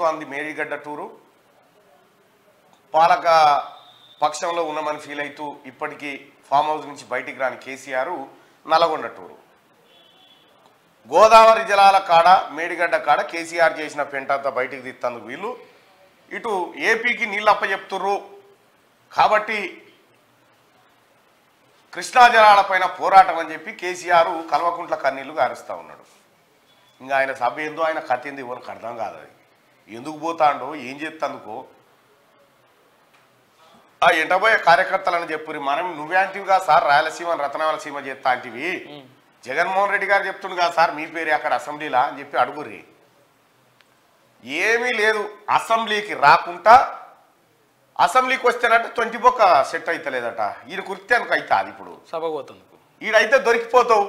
అంది మేడిగడ్డ టూరు పాలక పక్షంలో ఉన్నామని ఫీల్ అవుతూ ఇప్పటికీ ఫామ్ హౌస్ నుంచి బయటికి రాని కేసీఆర్ నల్లగొండ టూరు గోదావరి జలాల కాడ మేడిగడ్డ కాడ కేసీఆర్ చేసిన పెంటంతా బయటికి తీస్తందుకు వీళ్ళు ఇటు ఏపీకి నీళ్ళు అప్పచెప్తుర్రు కాబట్టి కృష్ణా జలాలపైన పోరాటం అని చెప్పి కేసీఆర్ కల్వకుంట్ల కన్నీళ్లు గారుస్తూ ఉన్నాడు. ఇంకా ఆయన సభ ఏందో ఆయన కథ ఏందో ఎవరికి అర్థం కాదు. అది ఎందుకు పోతాడో ఏం చేస్తందుకో ఆ ఎంటబోయే కార్యకర్తలని చెప్పురి మనం నువ్వేంటివిగా సార్ రాయలసీమ రత్నాలసీమ చేస్తా అంటివి జగన్మోహన్ రెడ్డి గారు చెప్తుండు కదా సార్ మీ పేరు అక్కడ అసెంబ్లీలా అని చెప్పి అడుగుర్రి. ఏమీ లేదు అసెంబ్లీకి రాకుండా అసెంబ్లీకి వస్తేనంటే 20 బొక్క సెట్ అవుతలేదట ఈయన కుర్తే అనుకు అవుతుంది ఇప్పుడు సభ పోతుంది ఈడైతే దొరికిపోతావు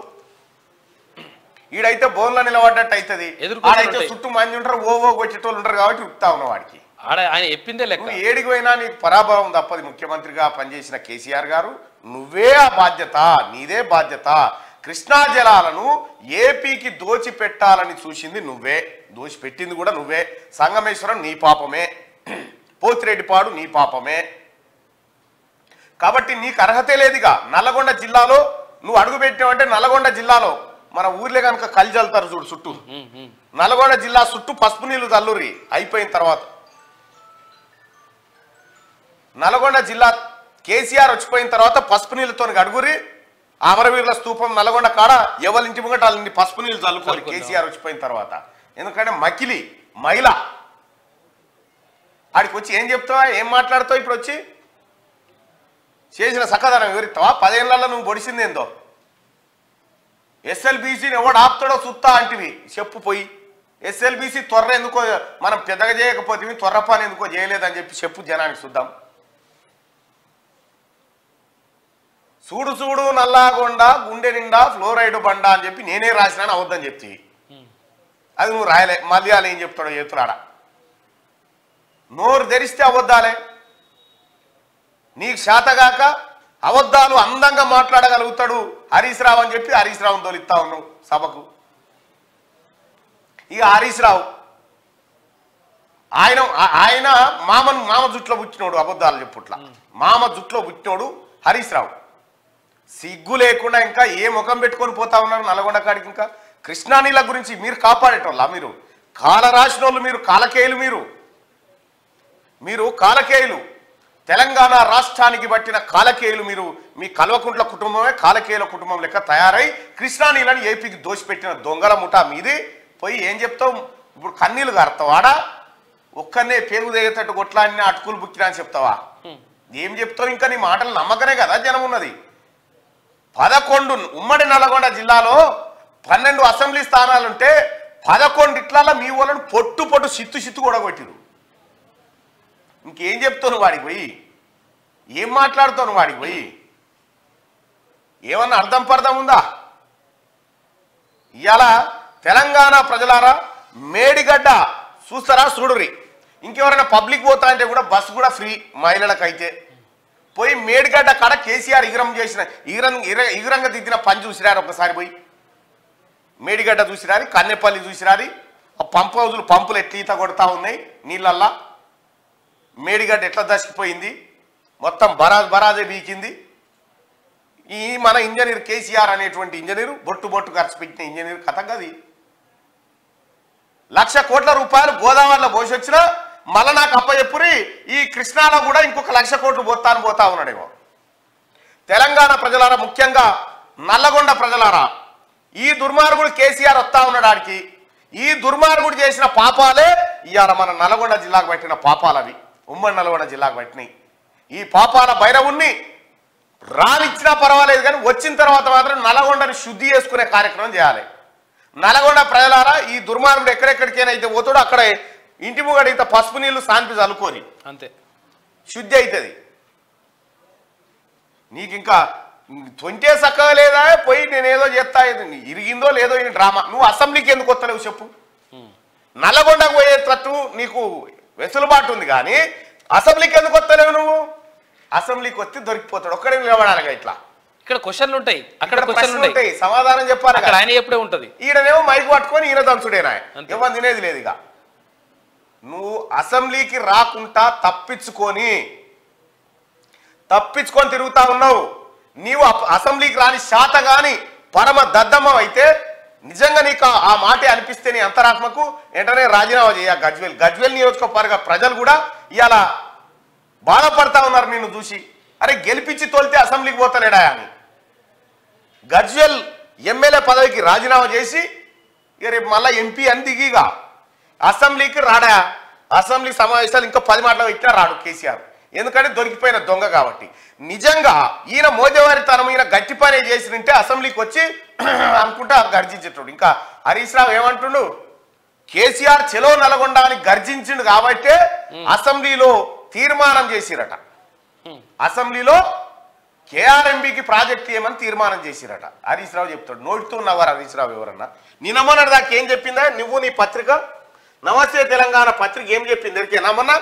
ఈడైతే బోన్లో నిలబడ్డట్టు అవుతుంది ఆడైతే చుట్టూ మంది ఉంటారు ఓవో కొట్టేటోళ్ళు ఉంటారు కాబట్టి ఉరుకుతా ఉన్నావు వాడికి ఆయన చెప్పిందే లెక్క ఏడికి పోయినా నీకు పరాభవం తప్పది. ముఖ్యమంత్రిగా పనిచేసిన కేసీఆర్ గారు నువ్వే ఆ బాధ్యత నీదే బాధ్యత. కృష్ణా జలాలను ఏపీకి దోచిపెట్టాలని చూసింది నువ్వే దోచిపెట్టింది కూడా నువ్వే. సంగమేశ్వరం నీ పాపమే పోతిరెడ్డిపాడు నీ పాపమే కాబట్టి నీకు అర్హతే లేదుగా. నల్లగొండ జిల్లాలో నువ్వు అడుగు పెట్టావంటే నల్లగొండ జిల్లాలో మన ఊర్లే కనుక కలిజల్తారు చూడు చుట్టూ నల్గొండ జిల్లా చుట్టూ పసుపు నీళ్లు చల్లుర్రి అయిపోయిన తర్వాత నల్గొండ జిల్లా కేసీఆర్ వచ్చిపోయిన తర్వాత పసుపు నీళ్ళతో అడుగురి అమరవీరుల స్తూపం నల్గొండ కాడ ఎవరింటి ముంగట వాళ్ళని పసుపు నీళ్ళు చల్లుకోవాలి కేసీఆర్ వచ్చిపోయిన తర్వాత. ఎందుకంటే మకిలి మహిళ ఆడికి వచ్చి ఏం చెప్తావా ఏం మాట్లాడుతావు ఇప్పుడు వచ్చి చేసిన సకదనం వివరిస్తావా 10 ఏళ్లలో నువ్వు పొడిచింది ఏందో ఎస్ఎల్బీసీని ఎవడు ఆపుతాడో చూస్తా అంటివి చెప్పు పోయి ఎస్ఎల్బీసీ త్వర ఎందుకో మనం పెద్దగా చేయకపోతే త్వర పని ఎందుకో చేయలేదని చెప్పి చెప్పు జనానికి చూద్దాం. చూడు చూడు నల్లాగొండ గుండె నిండా ఫ్లోరైడ్ బండ అని చెప్పి నేనే రాసినాను అవద్దని చెప్తి అది నువ్వు రాయలే మళ్ళీ వాళ్ళు ఏం చెప్తాడో చేతురాడా నోరు తెరిస్తే అవద్దాలే నీకు శాతగాక అబద్ధాలు అందంగా మాట్లాడగలుగుతాడు హరీష్ రావు అని చెప్పి హరీష్ రావుని తోలిస్తా ఉన్నావు సభకు. ఇక హరీష్ రావు ఆయన మామ జుట్లో పుట్టినోడు అబద్ధాలు చెప్పుట్లా మామ జుట్లో పుట్టినోడు హరీష్ రావు. సిగ్గు లేకుండా ఇంకా ఏ ముఖం పెట్టుకొని పోతా ఉన్నారు నల్గొండ కాడికి. ఇంకా కృష్ణా నీళ్ళ గురించి మీరు కాపాడేటోళ్ళ మీరు కాల రాసిన వాళ్ళు మీరు కాలకేయులు మీరు కాలకేయులు తెలంగాణ రాష్ట్రానికి పట్టిన కాలకేయులు మీరు. మీ కల్వకుంట్ల కుటుంబమే కాలకేయుల కుటుంబం లెక్క తయారై కృష్ణా నీళ్ళని ఏపీకి దోషిపెట్టిన దొంగల ముఠా మీది. పోయి ఏం చెప్తావు ఇప్పుడు కన్నీళ్ళు గారుతావు ఆడ ఒక్కనే పేగు దిగేటట్టు కొట్లాడిన అటుకులు బుక్కినా అని చెప్తావా ఏం చెప్తావు? ఇంకా నీ మాటలు నమ్మకనే కదా జనం ఉన్నది. 11 ఉమ్మడి నల్గొండ జిల్లాలో 12 అసెంబ్లీ స్థానాలుంటే 11 ఇట్లలో మీ వాళ్ళని పొట్టు సిత్తు కూడా కొట్టిరు. ఇంకేం చెప్తాను వాడికి పోయి ఏం మాట్లాడుతాను వాడికి పోయి ఏమన్నా అర్థం పర్థం ఉందా? ఇవాళ తెలంగాణ ప్రజలారా మేడిగడ్డ చూస్తారా చూడురి. ఇంకెవరైనా పబ్లిక్ పోతా అంటే కూడా బస్సు కూడా ఫ్రీ మహిళలకైతే. పోయి మేడిగడ్డ కాడ కేసీఆర్ ఇగురంగా దిద్దిన పని చూసిరారు ఒకసారి పోయి మేడిగడ్డ చూసిరారి కన్నెపల్లి చూసిరారి ఆ పంప్ హౌజులు పంపులు ఎట్లా ఈత కొడతా ఉన్నాయి నీళ్ళల్లా మేడిగడ్డ ఎట్లా దసిపోయింది మొత్తం బరాజే బీకింది. ఈ మన ఇంజనీర్ కేసీఆర్ అనేటువంటి ఇంజనీరు బొట్టు ఖర్చు పెట్టిన ఇంజనీర్ కథ గది. 1,00,000 కోట్ల రూపాయలు గోదావరిలో పోసొచ్చినా మళ్ళా నాకు అప్పచెప్పురి ఈ కృష్ణాలో కూడా ఇంకొక 1,00,000 కోట్లు పోతా ఉన్నాడేమో. తెలంగాణ ప్రజలారా ముఖ్యంగా నల్లగొండ ప్రజలారా ఈ దుర్మార్గుడు కేసీఆర్ వస్తా ఉన్నాడు ఆడికి. ఈ దుర్మార్గుడు చేసిన పాపాలే ఇవాళ మన నల్గొండ జిల్లాకు పట్టిన పాపాలు అవి ఉమ్మడి నల్గొండ జిల్లాకు పట్టినాయి. ఈ పాపాల భైరవుణ్ణి రానిచ్చినా పర్వాలేదు కానీ వచ్చిన తర్వాత మాత్రం నల్గొండని శుద్ధి చేసుకునే కార్యక్రమం చేయాలి. నల్గొండ ప్రజలారా ఈ దుర్మార్గుడు ఎక్కడెక్కడికైనా అయితే పోతాడో అక్కడ ఇంటి ముంగడ ఇంత పసుపు నీళ్లు సాన్పి చల్లుకొని అంతే శుద్ధి అవుతుంది. నీకు ఇంకా 20 చక్కగా లేదా పోయి నేనేదో చేస్తా ఇరిగిందో లేదో ఈ డ్రామా. నువ్వు అసెంబ్లీకి ఎందుకు వస్తలేవు చెప్పు? నల్లగొండకు పోయేటట్టు నీకు వెసులుబాటు ఉంది కానీ అసెంబ్లీకి ఎందుకు వస్తలేవు నువ్వు? అసెంబ్లీకి వస్తే దొరికిపోతాడు ఒక్కడే నిలబడాలిగా. ఇట్లా ఇక్కడ క్వశ్చన్లు ఉంటాయి అక్కడ క్వశ్చన్లు ఉంటాయి సమాధానం చెప్పాలి ఆయన ఎప్పుడే ఉంటుంది. ఈయననేమో మైకు పట్టుకొని ఈయన దంచుడేనా ఎవరు తినేది లేదు. ఇక నువ్వు అసెంబ్లీకి రాకుండా తప్పించుకొని తిరుగుతా ఉన్నావు. నీవు అసెంబ్లీకి రాని శాత గాని పరమ దద్దమ్మ అయితే నిజంగా నీకు ఆ మాటే అనిపిస్తే నీ అంతరాత్మకు వెంటనే రాజీనామా చేయ. గజ్వేల్ నియోజకవర్గ ప్రజలు కూడా ఇవాళ బాధపడతా ఉన్నారు నిన్ను చూసి. అరే గెలిపించి తోలితే అసెంబ్లీకి పోతలేడా అని. గజ్వేల్ ఎమ్మెల్యే పదవికి రాజీనామా చేసి ఇక రేపు మళ్ళీ ఎంపీ అని దిగిగా అసెంబ్లీకి రాడా. అసెంబ్లీ సమావేశాలు ఇంకా 10 మాటలు ఇట్లా రాడు కేసీఆర్. ఎందుకంటే దొరికిపోయిన దొంగ కాబట్టి. నిజంగా ఈయన మోదేవారి తనం ఈయన గట్టి పని చేసినంటే అసెంబ్లీకి వచ్చి అనుకుంటా గర్జించేటోడు. ఇంకా హరీష్ రావు ఏమంటుండు, కేసీఆర్ చెలో నల్గొండ అని గర్జించిండు కాబట్టే అసెంబ్లీలో తీర్మానం చేసిరట. అసెంబ్లీలో కేఆర్ఎంబీకి ప్రాజెక్ట్ ఏమని తీర్మానం చేసిరట. హరీష్ రావు చెప్తాడు. నోటితో ఉన్నవారు హరీష్ రావు ఎవరన్నా. నిన్నమన్నాడు దాకా ఏం చెప్పిందా నువ్వు నీ పత్రిక నమస్తే తెలంగాణ పత్రిక ఏం చెప్పింది ఎరికే నమ్మన్నా?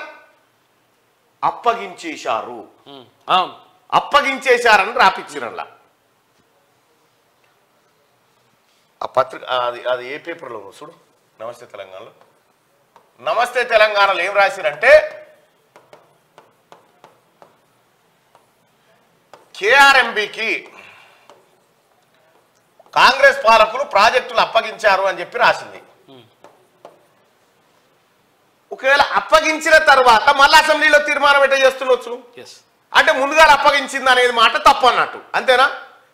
అప్పగించేశారని రాపిచ్చిరల్లా. ఆ పత్రిక అది ఏ పేపర్లో చూడు. నమస్తే తెలంగాణలో ఏం రాసిరంటే కేఆర్ఎంబీకి కాంగ్రెస్ పాలకులు ప్రాజెక్టులు అప్పగించారు అని చెప్పి రాసింది. ఒకవేళ అప్పగించిన తర్వాత మళ్ళీ అసెంబ్లీలో తీర్మానం ఎట్లా చేస్తుండొచ్చు అంటే ముందుగా అప్పగించింది అనేది మాట తప్పు అన్నట్టు. అంతేనా?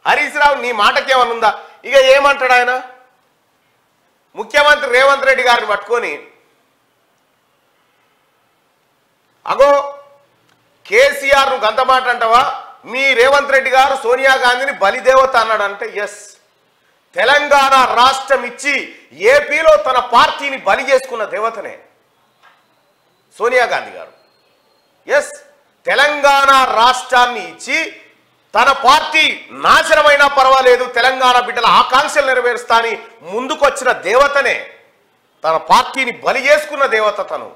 హరీష్ రావు నీ మాటకేమన్నా ఉందా? ఇక ఏమంటాడు ఆయన? ముఖ్యమంత్రి రేవంత్ రెడ్డి గారిని పట్టుకొని అగో కేసీఆర్ ను గంత మాట అంటావా? మీ రేవంత్ రెడ్డి గారు సోనియా గాంధీని బలిదేవత అన్నాడు అంటే ఎస్. తెలంగాణ రాష్ట్రం ఇచ్చి ఏపీలో తన పార్టీని బలి చేసుకున్న దేవతనే సోనియా గాంధీ గారు. ఎస్, తెలంగాణ రాష్ట్రాన్ని ఇచ్చి తన పార్టీ నాశనమైనా పర్వాలేదు తెలంగాణ బిడ్డల ఆకాంక్షలు నెరవేరుస్తా అని ముందుకొచ్చిన దేవతనే, తన పార్టీని బలి చేసుకున్న దేవత తను.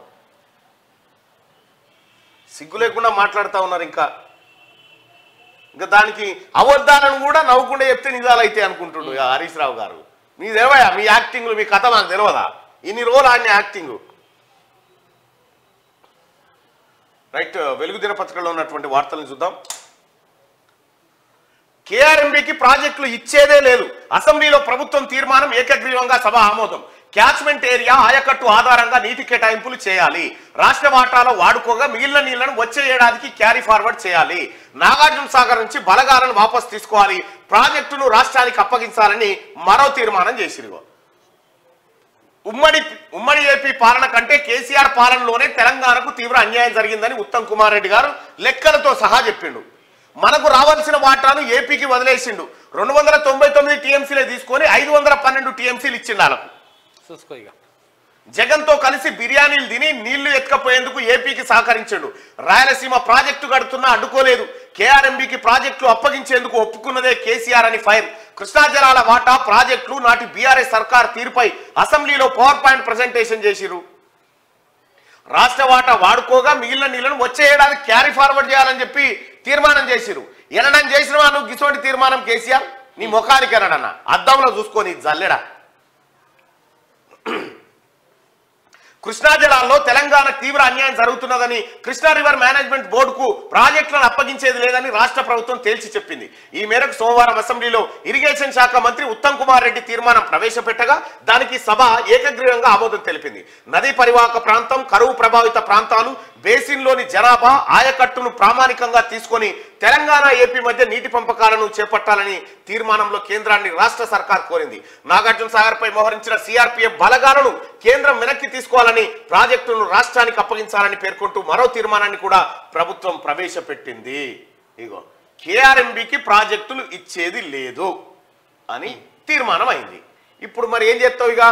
సిగ్గు లేకుండా మాట్లాడుతూ ఉన్నారు. ఇంకా దానికి అబద్ధాలను కూడా నవ్వుకుండా చెప్తే నిజాలైతే అనుకుంటుండు హరీష్ రావు గారు. మీ తెలివయా మీ యాక్టింగ్లు, మీ కథ మాకు తెలియదా? ఇన్ని రోజులు ఆయన యాక్టింగ్. రైట్, వెలుగు దినపత్రికలో ఉన్నటువంటి వార్తలను చూద్దాం. కేఆర్ఎంబీకి ప్రాజెక్టులు ఇచ్చేదే లేదు. అసెంబ్లీలో ప్రభుత్వం తీర్మానం ఏకగ్రీవంగా సభ ఆమోదం. క్యాచ్మెంట్ ఏరియా ఆయకట్టు ఆధారంగా నీటి కేటాయింపులు చేయాలి. రాష్ట్ర వాటాలో వాడుకోగా మిగిలిన నీళ్లను వచ్చే ఏడాదికి క్యారీ ఫార్వర్డ్ చేయాలి. నాగార్జున సాగర్ నుంచి బలగాలను వాపసు తీసుకోవాలి. ప్రాజెక్టును రాష్ట్రానికి అప్పగించాలని మరో తీర్మానం చేసిరు. ఉమ్మడి ఏపీ పాలన కంటే కేసీఆర్ పాలనలోనే తెలంగాణకు తీవ్ర అన్యాయం జరిగిందని ఉత్తమ్ కుమార్ రెడ్డి గారు లెక్కలతో సహా చెప్పిండు. మనకు రావాల్సిన వాటాను ఏపీకి వదిలేసిండు. 299 టీఎంసీలే తీసుకొని 512 టీఎంసీలు ఇచ్చిండు వాళ్ళకు. జగన్తో కలిసి బిర్యానీలు తిని నీళ్లు ఎత్తుకపోయేందుకు ఏపీకి సహకరించాడు. రాయలసీమ ప్రాజెక్టు కడుతున్నా అడ్డుకోలేదు. కేఆర్ఎంబీకి ప్రాజెక్టులు అప్పగించేందుకు ఒప్పుకున్నదే కేసీఆర్ అని ఫైర్. కృష్ణా జలాల వాటా ప్రాజెక్టులు నాటి బీఆర్ఎస్ సర్కార్ తీరుపై అసెంబ్లీలో పవర్ పాయింట్ ప్రెజెంటేషన్ చేసిరు. రాష్ట్ర వాటా వాడుకోగా మిగిలిన నీళ్లను వచ్చే ఏడాది క్యారీ ఫార్వర్డ్ చేయాలని చెప్పి తీర్మానం చేసిరు. ఎనడం చేసిన నువ్వు గిసోటి తీర్మానం కేసీఆర్ నీ ముఖానికి ఎనడన్నా అద్దంలో చూసుకొని జల్లెడా. కృష్ణా జలాల్లో తెలంగాణ తీవ్ర అన్యాయం జరుగుతున్నదని కృష్ణా రివర్ మేనేజ్మెంట్ బోర్డుకు ప్రాజెక్టులను అప్పగించేది లేదని రాష్ట్ర ప్రభుత్వం తేల్చి చెప్పింది. ఈ మేరకు సోమవారం అసెంబ్లీలో ఇరిగేషన్ శాఖ మంత్రి ఉత్తమ్ కుమార్ రెడ్డి తీర్మానం ప్రవేశపెట్టగా దానికి సభ ఏకగ్రీవంగా ఆమోదం తెలిపింది. నదీ పరివాహక ప్రాంతం, కరువు ప్రభావిత ప్రాంతాలు, బేసిన్లోని జనాభా ఆయకట్టును ప్రామాణికంగా తీసుకొని తెలంగాణ ఏపీ మధ్య నీటి పంపకాలను చేపట్టాలని తీర్మానంలో కేంద్రాన్ని రాష్ట్ర సర్కార్ కోరింది. నాగార్జున సాగర్ పై మోహరించిన సిఆర్పీఎఫ్ బలగాలను కేంద్రం వెనక్కి తీసుకోవాలని, ప్రాజెక్టును రాష్ట్రానికి అప్పగించాలని పేర్కొంటూ మరో తీర్మానాన్ని కూడా ప్రభుత్వం ప్రవేశపెట్టింది. ఇగో కేఆర్ఎంబీకి ప్రాజెక్టులు ఇచ్చేది లేదు అని తీర్మానం అయింది. ఇప్పుడు మరి ఏం చేస్తావు? ఇక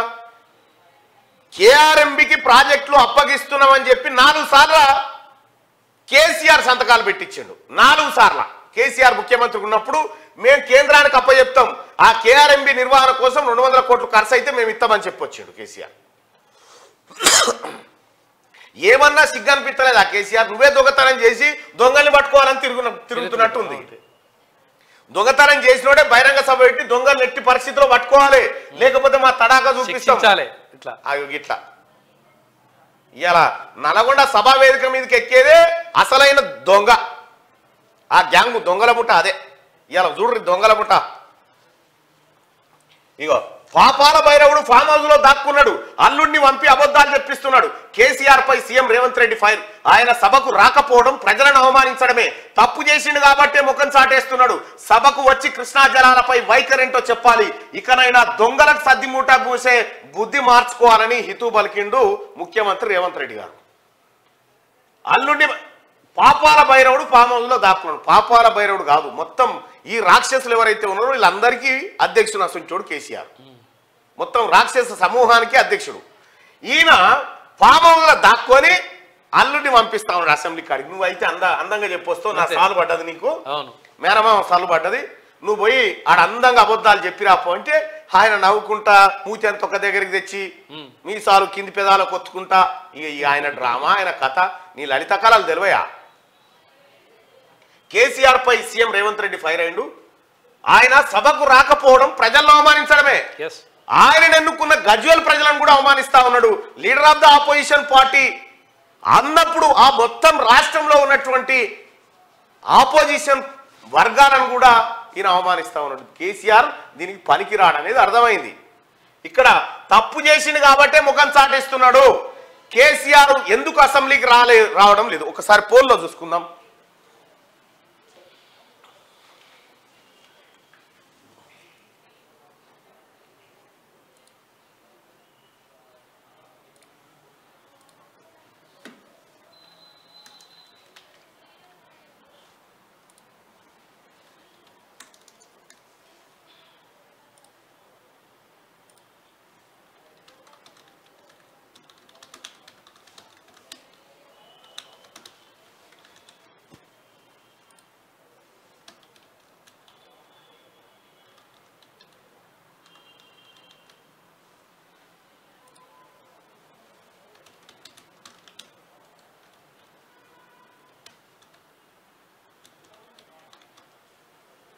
కేఆర్ఎంబీకి ప్రాజెక్టులు అప్పగిస్తున్నామని చెప్పి 4 సార్లు కేసీఆర్ సంతకాలు పెట్టించిండు. 4 సార్లు కేసీఆర్ ముఖ్యమంత్రి ఉన్నప్పుడు మేము కేంద్రానికి అప్పచెప్తాం, ఆ కేఆర్ఎంబీ నిర్వహణ కోసం 200 కోట్లు ఖర్చు అయితే మేము ఇస్తామని చెప్పొచ్చాడు కేసీఆర్. ఏమన్నా సిగ్గనిపించలేదు ఆ కేసీఆర్? నువ్వే దొంగతనం చేసి దొంగల్ని పట్టుకోవాలని తిరుగుతున్నట్టుంది. దొంగతనం చేసినోడే బహిరంగ సభ పెట్టి దొంగలు ఎట్టి పరిస్థితిలో పట్టుకోవాలి, లేకపోతే మా తడాక చూపిస్తాం ఇట్లా. ఇలా నల్గొండ సభా వేదిక మీదకి ఎక్కేదే అసలైన దొంగ. ఆ గ్యాంగ్ దొంగల ముఠ అదే. ఇలా చూడ్రి దొంగల ముఠ. ఇగో పాపాల భైరవుడు ఫామ్ హౌస్ లో దాక్కున్నాడు. అల్లుడిని పంపి అబద్ధాలు చెప్పిస్తున్నాడు. కేసీఆర్ పై సీఎం రేవంత్ రెడ్డి ఫైర్. ఆయన సభకు రాకపోవడం ప్రజలను అవమానించడమే. తప్పు చేసిండు కాబట్టే ముఖం చాటేస్తున్నాడు. సభకు వచ్చి కృష్ణా జలాలపై వైఖరేంటో చెప్పాలి. ఇకనైనా దొంగలకు సద్ది మూట పూసే బుద్ధి మార్చుకోవాలని హితూ పలికిండు ముఖ్యమంత్రి రేవంత్ రెడ్డి గారు. అల్లుడిని పాపాల భైరవుడు ఫామ్ హౌస్ లో దాక్కున్నాడు. పాపాల భైరవుడు కాదు, మొత్తం ఈ రాక్షసులు ఎవరైతే ఉన్నారో వీళ్ళందరికీ అధ్యక్షుడు అసంచోడు కేసీఆర్. మొత్తం రాక్షస సమూహానికి అధ్యక్షుడు ఈయన. ఫామ్ హౌస్ లో దాక్కొని అల్లుడిని పంపిస్తా ఉన్నాడు అసెంబ్లీ కాడికి. నువ్వు అయితే అందంగా చెప్పొస్తావు, నా సాలు పడ్డది నీకు, మేనమామ సాలు పడ్డది, నువ్వు పోయి ఆడ అందంగా అబద్ధాలు చెప్పిరాపో అంటే ఆయన నవ్వుకుంటా మూతి అంత ఒక దగ్గరికి తెచ్చి మీ సాలు కింది పెదాలు కొత్తుకుంటా. ఇక ఆయన డ్రామా, ఆయన కథ, నీ లలిత కళలు తెలివయా? కేసీఆర్ పై సీఎం రేవంత్ రెడ్డి ఫైర్ అయిండు. ఆయన సభకు రాకపోవడం ప్రజలను అవమానించడమే. ఆయన ఎన్నుకున్న గజ్వేల్ ప్రజలను కూడా అవమానిస్తా ఉన్నాడు. Leader of the opposition party అన్నప్పుడు ఆ మొత్తం రాష్ట్రంలో ఉన్నటువంటి ఆపోజిషన్ వర్గాలను కూడా ఈయన అవమానిస్తా ఉన్నాడు. కేసీఆర్ దీనికి పనికిరాడనేది అర్థమైంది. ఇక్కడ తప్పు చేసింది కాబట్టే ముఖం చాటేస్తున్నాడు. కేసీఆర్ ఎందుకు అసెంబ్లీకి రావడం లేదు ఒకసారి పోల్లో చూసుకుందాం.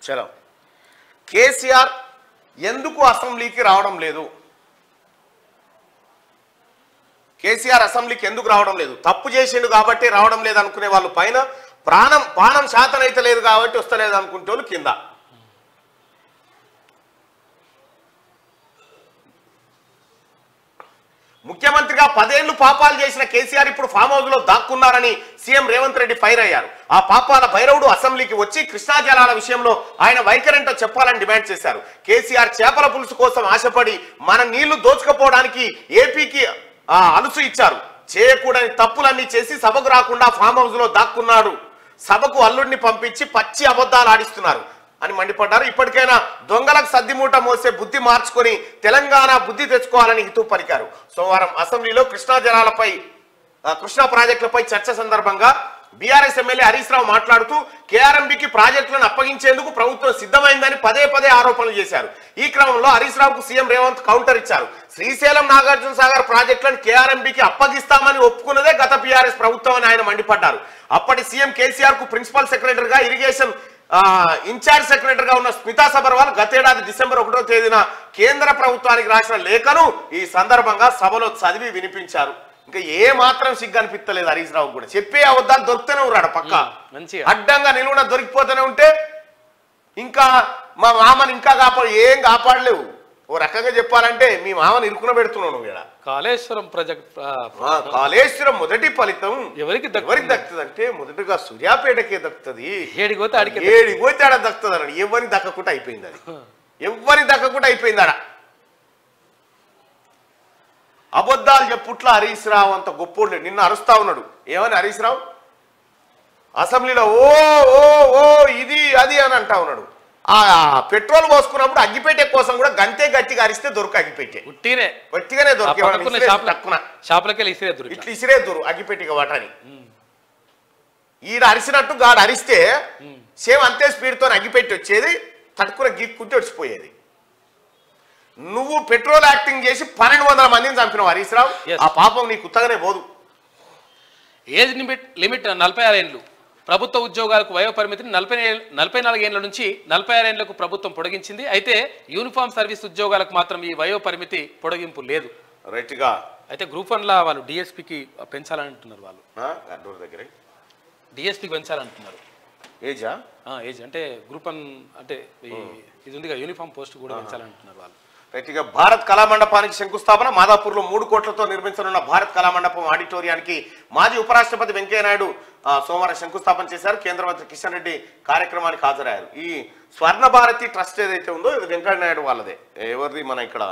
చలో, కేసీఆర్ ఎందుకు అసెంబ్లీకి రావడం లేదు? కేసీఆర్ అసెంబ్లీకి ఎందుకు రావడం లేదు? తప్పు చేసిండు కాబట్టి రావడం లేదు అనుకునే వాళ్ళు పైన, పానం శాతనైతే లేదు కాబట్టి వస్తలేదు అనుకుంటే వాళ్ళు కింద. ముఖ్యమంత్రిగా 10 ఏళ్లు పాపాలు చేసిన కేసీఆర్ ఇప్పుడు ఫామ్ హౌస్ లో దాక్కున్నారని సీఎం రేవంత్ రెడ్డి ఫైర్ అయ్యారు. ఆ పాపాల భైరవుడు అసెంబ్లీకి వచ్చి కృష్ణా జలాల విషయంలో ఆయన వైఖరేంటో చెప్పాలని డిమాండ్ చేశారు. కేసీఆర్ చేపల పులుసు కోసం ఆశపడి మన నీళ్లు దోచుకపోవడానికి ఏపీకి అలుసు ఇచ్చారు. చేయకూడని తప్పులన్నీ చేసి సభకు రాకుండా ఫామ్ హౌస్ లో దాక్కున్నాడు. సభకు అల్లుడిని పంపించి పచ్చి అబద్ధాలు ఆడిస్తున్నారు అని మండిపడ్డారు. ఇప్పటికైనా దొంగలకు సద్దిమూట మోసే బుద్ధి మార్చుకొని తెలంగాణ బుద్ధి తెచ్చుకోవాలని హితూ పలికారు. సోమవారం అసెంబ్లీలో కృష్ణా ప్రాజెక్టులపై చర్చ సందర్భంగా బీఆర్ఎస్ ఎమ్మెల్యే హరీష్ రావు మాట్లాడుతూ కేఆర్ఎంబీకి ప్రాజెక్టులను అప్పగించేందుకు ప్రభుత్వం సిద్ధమైందని పదే ఆరోపణలు చేశారు. ఈ క్రమంలో హరీష్ రావుకు సీఎం రేవంత్ కౌంటర్ ఇచ్చారు. శ్రీశైలం నాగార్జున సాగర్ ప్రాజెక్టులను కేఆర్ఎంబీకి అప్పగిస్తామని ఒప్పుకున్నదే గత బీఆర్ఎస్ ప్రభుత్వం అని ఆయన మండిపడ్డారు. అప్పటి సీఎం కేసీఆర్ కు ప్రిన్సిపల్ సెక్రటరీగా ఇరిగేషన్ ఇన్ఛార్జ్ సెక్రటరీగా ఉన్న స్మితా సబర్వాల్ గతేడాది డిసెంబర్ 1వ తేదీన కేంద్ర ప్రభుత్వానికి రాసిన లేఖను ఈ సందర్భంగా సభలో చదివి వినిపించారు. ఇంకా ఏ మాత్రం సిగ్గు అనిపిస్తలేదు హరీష్ రావు కూడా. చెప్పే అబద్ధాలు దొరుకుతూనే ఉన్నాడు పక్క, అడ్డంగా నిలువున దొరికిపోతూనే ఉంటే ఇంకా మా మామని ఇంకా ఏం కాపాడలేవు. ఓ రకంగా చెప్పాలంటే మీ మామని ఇరుకున పెడుతున్నావు నువ్వు ఇక్కడ. కాళేశ్వరం ప్రాజెక్ట్, కాళేశ్వరం మొదటి ఫలితం ఎవరికి దక్కుతుంది అంటే మొదటగా సూర్యాపేటకే దక్కుతుంది. ఏడిపోతే ఆడ దక్కుతుంది అన్నాడు. ఎవరిని దక్కకుండా అయిపోయింది అది, ఎవరిని దక్కకుండా అయిపోయింది ఆడ. అబద్ధాలు చెప్పుట్లా హరీష్ రావు అంత గొప్పోడు. నిన్న అరుస్తా ఉన్నాడు. ఏమని హరీష్ రావు అసెంబ్లీలో ఓ ఓ ఓ ఇది అది అని అంటా ఉన్నాడు. ఆ పెట్రోల్ పోసుకున్నప్పుడు అగ్గిపెట్టే కోసం కూడా గంతే గట్టిగా అరిస్తే దొరుకు అగ్గిపెట్టే గట్టిగానే దొరికే ఇట్లా ఇసిరేద్దరు అగ్గిపెట్టిగా వాటని. ఈడ అరిసినట్టు గాడు అరిస్తే సేమ్ అంతే స్పీడ్తో అగ్గిపెట్టి వచ్చేది, తట్టుకున్న గీక్కుంటే వచ్చిపోయేది. నువ్వు పెట్రోల్ యాక్టింగ్ చేసి 1200 మందిని చంపినావు హరీష్ రావు. ఆ పాపం నీకు ఉత్తగానే పోదు. ఏజ్ లిమిట్ 46 ఏళ్ళు. ప్రభుత్వ ఉద్యోగాలకు వయో పరిమితిని 44 ఏళ్ల నుంచి 46 ఏళ్లకు ప్రభుత్వం పొడిగించింది. అయితే యూనిఫామ్ సర్వీస్ ఉద్యోగాలకు మాత్రం ఈ వయో పరిమితి పొడిగింపు లేదు. రైట్గా అయితే గ్రూప్ 1లా వాళ్ళు డిఎస్పీకి పెంచాలని అంటున్నారు. వాళ్ళు గడ్డూరు దగ్గర డిఎస్పీకి పెంచాలంటున్నారు. ఏజా ఏజ్ అంటే గ్రూప్ 1 అంటే ఇది ఉందిగా యూనిఫామ్ పోస్ట్ కూడా పెంచాలంటున్నారు వాళ్ళు. రైట్. ఇక భారత్ కళామండపానికి శంకుస్థాపన. మాదాపూర్లో 3 కోట్లతో నిర్మించనున్న భారత్ కళామండపం ఆడిటోరియానికి మాజీ ఉపరాష్ట్రపతి వెంకయ్యనాయుడు సోమవారం శంకుస్థాపన చేశారు. కేంద్ర మంత్రి కిషన్ రెడ్డి కార్యక్రమానికి హాజరయ్యారు. ఈ స్వర్ణ భారతి ట్రస్ట్ ఏదైతే ఉందో ఇది వెంకయ్యనాయుడు వాళ్ళదే. ఎవరిది? మన ఇక్కడ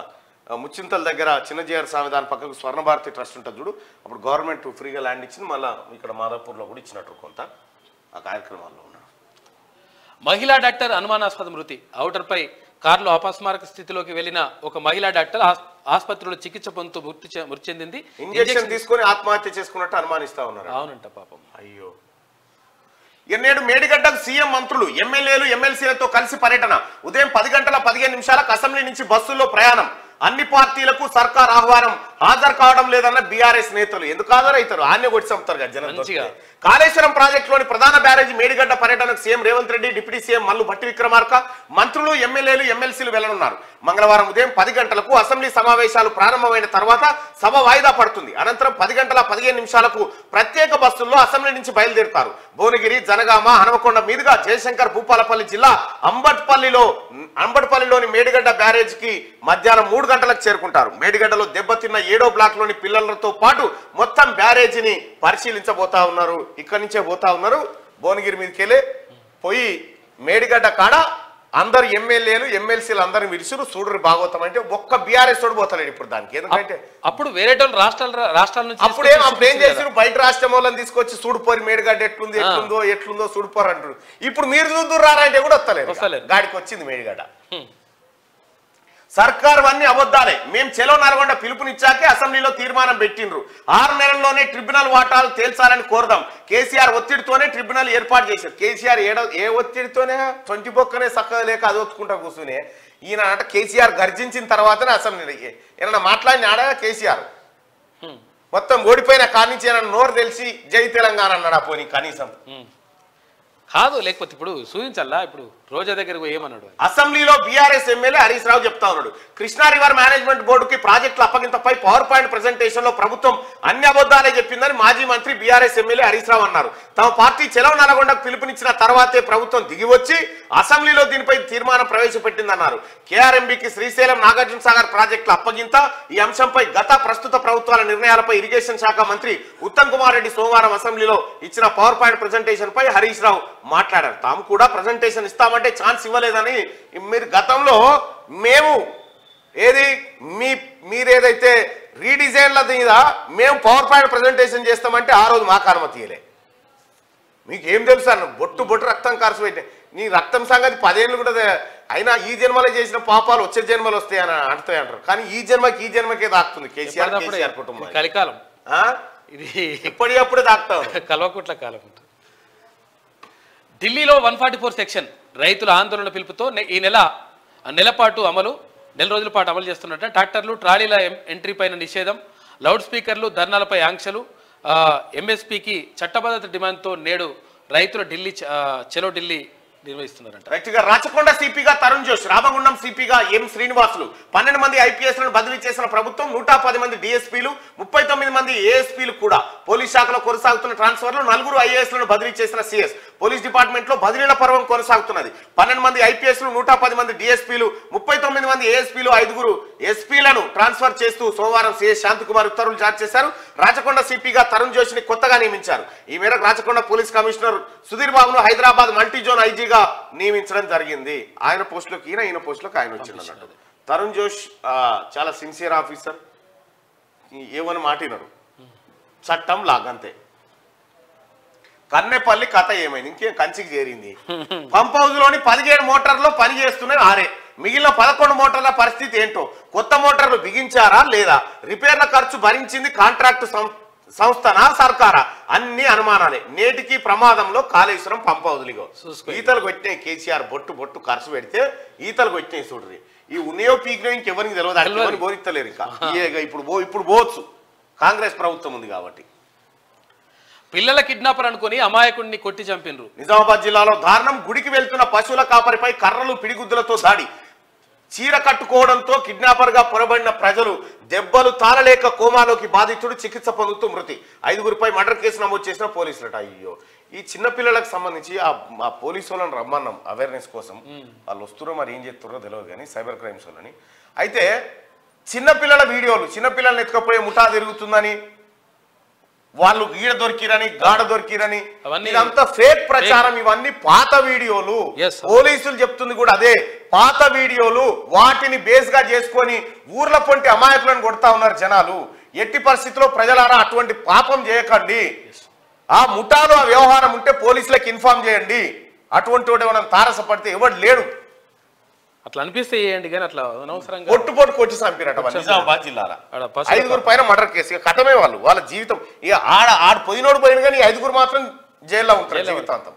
ముచ్చింతల దగ్గర చిన్నజీఆర్ స్వామి దాని పక్కకు స్వర్ణ భారతి ట్రస్ట్ ఉంటుంది చూడు. అప్పుడు గవర్నమెంట్ ఫ్రీగా ల్యాండ్ ఇచ్చింది. మళ్ళీ ఇక్కడ మాదాపూర్లో కూడా ఇచ్చినట్టు కొంత ఆ కార్యక్రమాల్లో ఉన్నారు. మహిళా డాక్టర్ అనుమానాస్పద మృతి. ఔటర్పై కారులో అపస్మారక స్థితిలోకి వెళ్లిన ఒక మహిళా డాక్టర్ ఆసుపత్రిలో చికిత్స పొందుతూ మృతి చెందింది. ఇంజెక్షన్ తీసుకుని ఆత్మహత్య చేసుకున్నట్టు అనుమానిస్తా ఉన్నారు. అవునంట పాపం. అయ్యో. నేడు మేడిగడ్డకు సీఎం మంత్రులు ఎమ్మెల్యేలు ఎమ్మెల్సీలతో కలిసి పర్యటన. ఉదయం 10:15 అసెంబ్లీ నుంచి బస్సుల్లో ప్రయాణం. అన్ని పార్టీలకు సర్కార్ ఆహ్వానం. హాజరు కావడం లేదన్న బీఆర్ఎస్ నేతలు. ఎందుకు హాజరవుతారు? ఆన్య కొట్టి చంపుతారు కదా జనం. కాళేశ్వరం ప్రాజెక్టులోని ప్రధాన బ్యారేజీ మేడిగడ్డ పర్యటనకు CM Revanth Reddy, deputy CM Mallu Bhatti Vikramarka, మంత్రులు ఎమ్మెల్యేలు ఎమ్మెల్సీలు వెళ్లనున్నారు. మంగళవారం ఉదయం 10 గంటలకు అసెంబ్లీ సమావేశాలు ప్రారంభమైన తర్వాత సభ వాయిదా పడుతుంది. అనంతరం 10:15 ప్రత్యేక బస్సుల్లో అసెంబ్లీ నుంచి బయలుదేరుతారు. భువనగిరి, జనగామ, హనుమకొండ మీదుగా జయశంకర్ భూపాలపల్లి జిల్లా అంబట్పల్లిలోని మేడిగడ్డ బ్యారేజ్కి మధ్యాహ్నం 3 గంటలకు చేరుకుంటారు. మేడిగడ్డలో దెబ్బతిన్న 7వ బ్లాక్లోని పిల్లలతో పాటు మొత్తం బ్యారేజీని పరిశీలించబోతా ఉన్నారు. ఇక్కడి నుంచే పోతా ఉన్నారు. భువనగిరి మీదకెళ్ళి పోయి మేడిగడ్డ కాడ అందరు ఎమ్మెల్యేలు ఎమ్మెల్సీలు అందరిని విడిచురు. చూడరు భాగవతం అంటే ఒక్క బీఆర్ఎస్ తోడు పోతలేడు ఇప్పుడు దానికి. ఎందుకంటే అప్పుడు వేరే రాష్ట్రాల నుంచి అప్పుడు ఏం చేసారు? బయట రాష్ట్రం వాళ్ళని తీసుకొచ్చి చూడిపోరు మేడిగడ్డ ఎట్లుందో చూడిపోరు అంటారు. ఇప్పుడు మీరు చూద్దరు రారంటే కూడా వస్తలేదు. గాడికి వచ్చింది మేడిగడ్డ. సర్కారు అన్ని అబద్ధాలే. మేము చెలో నల్గొండ పిలుపునిచ్చాకే అసెంబ్లీలో తీర్మానం పెట్టిండ్రు. 6 నెలల్లోనే ట్రిబ్యునల్ వాటాలు తేల్చాలని కోరదాం. కేసీఆర్ ఒత్తిడితోనే ట్రిబ్యునల్ ఏర్పాటు చేశారు. కేసీఆర్ ఏ ఒత్తిడితోనే 20 బొక్కనే చక్కగా లేక అది ఒత్తుకుంటా కూర్చునే ఈయన అంటే కేసీఆర్ గర్జించిన తర్వాతనే అసెంబ్లీ ఏమన్నా మాట్లాడిన ఆడ కేసీఆర్ మొత్తం ఓడిపోయిన కానించి నోరు తెలిసి జై తెలంగాణ అన్నాడు. పోనీ కనీసం కాదు, లేకపోతే ఇప్పుడు సూచించాలా? ఇప్పుడు రోజా దగ్గరకు ఏమన్నాడు? అసెంబ్లీలో బీఆర్ఎస్ ఎమ్మెల్యే హరీష్ రావు చెప్తా ఉన్నాడు. కృష్ణా రివర్ మేనేజ్మెంట్ బోర్డుకి ప్రాజెక్టుల అప్పగింతపై పవర్ పాయింట్ ప్రెజెంటేషన్ లో ప్రభుత్వం అన్ని అబద్ధాలే చెప్పిందని మాజీ మంత్రి బీఆర్ఎస్ ఎమ్మెల్యే హరీష్ రావు అన్నారు. తమ పార్టీ చెలవ నల్గొండకు పిలుపునిచ్చిన తర్వాతే ప్రభుత్వం దిగివచ్చి అసెంబ్లీలో దీనిపై తీర్మానం ప్రవేశపెట్టిందన్నారు. కేఆర్ఎంబీకి శ్రీశైలం నాగార్జున సాగర్ ప్రాజెక్టుల అప్పగింత ఈ అంశంపై ప్రస్తుత ప్రభుత్వాల నిర్ణయాలపై ఇరిగేషన్ శాఖ మంత్రి ఉత్తమ్ కుమార్ రెడ్డి సోమవారం అసెంబ్లీలో ఇచ్చిన పవర్ పాయింట్ ప్రెజెంటేషన్ పై హరీష్ రావు మాట్లాడారు. తాము కూడా ప్రెజెంటేషన్ ఇస్తామంటే ఛాన్స్ ఇవ్వలేదని. మీరు గతంలో మేము మీరేదైతే రీడిజైన్ల మీద మేము పవర్ పాయింట్ ప్రెజెంటేషన్ చేస్తామంటే ఆ రోజు మాకు అనుమతి ఇవ్వలే. మీకు ఏం తెలుసు అన్న బొట్టు రక్తం ఖర్చు పెట్టే నీ రక్తం సంగతి 10 ఏళ్ళు కూడా అయినా ఈ జన్మలో చేసిన పాపాలు వచ్చే జన్మలు వస్తాయని అంటారు. కానీ ఈ జన్మకే దాక్తుంది కేసీఆర్ కుటుంబం. కలికాలం ఇది ఇప్పటికప్పుడే దాక్తా కల్వకుట్ల కాలం. ఢిల్లీలో 144 సెక్షన్ రైతుల ఆందోళన పిలుపుతో ఈ నెల రోజుల పాటు అమలు చేస్తున్నట్టు ట్రాక్టర్లు ట్రాలీల ఎంట్రీ పైన నిషేధం, లౌడ్ స్పీకర్లు ధర్నాలపై ఆంక్షలు, ఎంఎస్పీకి చట్టబద్ధత డిమాండ్తో నేడు రైతుల చెలో ఢిల్లీ నిర్వహిస్తున్నారంట. రైట్గా రాచకొండ సిపిగా తరుణ్ జోష్, రామగుండం సిపిగా ఎం శ్రీనివాసులు, 12 మంది ఐపీఎస్లను బదిలీ చేసిన ప్రభుత్వం, 110 మంది డిఎస్పీలు, 39 మంది ఏఎస్పీలు కూడా. పోలీస్ శాఖలో కొనసాగుతున్న ట్రాన్స్ఫర్లు, 4 ఐఏఎస్లను బదిలీ చేసిన సిఎస్. పోలీస్ డిపార్ట్మెంట్ లో బదిలీల పర్వం కొనసాగుతున్నది. 12 మంది ఐపీఎస్లు, 110 మంది డిఎస్పీలు, 39 మంది ఏఎస్పీలు, 5 ఎస్పీలను ట్రాన్స్ఫర్ చేస్తూ సోమవారం సిఎస్ శాంతికుమార్ ఉత్తర్వులు జారీ చేశారు. రాచకొండ సిపిగా తరుణ్ జోష్ ని కొత్తగా నియమించారు. ఈ మేరకు రాచకొండ పోలీస్ కమిషనర్ సుధీర్ బాబును హైదరాబాద్ మల్టీ జోన్ ఐజీగా నియమించడం జరిగింది. ఆయన పోస్టులోకి ఈయన పోస్టులోకి ఆయన వచ్చిందన్నట్టు. తరుణ్ జోష్ చాలా సిన్సియర్ ఆఫీసర్. ఏమని మాటినారు చట్టం లాగంతే. కన్నెపల్లి కథ ఏమైంది? ఇంకేం కంచికి చేరింది. పంప్ హౌస్ లోని 17 మోటార్లు పని చేస్తున్నాయి 6. మిగిలిన 11 మోటార్ల పరిస్థితి ఏంటో? కొత్త మోటార్లు బిగించారా లేదా? రిపేర్ల ఖర్చు భరించింది కాంట్రాక్టు సంస్థనా సర్కారా? అన్ని అనుమానాలే. నేటికి ప్రమాదంలో కాళేశ్వరం పంప్ హౌజులిగో ఈతలు కొట్టినాయి. కేసీఆర్ బొట్టు ఖర్చు పెడితే ఈతలు కొట్టినాయి. చూడ్రి ఈ ఉన్నాయో పీకినో ఇంకెవరికి తెలియదు. బోధిస్తలేరు ఇంకా. ఇప్పుడు పోవచ్చు, కాంగ్రెస్ ప్రభుత్వం ఉంది కాబట్టి. పిల్లల కిడ్నాపర్ అనుకుని అమాయకుడిని కొట్టి చంపినరు. నిజామాబాద్ జిల్లాలో దారుణం. గుడికి వెళ్తున్న పశువుల కాపరిపై కర్రలు పిడిగుద్దులతో దాడి. చీర కట్టుకోవడంతో కిడ్నాపర్గా పొరబడిన ప్రజలు దెబ్బలు తాళలేక కోమాలోకి బాధితుడు చికిత్స పొందుతూ మృతి 5గురిపై మర్డర్ కేసు నమోదు చేసిన పోలీసులట. అయ్యో ఈ చిన్నపిల్లలకు సంబంధించి ఆ పోలీసు వాళ్ళని రమ్మన్నాం అవేర్నెస్ కోసం. వాళ్ళు వస్తురో మరి ఏం చేస్తున్నారో తెలియదు కానీ సైబర్ క్రైమ్స్ వాళ్ళని. అయితే చిన్నపిల్లల వీడియోలు, చిన్నపిల్లల్ని ఎత్తుకపోయే ముఠా తిరుగుతుందని, వాళ్ళు ఈడ దొరికిరని గాఢ దొరికిరని, ఇదంతా ఫేక్ ప్రచారం. ఇవన్నీ పాత వీడియోలు. పోలీసులు చెప్తుంది కూడా అదే, పాత వీడియోలు. వాటిని బేస్ గా చేసుకొని ఊర్ల పొంటి అమాయకులను కొడతా ఉన్నారు జనాలు. ఎట్టి పరిస్థితుల్లో ప్రజలారా అటువంటి పాపం చేయకండి. ఆ ముఠాలో ఆ వ్యవహారం ఉంటే పోలీసులకు ఇన్ఫార్మ్ చేయండి. అటువంటి వాడు ఏమైనా తారసపడితే ఎవడు లేడు. అట్లా అనిపిస్తే చేయండి కానీ అట్లా అనవసరంగా పొట్టు కొట్టి చంపిరట నిజామాబాద్ జిల్లాలో. 5గురు పైన మర్డర్ కేసు. కథమే వాళ్ళ జీవితం. ఇక ఆడ పోయినోడు పోయిన కానీ 5గురు మాత్రం జైల్లో ఉంటారు జీవితాంతం.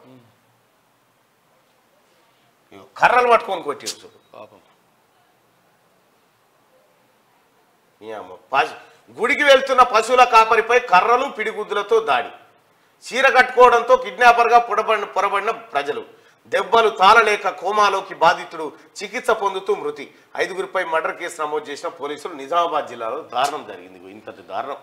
కర్రలు పట్టుకొని కొట్టిరు. గుడికి వెళ్తున్న పశువుల కాపరిపై కర్రలు పిడిగుద్దులతో దాడి. చీర కట్టుకోవడంతో కిడ్నాపర్గా పొరబడిన ప్రజలు దెబ్బలు తాళలేక కోమాలోకి బాధితుడు చికిత్స పొందుతూ మృతి. 5గురిపై మర్డర్ కేసు నమోదు చేసిన పోలీసులు. నిజామాబాద్ జిల్లాలో దారుణం జరిగింది. ఇంతటి దారుణం.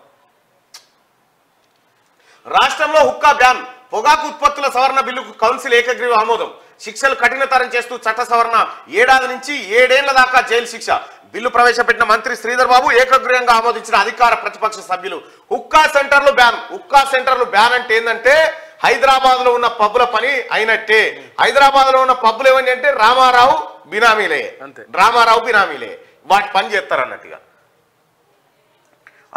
రాష్ట్రంలో హుక్కా బ్యాన్. పొగాకు ఉత్పత్తుల సవరణ బిల్లుకు కౌన్సిల్ ఏకగ్రీవ ఆమోదం. శిక్షలు కఠినతరం చేస్తూ చట్ట సవరణ. 7 ఏళ్ల నుంచి 7 ఏళ్ల దాకా జైలు శిక్ష. బిల్లు ప్రవేశపెట్టిన మంత్రి శ్రీధర్ బాబు ఏకగ్రీవంగా ఆమోదించిన అధికార ప్రతిపక్ష సభ్యులు. హుక్కా సెంటర్లు బ్యాన్. హుక్కా సెంటర్లు బ్యాన్ అంటే ఏంటంటే హైదరాబాద్ లో ఉన్న పబ్బుల పని అయినట్టే. హైదరాబాద్ లో ఉన్న పబ్బులు ఏమని అంటే రామారావు బినామీలే, రామారావు బినామీలే, వాటి పని చేస్తారు అన్నట్టుగా.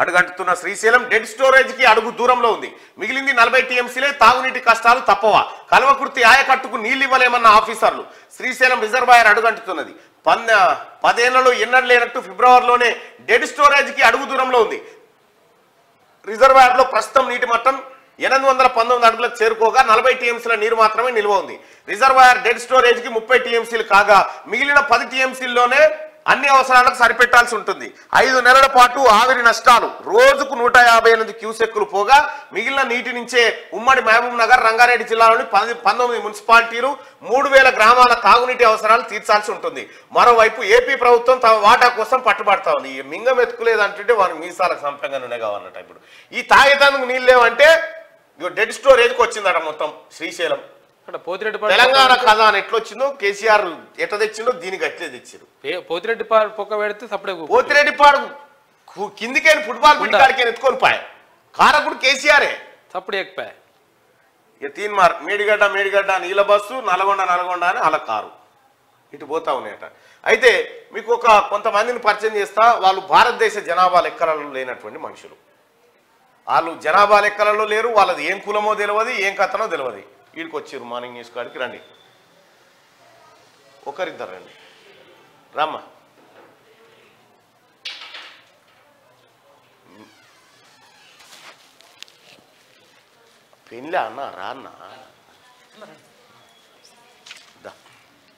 అడుగంటుతున్న శ్రీశైలం డెడ్ స్టోరేజ్ కి అడుగు దూరంలో ఉంది. మిగిలింది 40 టీఎంసీలే. తాగునీటి కష్టాలు తప్పవా? కల్వకుర్తి ఆయకట్టుకు నీళ్లు ఇవ్వలేమన్న ఆఫీసర్లు. శ్రీశైలం రిజర్వాయర్ అడుగంటుతున్నది. 10 ఏళ్లలో ఎన్నడూ లేనట్టు ఫిబ్రవరిలోనే డెడ్ స్టోరేజ్ కి అడుగు దూరంలో ఉంది. రిజర్వాయర్ లో ప్రస్తుతం నీటి మట్టం 819 అడుగులకు చేరుకోగా 40 టీఎంసీల నీరు మాత్రమే నిల్వ ఉంది. రిజర్వాయర్ డెడ్ స్టోరేజ్ కి 30 టీఎంసీలు కాగా మిగిలిన 10 టీఎంసీల్లోనే అన్ని అవసరాలకు సరిపెట్టాల్సి ఉంటుంది. 5 నెలల పాటు ఆవిరి నష్టాలు. రోజుకు 158 క్యూసెక్కులు పోగా మిగిలిన నీటి నుంచే ఉమ్మడి మహబూబ్ నగర్, రంగారెడ్డి జిల్లాలోని 19 మున్సిపాలిటీలు 3000 గ్రామాల తాగునీటి అవసరాలు తీర్చాల్సి ఉంటుంది. మరోవైపు ఏపీ ప్రభుత్వం తమ వాటా కోసం పట్టుబడతా ఉంది. మింగం ఎత్తుకులేదంటుంటే వారికి మీసాలకు సంపంగా నూనె కావాలన్నట్టు. ఇప్పుడు ఈ తాగేతానికి నీళ్ళు లేవంటే డెడ్ స్టోరేజ్కి వచ్చిందట మొత్తం శ్రీశైలం. తెలంగాణ కథ అని ఎట్లొచ్చిందో కేసీఆర్ ఎట్ట తెచ్చిండో దీనికి అట్లే తెచ్చారు. పోతిరెడ్డిపాడు పొక్క పెడితే సపడే పోతిరెడ్డిపాడు కిందికైనా ఫుట్బాల్ పిటి కాడికైనా ఎత్తుకొని పాయ. కారకుడు కేసీఆరే సప్పుడు ఎక్కిపాయ. ఇక తీన్మార్ మేడిగడ్డ నీళ్ళ బస్సు, నల్గొండ అని అలా కారు ఇటు పోతా ఉన్నాయట. అయితే మీకు కొంతమందిని పరిచయం చేస్తా. వాళ్ళు భారతదేశ జనాభా లెక్కలలో లేనటువంటి మనుషులు. వాళ్ళు జనాభా లెక్కలలో లేరు. వాళ్ళది ఏం కులమో తెలియదు, ఏం కథనో తెలియదు. వీడికి వచ్చారు మార్నింగ్ న్యూస్ కాడికి. రండి, ఒకరిద్దరు రండి. రమ్మా. పెళ్ళి అన్న రా అన్న.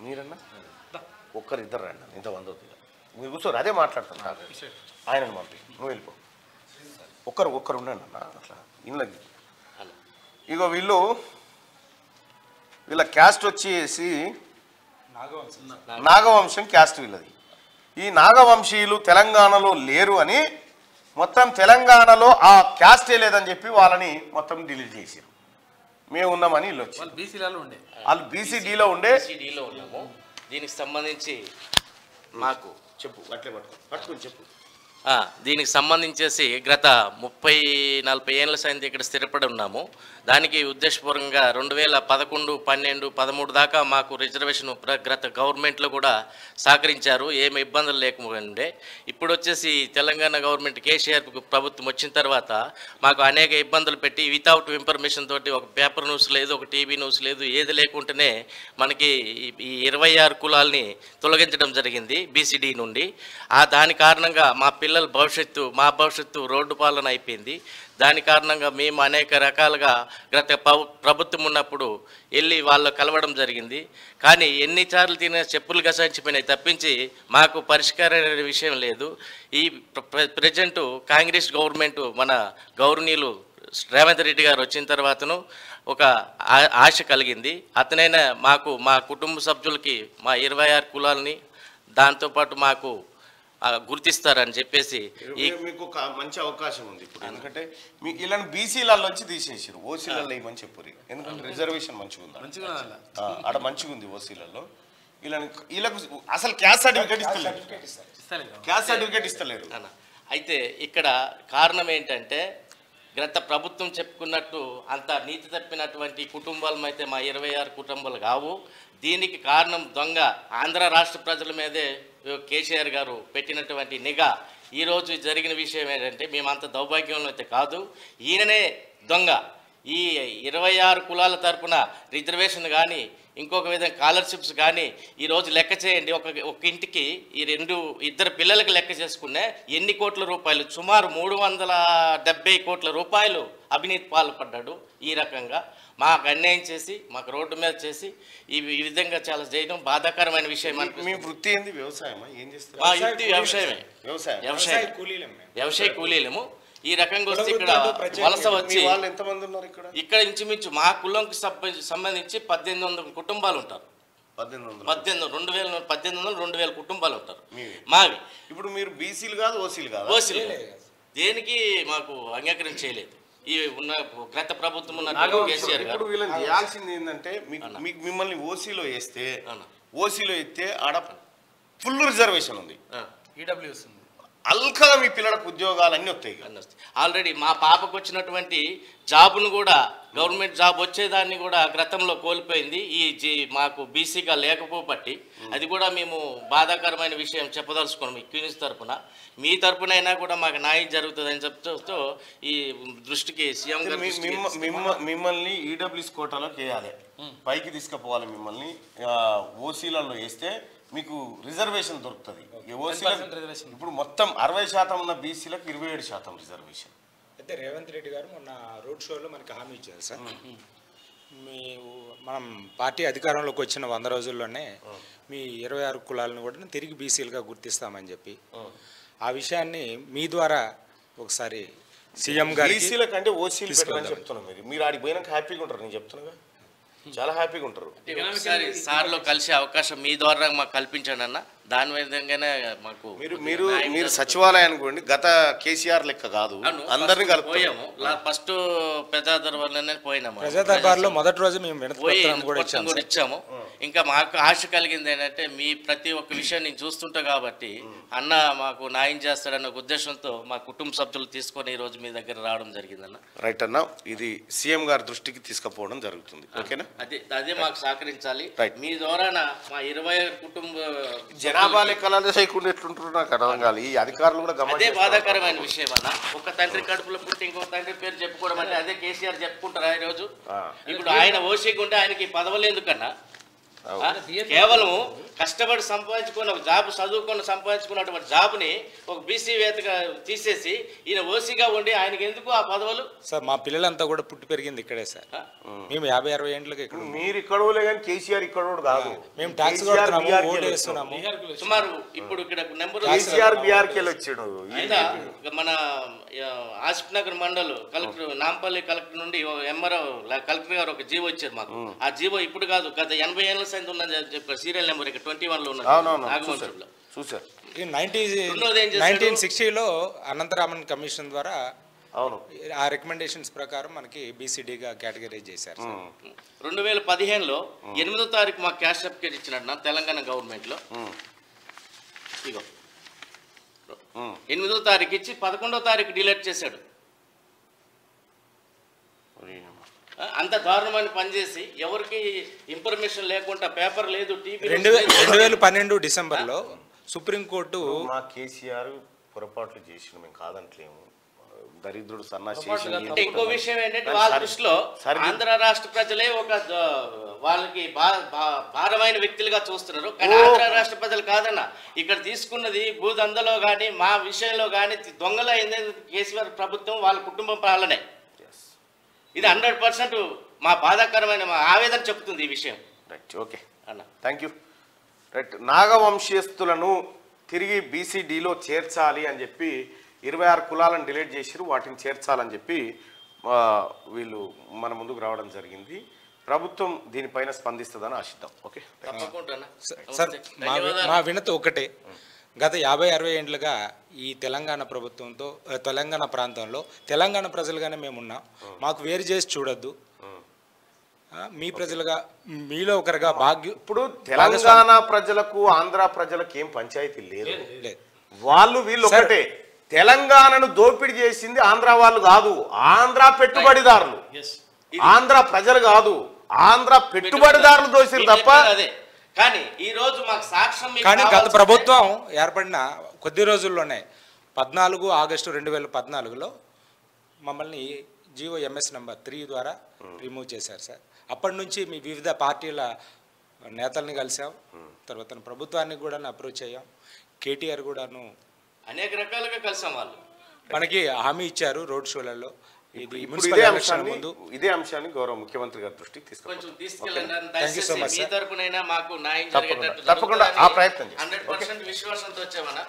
మీరన్నా ఒక్కరిద్దరు రండి. ఇంత వందవుతుంది. మీరు కూర్చోరు, అదే మాట్లాడతాను. ఆయనను పంపి నువ్వు వెళ్ళిపో. ఒక్కరు ఉండండి అన్న. అట్లా ఇళ్ళకి ఇగో వీళ్ళ క్యాస్ట్ వచ్చేసి నాగవంశం క్యాస్ట్ వీళ్ళది. ఈ నాగవంశీయులు తెలంగాణలో లేరు అని మొత్తం తెలంగాణలో ఆ క్యాస్టే లేదని చెప్పి వాళ్ళని మొత్తం డిలీట్ చేశారు. మేము ఉన్నామని వీళ్ళు వచ్చి వాళ్ళు బీసీడీలో ఉండే. దీనికి సంబంధించి మాకు చెప్పు, అట్లే పట్టుకుని చెప్పు. దీనికి సంబంధించేసి గత 30-40 ఏళ్ళ సైతం ఇక్కడ స్థిరపడి ఉన్నాము. దానికి ఉద్దేశపూర్వకంగా 2011, 12, 13 దాకా మాకు రిజర్వేషన్ గత గవర్నమెంట్లో కూడా సహకరించారు. ఏమి ఇబ్బందులు లేకపోయిండే. ఇప్పుడు వచ్చేసి తెలంగాణ గవర్నమెంట్ కేసీఆర్ ప్రభుత్వం వచ్చిన తర్వాత మాకు అనేక ఇబ్బందులు పెట్టి వితౌట్ ఇన్ఫర్మేషన్ తోటి ఒక పేపర్ న్యూస్ లేదు, ఒక టీవీ న్యూస్ లేదు, ఏది లేకుంటేనే మనకి ఈ 26 కులాల్ని తొలగించడం జరిగింది బీసీడీ నుండి. దాని కారణంగా మా భవిష్యత్తు రోడ్డు పాలన అయిపోయింది. దాని కారణంగా మేము అనేక రకాలుగా గత ప్రభుత్వం ఉన్నప్పుడు వెళ్ళి వాళ్ళు కలవడం జరిగింది. కానీ ఎన్నిసార్లు తినే చెప్పులు గసాయించిపోయినాయి తప్పించి మాకు పరిష్కారం అనే విషయం లేదు. ఈ ప్రజెంటు కాంగ్రెస్ గవర్నమెంట్ మన గౌరవనీయులు రేవంత్ రెడ్డి గారు వచ్చిన తర్వాతను ఒక ఆశ కలిగింది. అతనైనా మా కుటుంబ సభ్యులకి మా 26 కులాలని దాంతోపాటు మాకు గుర్తిస్తారని చెప్పేసి మీకు ఒక మంచి అవకాశం ఉంది ఇప్పుడు, ఎందుకంటే మీ ఇలాంటి బీసీలలోంచి తీసేసారు, ఓసీలలో ఇవ్వమని చెప్పారు, ఎందుకంటే రిజర్వేషన్ మంచిగా ఉంది ఆడ మంచిగా ఉంది ఓసీలలో. వీళ్ళకు అసలు క్యాస్ట్ సర్టిఫికేట్ ఇస్తలేరు, క్యాస్ట్ సర్టిఫికేట్ ఇస్తలేరు. అయితే ఇక్కడ కారణం ఏంటంటే గత ప్రభుత్వం చెప్పుకున్నట్టు అంత నీతి తప్పినటువంటి కుటుంబాలు అయితే మా 26 కుటుంబాలు కావు. దీనికి కారణం దొంగ ఆంధ్ర రాష్ట్ర ప్రజల మీదే కేసీఆర్ గారు పెట్టినటువంటి నిఘా. ఈరోజు జరిగిన విషయం ఏంటంటే మేమంత దౌర్భాగ్యంలో అయితే కాదు, ఈయననే దొంగ. ఈ 26 కులాల తరపున రిజర్వేషన్ కానీ ఇంకొక విధంగా స్కాలర్షిప్స్ కానీ ఈరోజు లెక్క చేయండి, ఒక ఇంటికి ఇద్దరు పిల్లలకి లెక్క చేసుకునే ఎన్ని కోట్ల రూపాయలు, సుమారు 370 కోట్ల రూపాయలు అవినీతి పాల్పడ్డాడు. ఈ రకంగా మాకు అన్యాయం చేసి మాకు రోడ్డు మీద చేసి ఈ విధంగా చాలా చేయడం బాధాకరమైన విషయం. మీ వృత్తి ఏంది? వ్యవసాయమా? ఏం చేస్తారు? మా వృత్తి వ్యవసాయమే, వ్యవసాయ కూలీలము. ఈ రకంగా వస్తే ఇక్కడ వలస వచ్చి ఎంతమంది ఉన్నారు ఇక్కడ ఇంచుమించు మా కులంకి సంబంధించి 1800 కుటుంబాలు ఉంటారు. 1800 కుటుంబాలు ఉంటారు మావి. ఇప్పుడు మీరు బీసీలు కాదు, ఓసీలు కాదు? ఓసీలు దేనికి మాకు అంగీకరణ చేయలేదు ఈ ఉన్న గత ప్రభుత్వం ఉన్న కేసీఆర్ గారు. ఇప్పుడు వీళ్ళని చేయాల్సింది ఏంటంటే మిమ్మల్ని ఓసీలో వేస్తే, ఓసీలో ఎత్తే ఆడ ఫుల్ రిజర్వేషన్ ఉంది, ఈడబ్ల్యూఎస్ ఉంది, అల్కగా మీ పిల్లలకు ఉద్యోగాలు అన్నీ వస్తాయి. ఆల్రెడీ మా పాపకు వచ్చినటువంటి జాబును కూడా గవర్నమెంట్ జాబ్ వచ్చేదాన్ని కూడా గతంలో కోల్పోయింది ఈ మాకు బీసీగా లేకపోబట్టి. అది కూడా మేము బాధాకరమైన విషయం చెప్పదలుచుకోండి మీ క్యూనిస్ తరఫున. మీ తరఫునైనా కూడా మాకు న్యాయం జరుగుతుందని చెప్తూ ఈ దృష్టికి సీఎం గారు మిమ్మల్ని ఈడబ్ల్యూఎస్ కోటాలోకి వేయాలి, పైకి తీసుకుపోవాలి. మిమ్మల్ని ఓసీలలో వేస్తే మీకు రిజర్వేషన్ దొరుకుతుంది. ఇప్పుడు మొత్తం 60% ఉన్న బీసీలకు 27% రిజర్వేషన్. అయితే రేవంత్ రెడ్డి గారు మొన్న రోడ్ షోలో మనకి హామీ ఇచ్చారు సార్, మనం పార్టీ అధికారంలోకి వచ్చిన 100 రోజుల్లోనే మీ 26 కులాలను కూడా తిరిగి బీసీలుగా గుర్తిస్తామని చెప్పి, ఆ విషయాన్ని మీ ద్వారా ఒకసారి సీఎం గారు బీసీల కంటే ఓసీలు పెట్టాలని చెప్తున్నాం. మీరు ఆడికి పోయినాక హ్యాపీగా ఉంటారు, నేను చెప్తున్నా చాలా హ్యాపీగా ఉంటారు. ఒకసారి సార్లో కలిసే అవకాశం మీ ద్వారా మాకు కల్పించండి అన్న. దాని విధంగానే మాకు మీరు సచివాలయానికి పోండి, గత కేసీఆర్ లెక్క కాదు, అందరినీ పోయాము. ఫస్ట్ ప్రజా దర్బార్లోనే పోయినాము. ప్రజా దర్బార్లో మొదటి రోజు మేము కూడా ఇచ్చాము. ఇంకా మాకు ఆశ కలిగింది ఏంటంటే మీ ప్రతి ఒక్క విషయం నేను చూస్తుంటా కాబట్టి అన్న మాకు న్యాయం చేస్తాడన్న ఉద్దేశంతో మా కుటుంబ సభ్యులు తీసుకొని ఈ రోజు మీ దగ్గర రావడం జరిగిందన్న. రైట్ అన్న, ఇది సీఎం గారి దృష్టికి తీసుకుపోవడం జరుగుతుంది. ఓకేనా? అదే మాకు సహకరించాలి. మీ ద్వారా మా 20 కుటుంబ జనాభా లెక్కలు చేయకుండా ఎట్లుంటారు నాకు అర్థం కాదు. ఈ అధికారులు కూడా అదే బాధాకరమైన విషయం అన్న. ఒక తండ్రి కడుపులో పుట్టి ఇంకో తండ్రి పేరు చెప్పుకోవడం అంటే అదే కేసీఆర్ చెప్పుకుంటారా ఈ రోజు? ఇప్పుడు ఆయన ఓసీకి ఉంటే ఆయనకి పదవులు ఎందుకన్నా? కేవలం కష్టపడి సంపాదించుకున్న ఒక జాబ్, చదువుకొని సంపాదించుకున్నటువంటి జాబ్ని ఒక బీసీ వేతగా తీసేసి ఈయన ఓసీగా ఉండి ఆయనకి ఎందుకు ఆ పదవులు? సార్ మా పిల్లలంతా కూడా పుట్టి పెరిగింది ఇక్కడే సార్. మేము 50-60 ఏండ్లకి ఇక్కడ. మీరు ఇక్కడ కానీ కేసీఆర్ ఇక్కడ కాదు. మేము ట్యాక్స్ కడుతున్నాము, ఓటు వేస్తున్నాము. సుమారు ఇప్పుడు ఇక్కడ నెంబర్ వచ్చాడు మన ఆసిఫ్ నగర్ మండల్ కలెక్టర్, నాంపల్లి కలెక్టర్ నుండి ఎంఆర్ఓ కలెక్టర్ గారు ఒక జీవో వచ్చారు మాకు. ఆ జీవో ఇప్పుడు కాదు, గత 80 ఏళ్ళ సంది ఉన్నది చెప్పారు. సీరియల్ నెంబర్ ఇక్కడ 21 లో ఉన్నది. 1960లో అనంతరామన్ కమిషన్ ద్వారా ఆ రికమెండేషన్స్ ప్రకారం మనకి బీసీడీగా కేటగరైజ్ చేశారు. 2015లో 8వ తారీఖు మాకు క్యాస్ట్ సర్టిఫికేట్ ఇచ్చినట్టు తెలంగాణ గవర్నమెంట్ లో. ఇగో 8వ తారీఖు ఇచ్చి 11వ తారీఖు డిలీట్ చేశాడు. అంత దారుణమైన పనిచేసి ఎవరికి ఇన్ఫర్మేషన్ లేకుండా, పేపర్ లేదు, టీవీ. 2012 డిసెంబర్లో సుప్రీంకోర్టు మా కేసీఆర్ పొరపాట్లు చేసిన మేము కాదంటలేము, దరిద్రుడు సన్నాసి. ఇంకో విషయం ఏంటంటే వాళ్ళ దృష్టిలో ఆంధ్ర రాష్ట్ర ప్రజలే ఒక వాళ్ళకి భారమైన వ్యక్తులుగా చూస్తున్నారు. కానీ ఆంధ్ర రాష్ట్ర ప్రజలు కాదన్న, ఇక్కడ తీసుకున్నది భూదందలో కానీ మా విషయంలో కానీ దొంగల కేసీఆర్ ప్రభుత్వం వాళ్ళ కుటుంబం పాలనే. ఇది 100% మా బాధాకరమైన మా ఆవేదన చెప్తుంది ఈ విషయం. రైట్, ఓకే అన్న, థ్యాంక్ యూ. రైట్, నాగవంశీయస్తులను తిరిగి బీసీడీలో చేర్చాలి అని చెప్పి 26 కులాలను డిలీట్ చేసిరు, వాటిని చేర్చాలని చెప్పి వీళ్ళు మన ముందుకు రావడం జరిగింది. ప్రభుత్వం దీనిపైన స్పందిస్తుందని ఆశిద్దాం. ఓకే, తప్పకుండా సార్ మా వినతి ఒకటే, గత 50-60 ఏండ్లుగా ఈ తెలంగాణ ప్రభుత్వంతో తెలంగాణ ప్రాంతంలో తెలంగాణ ప్రజలుగానే మేము ఉన్నాం. మాకు వేరు చేసి చూడొద్దు. మీ ప్రజలుగా మీలో ఒకరుగా భాగ్యం. ఇప్పుడు తెలంగాణ ప్రజలకు ఆంధ్ర ప్రజలకు ఏం పంచాయతీ లేదు. వాళ్ళు వీళ్ళు ఒకటే. తెలంగాణను దోపిడీ చేసింది ఆంధ్ర వాళ్ళు కాదు, ఆంధ్ర పెట్టుబడిదారులు. ఆంధ్ర ప్రజలు కాదు, ఆంధ్ర పెట్టుబడిదారులు దోషులు తప్ప. కానీ ఈ రోజు మాకు సాక్ష్యం. కానీ గత ప్రభుత్వం ఏర్పడిన కొద్ది రోజుల్లోనే 14 ఆగస్టు 2014లో మమ్మల్ని జీవో ఎంఎస్ నెంబర్ 3 ద్వారా రిమూవ్ చేశారు సార్. అప్పటి నుంచి మీ వివిధ పార్టీల నేతల్ని కలిసాం, తర్వాత ప్రభుత్వాన్ని కూడా అప్రోచ్ అయ్యాం. కేటీఆర్ కూడాను అనేక రకాలుగా కలిసాం. వాళ్ళు మనకి హామీ ఇచ్చారు రోడ్ షోలలో. ఇదే అంశాన్ని గౌరవ ముఖ్యమంత్రి గారి దృష్టికి తీసుకెళ్ళండి. మాకు న్యాయం తప్పకుండా ఆ ప్రయత్నం 100% విశ్వాసంతో వచ్చామన్నా.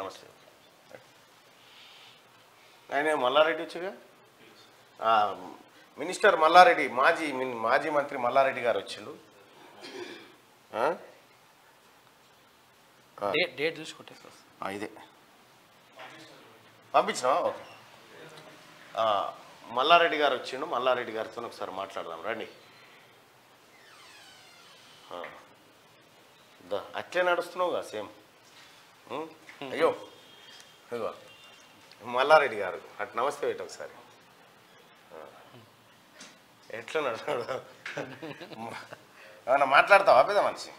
నమస్తే. ఆయన మల్లారెడ్డి వచ్చాగా, మినిస్టర్ మల్లారెడ్డి, మాజీ మంత్రి మల్లారెడ్డి గారు వచ్చిండు. డేట్ చూసుకుంటే ఇదే పంపించినా. ఓకే, మల్లారెడ్డి గారు వచ్చిండు. మల్లారెడ్డి గారితో ఒకసారి మాట్లాడదాం రండి. అట్లే నడుస్తున్నావుగా సేమ్. అయ్యో ఇగో మల్లారెడ్డి గారు అటు నమస్తే పెట్టి ఒకసారి. ఎట్లా నడుస్తాడు, ఏమన్నా మాట్లాడతావా పెద్ద మనిషి?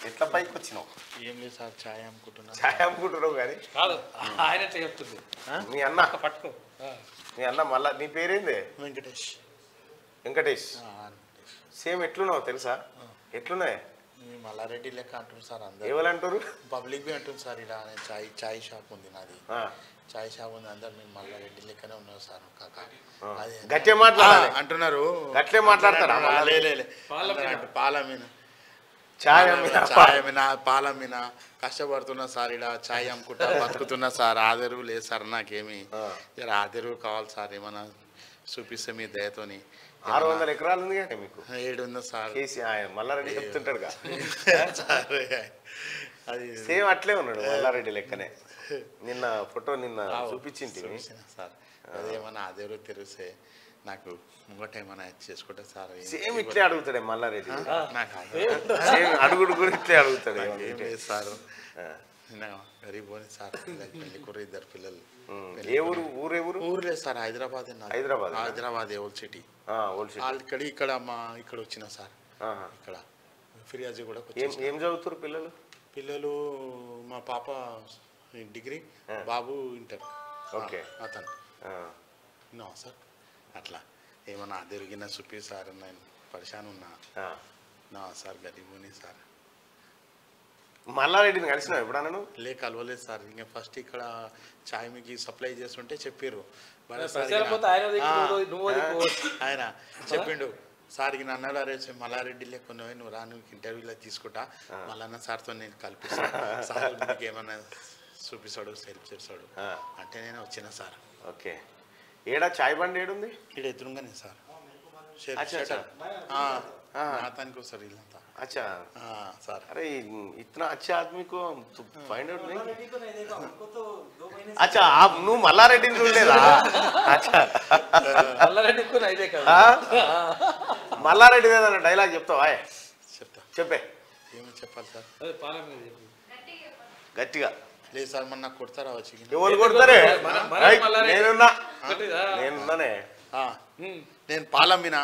ఎట్లా పైకి వచ్చినావు? ఏం లేదు సార్, ఛాయ్ అమ్ముకుంటున్నావు. ఛాయ్ అమ్ముకుంటున్నావు కానీ ఆయన చెప్తుంది. మీ అన్న పట్టుకో, మీ అన్న మళ్ళా. నీ పేరేంది? వెంకటేష్. సేమ్ ఎట్లున్నావు తెలుసా? ఎట్లున్నాయి? మల్లారెడ్డి లెక్క అంటుంది సార్. అందరూ ఏమలంటారు? పబ్లిక్ బి అంటుంది సార్. ఇలా చాయ్ షాప్ ఉంది నాది, చాయ్ షాప్ ఉంది. అందరు మేము మల్లారెడ్డి లెక్కనే ఉన్నాం సార్. కాక గట్టే మాట్లాడాలి అంటున్నారు. గట్లే మాట్లాడతారా? పాలమీన ఛాయ్ పాలమీన కష్టపడుతున్నా సార్. ఇలా ఛాయ్ అమ్ముకుంటా బతుకుతున్నా సార్. ఆదరు లేదు సార్ నాకేమి. ఆదరు కావాలి సార్. ఏమన్నా చూపిస్తే మీ దయతోని. 600 ఎకరాలు ఉంది కానీ మీకు 7 ఉంది సార్. మల్లారెడ్డి చెప్తుంటాడుగా. అది సేమ్ అట్లే ఉన్నాడు మల్లారెడ్డి లెక్కనే. నిన్న ఫోటో చూపించింది సార్. అదేమన్నా ఆదరు తెలిస్తే నాకు ముంగట ఏమన్నా చేసుకుంటా సార్. సేమ్ ఇట్లే అడుగుతాడే మల్లారెడ్డి. సేమ్ అడుగుడు కూడా ఇట్లే అడుగుతాడు సార్. గరీబ్ పోనీ సార్. పెళ్లి కూర 2 పిల్లలు. ఏ ఊరు? ఊరు లేదు sir, Hyderabad. Hyderabad old city. ఇక్కడ ఇక్కడ వచ్చిన సార్. ఇక్కడ ఫిర్యాదు కూడా. ఏం చదువుతారు పిల్లలు? పిల్లలు మా పాప డిగ్రీ, బాబు ఇంటర్. ఓకే, అతను సార్. అట్లా ఏమన్నా తిరిగిన చూపి సార్. నేను పరిశాన్ ఉన్నా సార్. గరీబుని సార్. మల్లారెడ్డిని కలిసినావు ఎప్పుడన్నా? కలవలేదు సార్. ఇంకా ఫస్ట్ ఇక్కడ ఛాయ్ మీకు సప్లై చేస్తుంటే చెప్పారు. ఆయన చెప్పిండు సార్. ఇక అన్నాడు, అరే మల్లారెడ్డి లేకుండా నువ్వు రా, నువ్వు ఇంటర్వ్యూలో తీసుకుంటా, మళ్ళీ సార్తో నేను కల్పిస్తాను సార్. మీకు ఏమన్నా చూపిస్తాడు, హెల్ప్ చేస్తాడు అంటే నేను వచ్చిన సార్. ఓకే, ఏడా చాయ్ బండి ఏడుంది? ఇక్కడ ఎదురుగానే సార్. नातानिको सर इल्लंता अच्छा सर अरे इतना अच्छा आदमी को तो फाइंड आउट नहीं अच्छा आप नु मल्लारेड्डी చూడలేదా अच्छा మల్లారెడ్డి को नहीं देखा మల్లారెడ్డి ఏదైనా డైలాగ్ చెప్తావా చెప్తా చెప్పే ఏమో చెప్పాలి సార్ అదే పాల మీద చెప్పు గట్టిగా లేదు సార్ మొన్న కొడతారా వచ్చి ఎవరు కొడతారే నేనున్నానే నేను పాలమ్మినా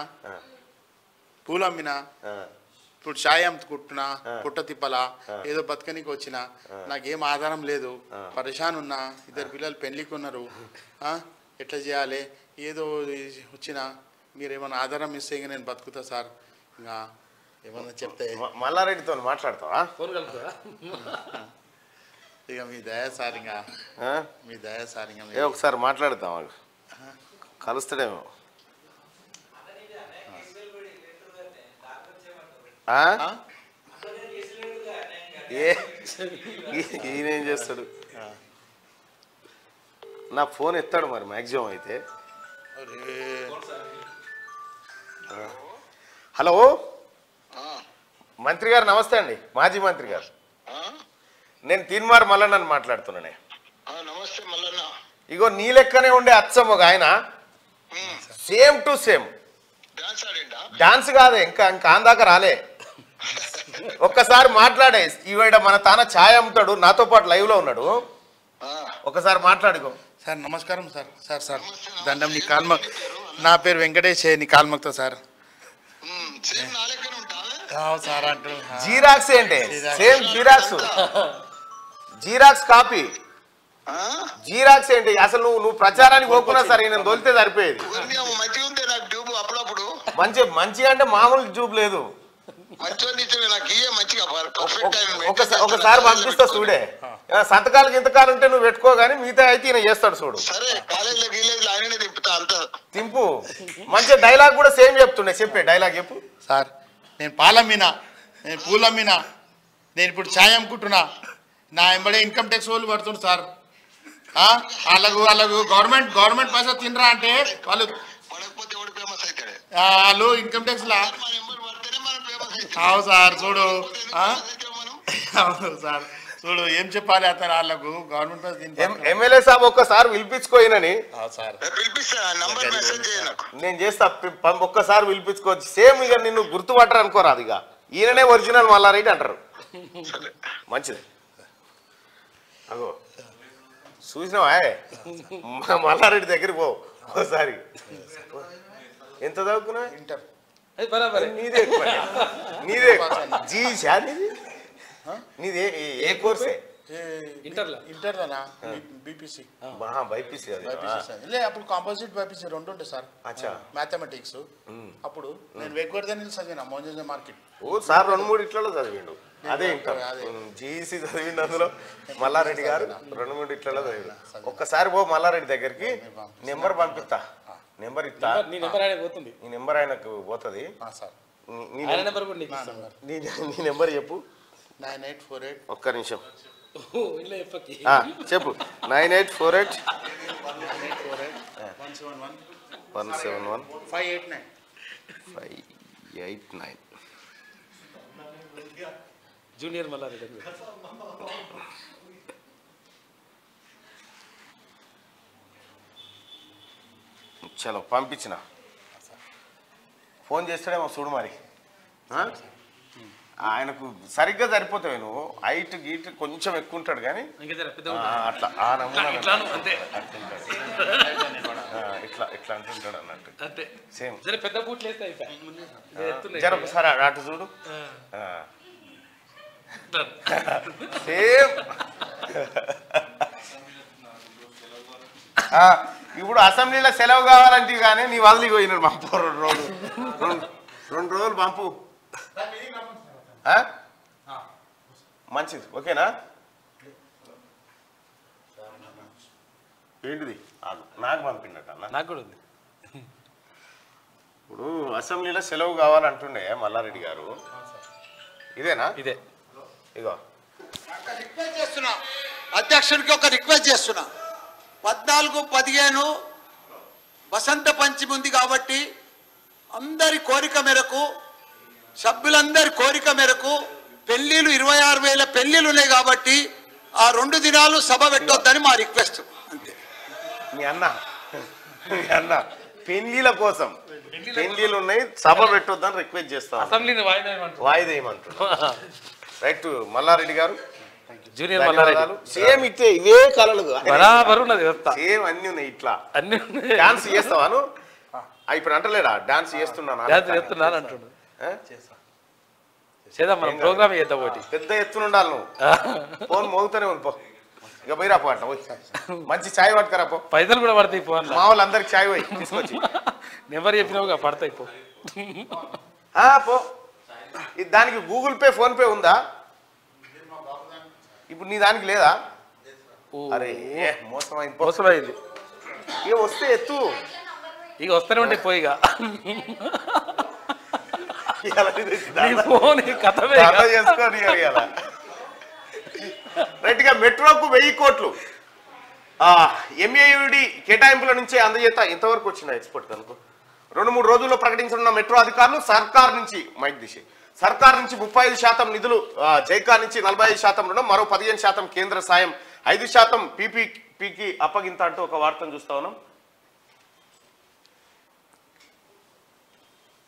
పూలమ్మినా ఇప్పుడు చాయ్ అమ్ముకుంటున్నా పుట్ట తిప్పలా ఏదో బతకనికి వచ్చినా నాకేం ఆధారం లేదు పరేషాన్ ఉన్నా ఇద్దరు పిల్లలు పెళ్లికి ఉన్నారు ఎట్లా చేయాలి ఏదో వచ్చినా మీరేమన్నా ఆధారం ఇస్తే ఇంకా నేను బతుకుతా సార్ ఇంకా ఏమన్నా చెప్తే మల్లారెడ్డితో మాట్లాడతావా ఫోన్ కలుపుతావా ఇక మీ దయ సార్ ఇంకా మీ దయ సార్ ఇంకా ఒకసారి మాట్లాడతాం కలుస్తాడేమో ఈయనేం చేస్తాడు నా ఫోన్ ఎత్తాడు మరి మ్యాక్సిమం అయితే హలో మంత్రి గారు నమస్తే అండి, మాజీ మంత్రి గారు. నేను తీన్మార్ మల్లన్నని మాట్లాడుతున్నానే. నమస్తే మల్లన్న. ఇగో నీ లెక్కనే ఉండే అచ్చం ఒక ఆయన, సేమ్ టు సేమ్. డాన్స్ కాదే, ఇంకా అందాక రాలే. ఒక్కసారి మాట్లాడే, ఈవేడ మన తాన ఛాయ్ అమ్ముతాడు, నాతో పాటు లైవ్ లో ఉన్నాడు. ఒకసారి మాట్లాడుకో. సార్ నమస్కారం సార్. సార్ సార్ దండం నీ కాల్మ. నా పేరు వెంకటేష్, నీ కాల్మక్తో సార్. సార్ అంటూ జీరాక్స్ ఏంటి? Same Xerox, Xerox copy. Xerox ఏంటి? అసలు నువ్వు ప్రచారానికి పోకున్నా సరే నేను తోలితే సరిపోయేది. మంచి అంటే మామూలు జూబ్ లేదు. ఒకసారి పంపిస్తా చూడే. సంతకాలు గింతకాలు ఉంటే నువ్వు పెట్టుకో, కానీ మిగతా అయితే ఈయన చేస్తాడు చూడు. తింపు. మంచి డైలాగ్ కూడా సేమ్ చెప్తుండే. చెప్పే డైలాగ్ చెప్పు. సార్ నేను పాలమ్మినా, నేను పూలమ్మినా, నేను ఇప్పుడు ఛాయ్ అమ్ముకుంటున్నా. నా ఎంబడే ఇన్కమ్ ట్యాక్స్ వాళ్ళు పడుతుంది సార్. వాళ్ళకు గవర్నమెంట్ పైసా తినరా అంటే వాళ్ళు ఇన్కమ్ ట్యాక్స్ లా. అవు సార్ చూడు. అవును సార్ చూడు, ఏం చెప్పాలి అతను వాళ్ళకు గవర్నమెంట్ పైసా. ఎమ్మెల్యే సాబ్ ఒక్కసారి పిలిపించుకోయినని నేను చేస్తా. ఒక్కసారి పిలిపించుకోవచ్చు. సేమ్ ఇక నిన్ను గుర్తుపట్టరు అనుకోరాదు. ఇక ఈయననే ఒరిజినల్ మల్లారెడ్డి అంటారు. మంచిది. అగో చూసినావా, మల్లారెడ్డి దగ్గర పో ఒకసారి. ఎంత చదువుకున్నా? ఇంటర్. నీదే ఎక్కువ, నీదే జీసా నీది? నీదే ఏ కోర్సే? ఇంటర్లోనా? బీపీసీ. బైపీసీ. లే అప్పుడు కాంపోజిట్ బైపీసీ రెండు ఉంటాయి సార్. మ్యాథమెటిక్స్. అప్పుడు నేను వెక్వర్ధన్ చదివినా మోంజే మార్కెట్. ఓ సార్ 2-3 ఇట్లలో చదివిండు. అదే ఇంటర్ జీఈసీ చదివిండు. అందులో మల్లారెడ్డి గారు 2-3 ఇట్లలో చదివిండు. ఒక్కసారి పో మల్లారెడ్డి దగ్గరికి, నెంబర్ పంపిస్తా. నెంబర్ ఇస్తా. ఈ నెంబర్ ఆయనకు పోతుంది. నీ నెంబర్ చెప్పు. 9848. ఒక్క నిమిషం చెప్పు. 9848 171 589. జూనియర్ మల్లారెడ్డి. చలో పంపించిన. ఫోన్ చేస్తాడేమో చూడు మరి. ఆయనకు సరిగ్గా సరిపోతావు నువ్వు. హైట్ గీట్ కొంచెం ఎక్కువ ఉంటాడు కానీ అట్లా ఆ నమూనా ఇట్లా ఇట్లా అంటుంటాడు అన్నట్టు. సేమ్ పెద్ద బూట్లు జర ఒకసారి అటు చూడు. సేమ్. ఇప్పుడు అసెంబ్లీలో సెలవు కావాలంటే కానీ నీ వదిలి పోయినాడు. పంపు 2 రోజులు పంపు. మంచిది. ఓకేనా? ఏంటిది నాకు పంపిండట. నాకు కూడా ఉంది. ఇప్పుడు అసెంబ్లీలో సెలవు కావాలంటుండే మల్లారెడ్డి గారు. ఇదేనా? ఇదే. ఇగో రిక్వెస్ట్ చేస్తున్నా, అధ్యక్షుడికి ఒక రిక్వెస్ట్ చేస్తున్నా. 14-15 వసంత పంచమి ఉంది కాబట్టి అందరి కోరిక మేరకు, సభ్యులందరి కోరిక మేరకు పెళ్లిళ్ళు 26,000 పెళ్లిళ్ళు ఉన్నాయి కాబట్టి ఆ 2 దినాలు సభ పెట్టొద్దని మా రిక్వెస్ట్. అంతే. మీ అన్న పెళ్లిల కోసం పెళ్లిళ్ళు ఉన్నాయి, సభ పెట్టొద్దని రిక్వెస్ట్ చేస్తాం. అసెంబ్లీని వాయిదా ఏమంటున్నా. రైట్ మల్లారెడ్డి గారు. జూనియర్ మల్లారెడ్డి. సేమ్ ఇట్టే ఇవే కళలు సేమ్ అన్ని ఉన్నాయి. ఇట్లా అన్ని డాన్స్ చేస్తావాను? ఇప్పుడు అంటలేడా డాన్స్ చేస్తున్నాను అంటున్నాడు. చేద్దాం, మనం ప్రోగ్రామ్ చేద్దాం. ఒకటి పెద్ద ఎత్తున ఉండాలి. నువ్వు ఫోన్ మోగుతూనే ఉంది. పో ఇక పోయిరా పో. అట్లా మంచి ఛాయ్ పట్టుకరా పో. పైసలు కూడా పడతాయి. ఫోన్ మా వాళ్ళందరికి ఛాయ్ పోయి తీసుకొచ్చి నెంబర్ చెప్పినావుగా పడతాయి. పో పో. దానికి గూగుల్ పే ఫోన్ పే ఉందా? ఇప్పుడు నీ దానికి లేదా? అరే మోసమైంది. ఇక వస్తే ఎత్తు. ఇక వస్తూనే ఉంటే పోయిగా చేసుకోని. రైట్ గా మెట్రోకు 1000 కోట్లు ఎంఏయుడి కేటాయింపుల నుంచే అందజేత ఇంతవరకు వచ్చిన ఎక్స్పోర్ట్ కనుకో 2-3 రోజుల్లో ప్రకటించనున్న మెట్రో అధికారులు సర్కార్ నుంచి 35% నిధులు, జైకా నుంచి 45% రుణం, మరో 15% కేంద్ర సాయం, 5% పీపీపీకి అప్పగింత అంటూ ఒక వార్తను చూస్తా ఉన్నాం.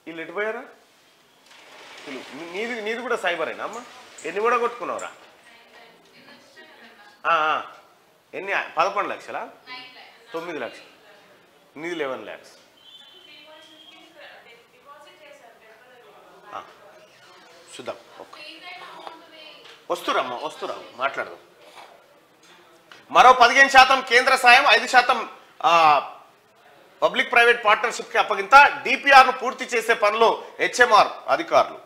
వీళ్ళు ఎటుపోయారా? నీది కూడా సైబరేనా అమ్మ? ఎన్ని కూడా కొట్టుకున్నావురా? ఎన్ని? 11 లక్షలా? 9 లక్షలు, నీది 11 lakhs. చూద్దాం, వస్తురమ్మా, మాట్లాడదాం. మరో 15% కేంద్ర సాయం, 5% పబ్లిక్ ప్రైవేట్ పార్ట్నర్షిప్కి అప్పగింత, డిపిఆర్ను పూర్తి చేసే పనిలో హెచ్ఎంఆర్ అధికారులు.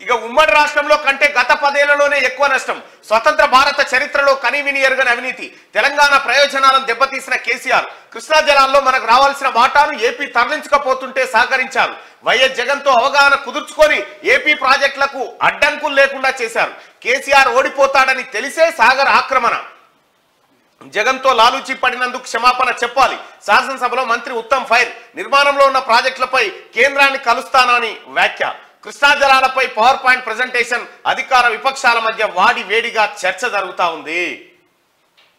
ఇక ఉమ్మడి రాష్ట్రంలో కంటే గత 10 ఏళ్లలోనే ఎక్కువ నష్టం. స్వతంత్ర భారత చరిత్రలో కనీవిని ఎరుగని అవినీతి. తెలంగాణ ప్రయోజనాలను దెబ్బతీసిన కేసీఆర్ కృష్ణా జలాల్లో మనకు రావాల్సిన వాటాను ఏపీ తరలించకపోతుంటే సహకరించారు. వైఎస్ జగన్తో అవగాహన కుదుర్చుకొని ఏపీ ప్రాజెక్టులకు అడ్డంకులు లేకుండా చేశారు. కేసీఆర్ ఓడిపోతాడని తెలిసే సాగర్ ఆక్రమణ. జగన్తో లాలూచి పడినందుకు క్షమాపణ చెప్పాలి. శాసనసభలో మంత్రి ఉత్తమ్ ఫైర్. నిర్మాణంలో ఉన్న ప్రాజెక్టులపై కేంద్రాన్ని కలుస్తానని వ్యాఖ్య. కృష్ణా జలాలపై పవర్ పాయింట్ ప్రెజెంటేషన్. అధికార విపక్షాల మధ్య వాడి వేడిగా చర్చ జరుగుతా ఉంది.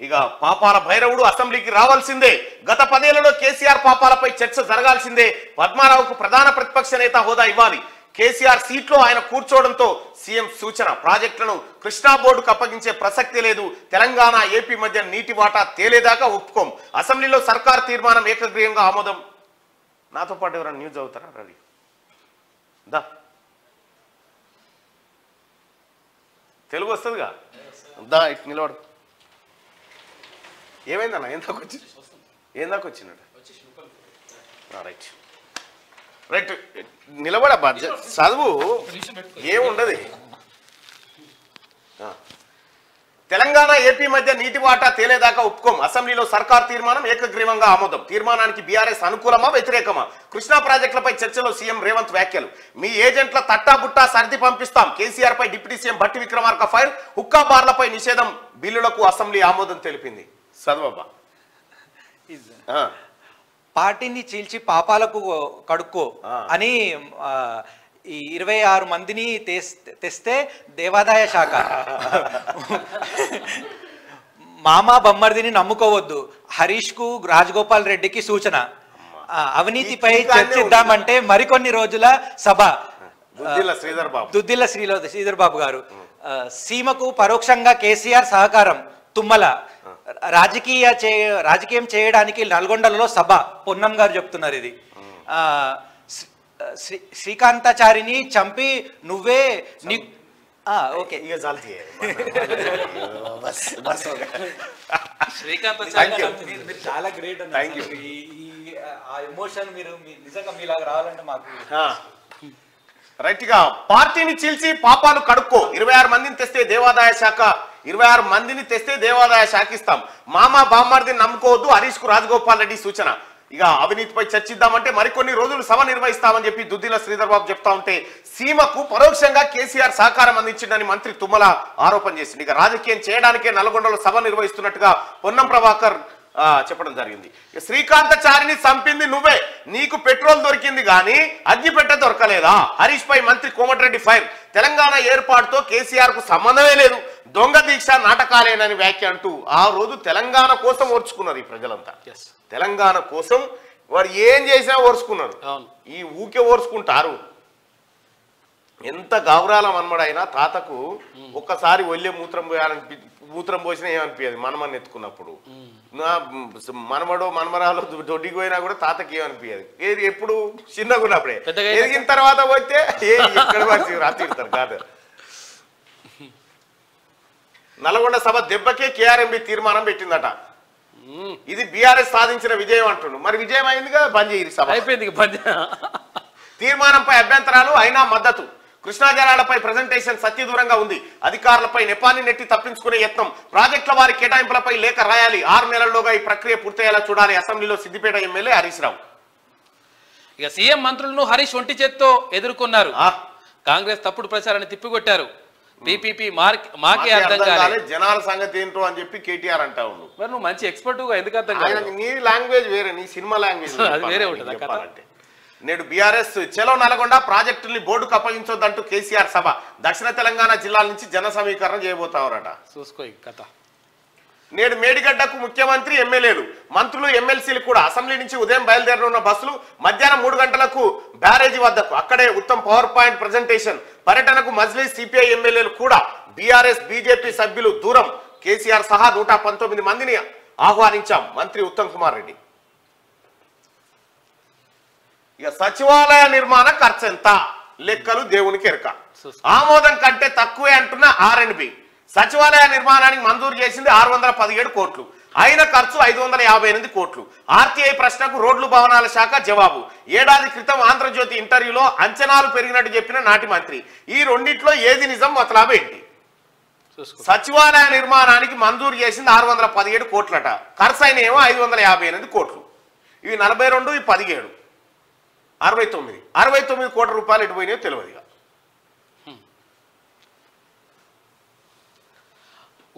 ఇక పాపాల భైరవుడు అసెంబ్లీకి రావాల్సిందే. గత 10 ఏళ్లలో కేసీఆర్ పాపాలపై చర్చ జరగాల్సిందే. పద్మారావుకు ప్రధాన ప్రతిపక్ష నేత హోదా ఇవ్వాలి. కేసీఆర్ సీట్లో ఆయన కూర్చోవడంతో సీఎం సూచన. ప్రాజెక్టులను కృష్ణా బోర్డుకు అప్పగించే ప్రసక్తి లేదు. తెలంగాణ ఏపీ మధ్య నీటి వాటా తేలేదాకా ఒప్పుకోం. అసెంబ్లీలో సర్కార్ తీర్మానం ఏకగ్రీవంగా ఆమోదం. నాతో పాటు ఎవరైనా న్యూస్ అవుతారా? రవి దా, తెలుగు వస్తుందిగా, దా ఇటు నిలబడు. ఏమైందన్నా? ఏం దాకా వచ్చినట్టు? రైట్ రైట్, నిలబడబ్బా, చదువు ఏముండదు. తెలంగాణ ఏపీ మధ్య నీటి వాటా తేలేదాకా ఒప్పుకోం. అసెంబ్లీలో సర్కార్ తీర్మానం ఏకగ్రీవంగా ఆమోదం. తీర్మానానికి బీఆర్ఎస్ అనుకూలమా వ్యతిరేకమా? కృష్ణా ప్రాజెక్టులపై చర్చలో సీఎం రేవంత్ వ్యాఖ్యలు. మీ ఏజెంట్ల తట్టాబుట్టా సర్ది పంపిస్తాం. కేసీఆర్ పై deputy CM Bhatti Vikramarka fire. హుక్కా బార్లపై నిషేధం బిల్లులకు అసెంబ్లీ ఆమోదం తెలిపింది. చదవబ్బా. పార్టీని చీల్చి పాపాలకు కడుక్కో అని ఈ 26 మందిని తెస్తే దేవాదాయ శాఖ మామా బొమ్మర్దిని నమ్ముకోవద్దు. హరీష్ కు రాజగోపాల్ రెడ్డికి సూచన. అవినీతిపై చర్చిద్దామంటే మరికొన్ని రోజుల సభ. దుద్దిల్ల శ్రీధర్ బాబు గారు. సీమకు పరోక్షంగా కేసీఆర్ సహకారం. తుమ్మల రాజకీయం చేయడానికి నల్గొండలలో సభ. పొన్నం గారు చెప్తున్నారు ఇది. శ్రీకాంతాచారిని చంపి నువ్వే ఓకే ఇక చాలా మీరు చాలా గ్రేట్ అండి. ఆ ఎమోషన్ మీరు నిజంగా మీలాగా రావాలంటే మాకు. రైట్ గా పార్టీని చీల్చి పాపాలు కడుక్కో. 26 మందిని తెస్తే దేవాదాయ శాఖ 26 మందిని తెస్తే దేవాదాయ శాఖ ఇస్తాం. మామా బామ్మార్దిని నమ్ముకోవద్దు. హరీష్ కు రాజగోపాల్ రెడ్డి సూచన. ఇక అవినీతిపై చర్చిద్దామంటే మరికొన్ని రోజులు సభ నిర్వహిస్తామని చెప్పి దుద్దిల శ్రీధర్ బాబు చెప్తా ఉంటే సీమకు పరోక్షంగా కేసీఆర్ సహకారం అందించిందని మంత్రి తుమ్మల ఆరోపణ చేసింది. ఇక రాజకీయం చేయడానికే నల్గొండలో సభ నిర్వహిస్తున్నట్టుగా పొన్నం ప్రభాకర్ చెప్పడం జరిగింది. శ్రీకాంతాచారిని చంపింది నువ్వే, నీకు పెట్రోల్ దొరికింది కానీ అగ్గిపెట్ట దొరకలేదా? హరీష్ పై మంత్రి కోమటిరెడ్డి ఫైర్. తెలంగాణ ఏర్పాటుతో కేసీఆర్ కు సంబంధమే లేదు. దొంగ దీక్ష నాటకాలేనని వ్యాఖ్య అంటూ ఆ రోజు తెలంగాణ కోసం ఓర్చుకున్నారు ఈ ప్రజలంతా. తెలంగాణ కోసం వాడు ఏం చేసినా ఓర్చుకున్నారు. ఈ ఊకే ఓర్చుకుంటారు. ఎంత గౌరాలం అనమాడైనా తాతకు ఒక్కసారి ఒళ్ళే మూత్రం పోసినా ఏమనిపించదు. మనమని ఎత్తుకున్నప్పుడు మనమడో మనమరాలో దొడ్డికి పోయినా కూడా తాతకి ఏమనిపించదు. ఏది ఎప్పుడు చిన్నగా ఉన్నప్పుడే. ఎదిగిన తర్వాత పోతే ఎక్కడ రాత్రిడతారు కాదు. నల్గొండ సభ దెబ్బకే కేఆర్ఎంబి తీర్మానం పెట్టిందట. ఇది బీఆర్ఎస్ సాధించిన విజయం అంటుండు. మరి విజయం అయిందిగా, బంద్ చేయరు సభ అయిపోయింది. తీర్మానంపై అభ్యంతరాలు అయినా మద్దతు. కృష్ణా జలాలపై ప్రెజెంటేషన్ సత్యదూరంగా ఉంది. అధికారులపై నెపాన్ని నెట్టి తప్పించుకునే యత్నం. ప్రాజెక్టుల వారి కేటాయింపులపై లేఖ రాయాలి. 6 నెలల్లోగా ఈ ప్రక్రియ పూర్తయ్యేలా చూడాలి. అసెంబ్లీలో సిద్దిపేట ఎమ్మెల్యే హరీష్ రావు. ఇక సీఎం మంత్రులను హరీష్ ఒంటి చేత్తో ఎదుర్కొన్నారు. కాంగ్రెస్ తప్పుడు ప్రచారాన్ని తిప్పికొట్టారు. పీపీపీ మాకే అర్థం కాలే, జనాల సంగతి ఏంటో అని చెప్పి కేటీఆర్ అంటా ఉండు. మరి నువ్వు మంచి ఎక్స్పర్ట్ ఎందుకు అర్థం కాదు? నీ లాంగ్వేజ్ వేరే, నీ సినిమా లాంగ్వేజ్ వేరే ఉంటుంది. నేడు బీఆర్ఎస్ చెలో నల్గొండ ప్రాజెక్టుల్ని బోర్డుకు అప్పగించొద్దంటూ కేసీఆర్ సభ. దక్షిణ తెలంగాణ జిల్లాల నుంచి జన సమీకరణ చేయబోతామరట. చూసుకో ఈ కథ. నేడు మేడిగడ్డకు ముఖ్యమంత్రి, ఎమ్మెల్యేలు, మంత్రులు, ఎమ్మెల్సీలు కూడా. అసెంబ్లీ నుంచి ఉదయం బయలుదేరనున్న బస్సులు మధ్యాహ్నం 3 గంటలకు బ్యారేజీ వద్దకు. అక్కడే ఉత్తమ్ పవర్ పాయింట్ ప్రజెంటేషన్. పర్యటనకు మజ్లిస్, సిపిఐ ఎమ్మెల్యేలు కూడా. బీఆర్ఎస్ బీజేపీ సభ్యులు దూరం. కేసీఆర్ సహా 119 మందిని ఆహ్వానించాం మంత్రి ఉత్తమ్ కుమార్ రెడ్డి. ఇక సచివాలయ నిర్మాణ ఖర్చు ఎంత? లెక్కలు దేవునికి ఎరక. ఆమోదం కంటే తక్కువే అంటున్న ఆర్ఎండ్బి. సచివాలయ నిర్మాణానికి మంజూరు చేసింది 617 కోట్లు, అయిన ఖర్చు 558 కోట్లు. ఆర్టీఐ ప్రశ్నకు రోడ్లు భవనాల శాఖ జవాబు. ఏడాది క్రితం ఆంధ్రజ్యోతి ఇంటర్వ్యూలో అంచనాలు పెరిగినట్టు చెప్పిన నాటి మంత్రి. ఈ రెండిట్లో ఏది నిజం, మతలాభం ఏంటి? సచివాలయ నిర్మాణానికి మంజూరు చేసింది 617 కోట్లట, ఖర్చు అయిన ఏమో 558 కోట్లు. ఇవి 42, ఇవి 17, 69 కోట్ల రూపాయలు ఎటు పోయినాయో తెలియదుగా.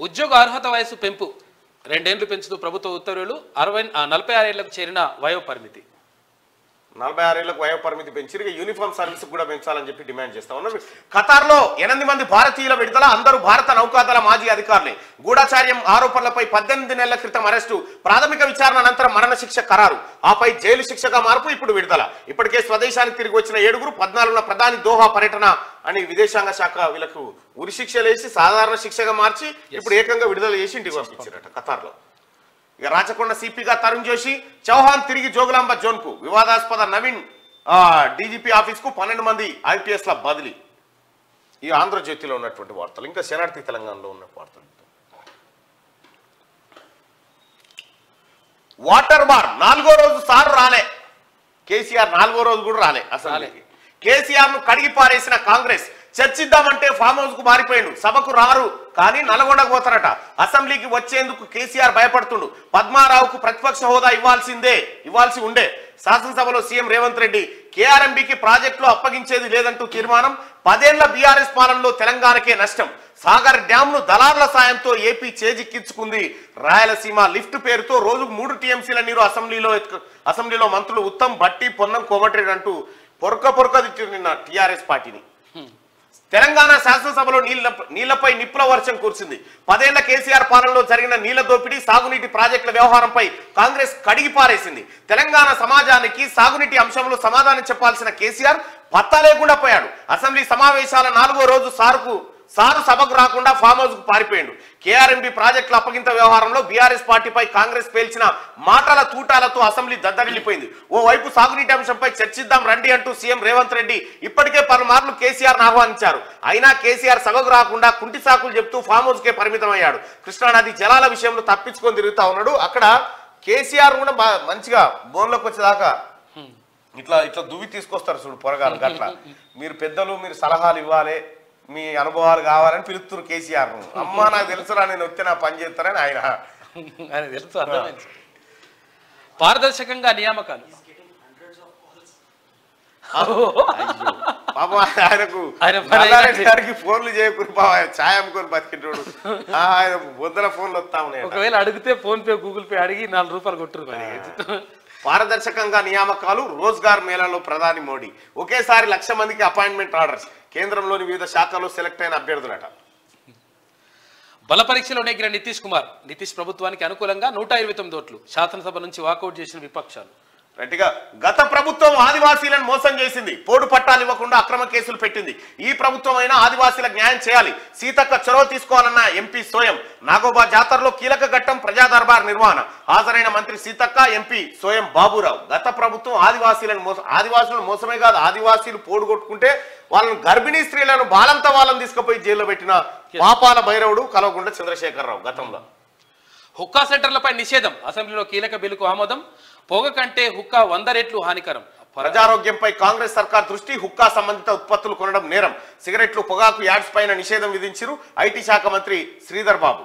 ఉద్యోగ అర్హత వయసు పెంపు 2 ఏళ్లు పెంచుతూ ప్రభుత్వ ఉత్తర్వులు. 46 ఏళ్లకు చేరిన వయో పరిమితి. 46 ఏళ్లకు వయో పరిమితి పెంచి యూనిఫామ్ సర్వీస్ కూడా పెంచాలని చెప్పి డిమాండ్ చేస్తా ఉన్నారు. ఖతార్లో 8 మంది భారతీయుల విడుదల. అందరూ భారత నౌకాదళ మాజీ అధికారులే. గూఢచార్యం ఆరోపణలపై 18 నెలల క్రితం అరెస్టు. ప్రాథమిక విచారణ అనంతరం మరణ శిక్ష ఖరారు. ఆపై జైలు శిక్షగా మార్పు, ఇప్పుడు విడుదల. ఇప్పటికే స్వదేశానికి తిరిగి వచ్చిన 7 14 ప్రధాని దోహా పర్యటన అని విదేశాంగ శాఖ వీళ్ళకు ఉరి శిక్షలు వేసి సాధారణ శిక్షగా మార్చి ఇప్పుడు ఏకంగా విడుదల చేసి ఇంటికి పంపించారట ఖతార్లో. ఇక రాచకొండ సిపిగా తరుణ్ జోషి, చౌహాన్ తిరిగి జోగులాంబ జోన్కు. వివాదాస్పద నవీన్ డీజీపీ ఆఫీస్కు 12 మంది ఐపీఎస్ల బదిలీ. ఈ ఆంధ్రజ్యోతిలో ఉన్నటువంటి వార్తలు. ఇంకా శనార్థి తెలంగాణలో ఉన్న వార్తలు. వాటర్ బార్ 4వ రోజు సారు రాలే. కేసీఆర్ 4వ రోజు కూడా రాలే అసెంబ్లీకి. కేసీఆర్ ను కడిగి పారేసిన కాంగ్రెస్. చర్చిద్దామంటే ఫామ్ హౌస్ కు మారిపోయిండు. సభకు రారు కానీ నల్గొండకు పోతారట. అసెంబ్లీకి వచ్చేందుకు కేసీఆర్ భయపడుతుండు. పద్మారావుకు ప్రతిపక్ష హోదా ఇవ్వాల్సి ఉండే. శాసనసభలో సీఎం రేవంత్ రెడ్డి కేఆర్ఎంబీకి ప్రాజెక్టులో అప్పగించేది లేదంటూ తీర్మానం. 10 ఏళ్ల బీఆర్ఎస్ పాలనలో తెలంగాణకే నష్టం. సాగర్ డ్యామ్ ను దళార్ల సాయంతో ఏపీ చేజిక్కించుకుంది. రాయలసీమ లిఫ్ట్ పేరుతో రోజుకు 3 టీఎంసీల నీరు అసెంబ్లీలో మంత్రులు ఉత్తమ్, భట్టి, పొన్నం, కోమటిరెడ్డి అంటూ పొరక తిట్టిన టీఆర్ఎస్ పార్టీని. తెలంగాణ శాసనసభలో నీళ్లపై నిప్పుల వర్షం కురిసింది. 10 ఏళ్ల కేసీఆర్ పాలనలో జరిగిన నీళ్ల దోపిడీ, సాగునీటి ప్రాజెక్టుల వ్యవహారంపై కాంగ్రెస్ కడిగి పారేసింది. తెలంగాణ సమాజానికి సాగునీటి అంశంలో సమాధానం చెప్పాల్సిన కేసీఆర్ పత్తా లేకుండా పోయాడు. అసెంబ్లీ సమావేశాల 4వ రోజు సారు సభకు రాకుండా ఫామ్ హౌస్ కు పారిపోయాడు. కేఆర్ఎంబీ ప్రాజెక్టుల అప్పగింత వ్యవహారంలో బీఆర్ఎస్ పార్టీపై కాంగ్రెస్ పేల్చిన మాటల తూటాలతో అసెంబ్లీ దద్దరిల్లిపోయింది. ఓవైపు సాగునీటి అంశంపై చర్చిద్దాం రండి అంటూ సీఎం రేవంత్ రెడ్డి ఇప్పటికే పలుమార్లు కేసీఆర్ ఆహ్వానించారు. అయినా కేసీఆర్ సభకు రాకుండా కుంటి సాకులు చెప్తూ ఫామ్ హౌస్ కే పరిమితమయ్యాడు. కృష్ణానది జలాల విషయంలో తప్పించుకొని తిరుగుతా ఉన్నాడు. అక్కడ కేసీఆర్ కూడా మంచిగా బోన్లోకి వచ్చేదాకా ఇట్లా దువ్వి తీసుకొస్తారు చూడు పొరగాలు. అట్లా మీరు పెద్దలు, మీరు సలహాలు ఇవ్వాలి, మీ అనుభవాలు కావాలని పిలుస్తున్నారు కేసీఆర్. అమ్మా నాకు తెలుసురా, నేను వచ్చి నా పని చేస్తారని ఆయన తెలుసు, అర్థమైంది. పారదర్శకంగా నియామకాలు. పాపం ఆయనకు ఫోన్లు చేయకూరి ఛాయ్ అమ్ముకొని బతికింటాడు. ఆయన బొద్దుల ఫోన్లు వస్తా ఉన్నాయి. ఒకవేళ అడిగితే ఫోన్ పే, గూగుల్ పే అడిగి 4 రూపాయలు కొట్టురు. పారదర్శకంగా నియామకాలు. రోజ్గార్ మేళాలో ప్రధాని మోడీ. ఒకేసారి 1,00,000 మందికి అపాయింట్మెంట్ ఆర్డర్స్. కేంద్రంలోని వివిధ శాఖల్లో సెలెక్ట్ అయిన అభ్యర్థులట. బల పరీక్షలో నెగ్గిన నితీష్ ప్రభుత్వానికి అనుకూలంగా 129 ఓట్లు. శాసనసభ నుంచి వాకౌట్ చేసిన విపక్షాలు. రైట్గా గత ప్రభుత్వం ఆదివాసీలను మోసం చేసింది. పోడు పట్టాలు ఇవ్వకుండా అక్రమ కేసులు పెట్టింది. ఈ ప్రభుత్వం అయినా ఆదివాసీలకు న్యాయం చేయాలి. సీతక్క చొరవ తీసుకోవాలన్న ఎంపీ సోయం. నాగోబా జాతరలో కీలక ఘట్టం ప్రజా దర్బార్ నిర్వహణ. హాజరైన మంత్రి సీతక్క, ఎంపీ సోయం బాబురావు. గత ప్రభుత్వం ఆదివాసులను మోసమే కాదు, ఆదివాసీలు పోడు కొట్టుకుంటే వాళ్ళని గర్భిణీ స్త్రీలను బాలంతా వాళ్ళని తీసుకుపోయి జైల్లో పెట్టిన పాపాల భైరవుడు కల్వకుంట్ల చంద్రశేఖరరావు. గతంలో హుక్కా సెంటర్లపై నిషేధం. అసెంబ్లీలో కీలక బిల్లుకు ఆమోదం. పొగ కంటే హుక్కా 100 రెట్లు హానికరం. ప్రజారోగ్యంపై కాంగ్రెస్ సర్కార్ దృష్టి. హుక్కా సంబంధిత ఉత్పత్తులు కొనడం నేరం. సిగరెట్లు, పొగాకు యాడ్స్ పైన నిషేధం విధించారు ఐటీ శాఖ మంత్రి శ్రీధర్ బాబు.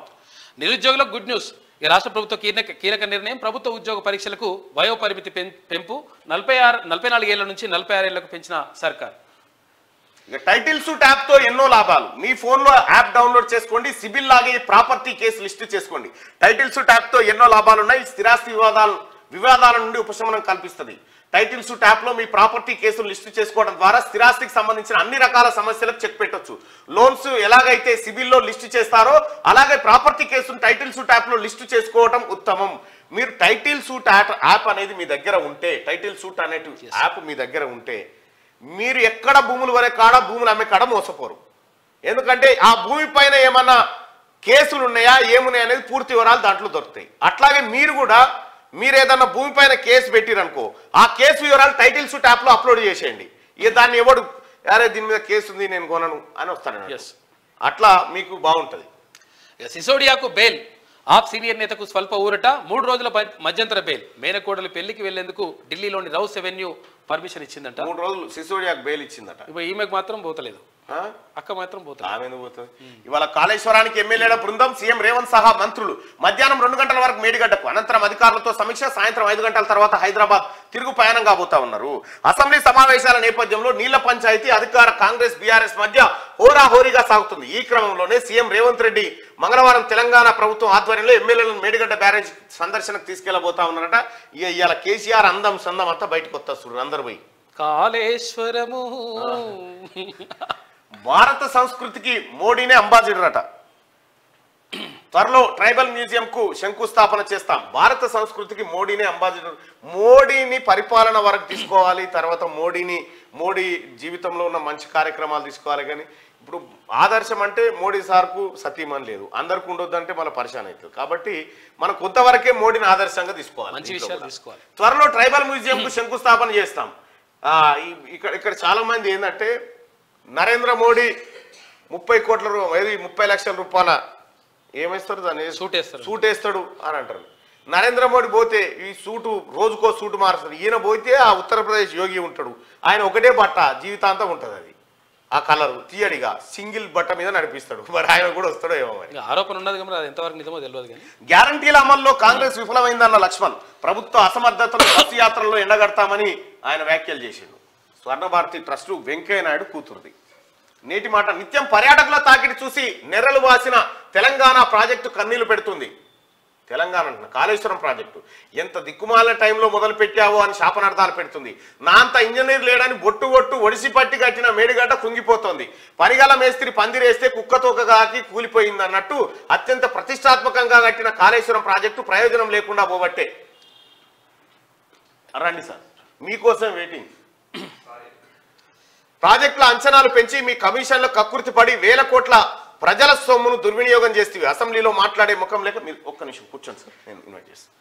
నిరుద్యోగులకు గుడ్ న్యూస్. ఈ రాష్ట్ర ప్రభుత్వ కీలక నిర్ణయం. ప్రభుత్వ ఉద్యోగ పరీక్షలకు వయో పరిమితి పెంపు. 44 ఏళ్ల నుంచి 46 ఏళ్లకు పెంచిన సర్కార్. ఇక టైటిల్ సూట్ యాప్ తో ఎన్నో లాభాలు. మీ ఫోన్ లో యాప్ డౌన్లోడ్ చేసుకోండి. సిబిల్ లాగే ప్రాపర్టీ కేసు లిస్ట్ చేసుకోండి. టైటిల్ సూట్ యాప్ తో ఎన్నో లాభాలు ఉన్నాయి. స్థిరాస్తి వివాదాల నుండి ఉపశమనం కల్పిస్తుంది. టైటిల్ సూట్ యాప్లో మీ ప్రాపర్టీ కేసులు లిస్టు చేసుకోవడం ద్వారా స్థిరాస్తికి సంబంధించిన అన్ని రకాల సమస్యలకు చెక్ పెట్టొచ్చు. లోన్స్ ఎలాగైతే సిబిల్లో లిస్టు చేస్తారో అలాగే ప్రాపర్టీ కేసులు టైటిల్ సూట్ యాప్లో లిస్టు చేసుకోవడం ఉత్తమం. మీరు టైటిల్ సూట్ యాప్ అనేది మీ దగ్గర ఉంటే, టైటిల్ సూట్ అనే యాప్ మీ దగ్గర ఉంటే మీరు ఎక్కడ భూములు వరే కాడ భూములు అమ్మే కాడ మోసపోరు. ఎందుకంటే ఆ భూమి పైన ఏమన్నా కేసులు ఉన్నాయా ఏమున్నాయి అనేది పూర్తి వివరాలు దాంట్లో దొరుకుతాయి. అట్లాగే మీరు కూడా మీరు ఏదన్నా భూమి పైన కేసు పెట్టిరనుకో ఆ కేసు వివరాలు టైటిల్ సూట్ యాప్లో అప్లోడ్ చేసేయండి. ఇక దాన్ని ఎవడు అరే దీని మీద కేసు ఉంది నేను కొనను అని వస్తాను. అట్లా మీకు బాగుంటుంది. సిసోడియాకు బెయిల్. ఆప్ సీనియర్ నేతకు స్వల్ప ఊరట. 3 రోజుల మధ్యంతర బెయిల్. మేనకోడలు పెళ్లికి వెళ్లేందుకు ఢిల్లీలోని రౌస్ ఎవెన్యూ పర్మిషన్ ఇచ్చిందంట. 3 రోజులు సిసోడియాకు బెయిల్ ఇచ్చిందట. ఇప్పుడు ఈమెకు మాత్రం పోతలేదు, అక్క మాత్రం పోతుంది. ఆమె ఎందుకు పోతుంది? ఇవాళ కాళేశ్వరానికి ఎమ్మెల్యేల బృందం సీఎం రేవంత్ సహా మంత్రులు మధ్యాహ్నం 2 గంటల వరకు మేడిగడ్డకు, అనంతరం అధికారులతో సమీక్ష. సాయంత్రం 5 గంటల తర్వాత హైదరాబాద్ తిరుగు ప్రయాణం కాబోతా ఉన్నారు. అసెంబ్లీ సమావేశాల నేపథ్యంలో నీళ్ల పంచాయతీ అధికార కాంగ్రెస్ బీఆర్ఎస్ మధ్య హోరాహోరీగా సాగుతుంది. ఈ క్రమంలోనే సీఎం రేవంత్ రెడ్డి మంగళవారం తెలంగాణ ప్రభుత్వం ఆధ్వర్యంలో ఎమ్మెల్యేలను మేడిగడ్డ బ్యారేజ్ సందర్శనకు తీసుకెళ్లబోతా ఉన్నారట. ఇవాళ కేసీఆర్ అందం సందం అంతా బయటకు వస్తారు అందరు పోయి. కాళేశ్వరము భారత సంస్కృతికి మోడీనే అంబాసిడర్ అట. త్వరలో ట్రైబల్ మ్యూజియం కు శంకుస్థాపన చేస్తాం. భారత సంస్కృతికి మోడీనే అంబాసిడర్. మోడీని పరిపాలన వరకు తీసుకోవాలి, తర్వాత మోడీ జీవితంలో ఉన్న మంచి కార్యక్రమాలు తీసుకోవాలి. కానీ ఇప్పుడు ఆదర్శం అంటే మోడీ సార్కు సతీమని లేదు, అందరికి ఉండొద్దు అంటే మన పరిశాన్ అవుతుంది. కాబట్టి మనం కొంతవరకే మోడీని ఆదర్శంగా తీసుకోవాలి, మంచి విషయాలు తీసుకోవాలి. త్వరలో ట్రైబల్ మ్యూజియం కు శంకుస్థాపన చేస్తాం. ఇక్కడ చాలా మంది ఏంటంటే నరేంద్ర మోడీ 30 లక్షల రూపాయల ఏమేస్తారు దాన్ని సూట్ వేస్తాడు అని అంటారు. నరేంద్ర మోడీ పోతే ఈ సూటు రోజుకో సూటు మారుస్తాడు. ఈయన పోతే ఆ ఉత్తరప్రదేశ్ యోగి ఉంటాడు, ఆయన ఒకటే బట్ట జీవితాంతం ఉంటుంది, అది ఆ కలరు తీయడిగా సింగిల్ బట్ట మీద నడిపిస్తాడు. మరి ఆయన కూడా వస్తాడో ఏమో. మరి ఆరోపణ ఉన్నది కదా, అది ఎంతవరకు నిజమో తెలియదు. కానీ గ్యారంటీల అమల్లో కాంగ్రెస్ విఫలమైందన్న లక్ష్మణ్. ప్రభుత్వ అసమర్థతను బస్సు యాత్రల్లో ఎండగడతామని ఆయన వ్యాఖ్యలు చేసిండు. స్వర్ణభారతి ట్రస్ట్ వెంకయ్య నాయుడు కూతురుది. నేటి మాట. నిత్యం పర్యాటకుల తాకిడి చూసి నెర్రలు వాసిన తెలంగాణ ప్రాజెక్టు కన్నీళ్లు పెడుతుంది. తెలంగాణ కాళేశ్వరం ప్రాజెక్టు ఎంత దిక్కుమాలిన టైంలో మొదలు పెట్టావో అని శాపనార్థాలు పెడుతుంది. నా అంత ఇంజనీర్ లేడని బొట్టు ఒడిసి పట్టి కట్టిన మేడిగడ్డ కుంగిపోతోంది. పరిగల మేస్త్రి పందిరేస్తే కుక్కతోకగాకి కూలిపోయింది అన్నట్టు అత్యంత ప్రతిష్టాత్మకంగా కట్టిన కాళేశ్వరం ప్రాజెక్టు ప్రయోజనం లేకుండా పోబట్టే. రండి సార్, మీకోసం వెయిటింగ్. ప్రాజెక్టుల అంచనాలు పెంచి మీ కమిషన్ల కక్కుర్తి పడి వేల కోట్ల ప్రజల సొమ్మును దుర్వినియోగం చేస్తే అసెంబ్లీలో మాట్లాడే ముఖం లేక మీరు ఒక్క నిమిషం కూర్చోండి సార్, నేను ఇన్వైట్ చేస్తాను.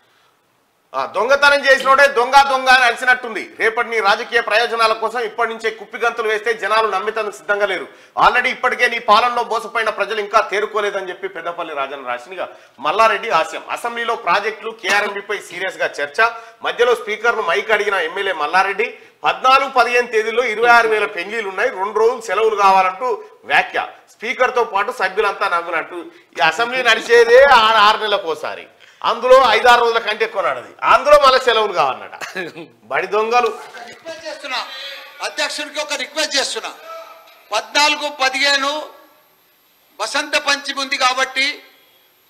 దొంగతనం చేసినోడే దొంగ అని అలిసినట్టుంది. రేపటి నీ రాజకీయ ప్రయోజనాల కోసం ఇప్పటి నుంచే కుప్పిగంతులు వేస్తే జనాలు నమ్మితందుకు సిద్ధంగా లేరు. ఆల్రెడీ ఇప్పటికే నీ పాలనలో మోసపోయిన ప్రజలు ఇంకా తేరుకోలేదని చెప్పి పెద్దపల్లి రాజన్న రాసినిగా మల్లారెడ్డి హాస్యం. అసెంబ్లీలో ప్రాజెక్టులు కేఆర్ఎంబీపై సీరియస్ గా చర్చ. మధ్యలో స్పీకర్ను మైక్ అడిగిన ఎమ్మెల్యే మల్లారెడ్డి 14-15 తేదీల్లో 26,000 పెళ్లిలు ఉన్నాయి, 2 రోజులు సెలవులు కావాలంటూ వ్యాఖ్య. స్పీకర్ తో పాటు సభ్యులంతా నవ్వినట్టు. ఈ అసెంబ్లీ నడిచేదే 6 నెలలకు ఒకసారి, అందులో 5-6 రోజుల కంటే ఎక్కువ నడది, అందులో మళ్ళీ సెలవులు కావన్నట. బడి దొంగలు. అధ్యక్షుడికి ఒక రిక్వెస్ట్ చేస్తున్నా. 14-15 వసంత పంచమి ఉంది కాబట్టి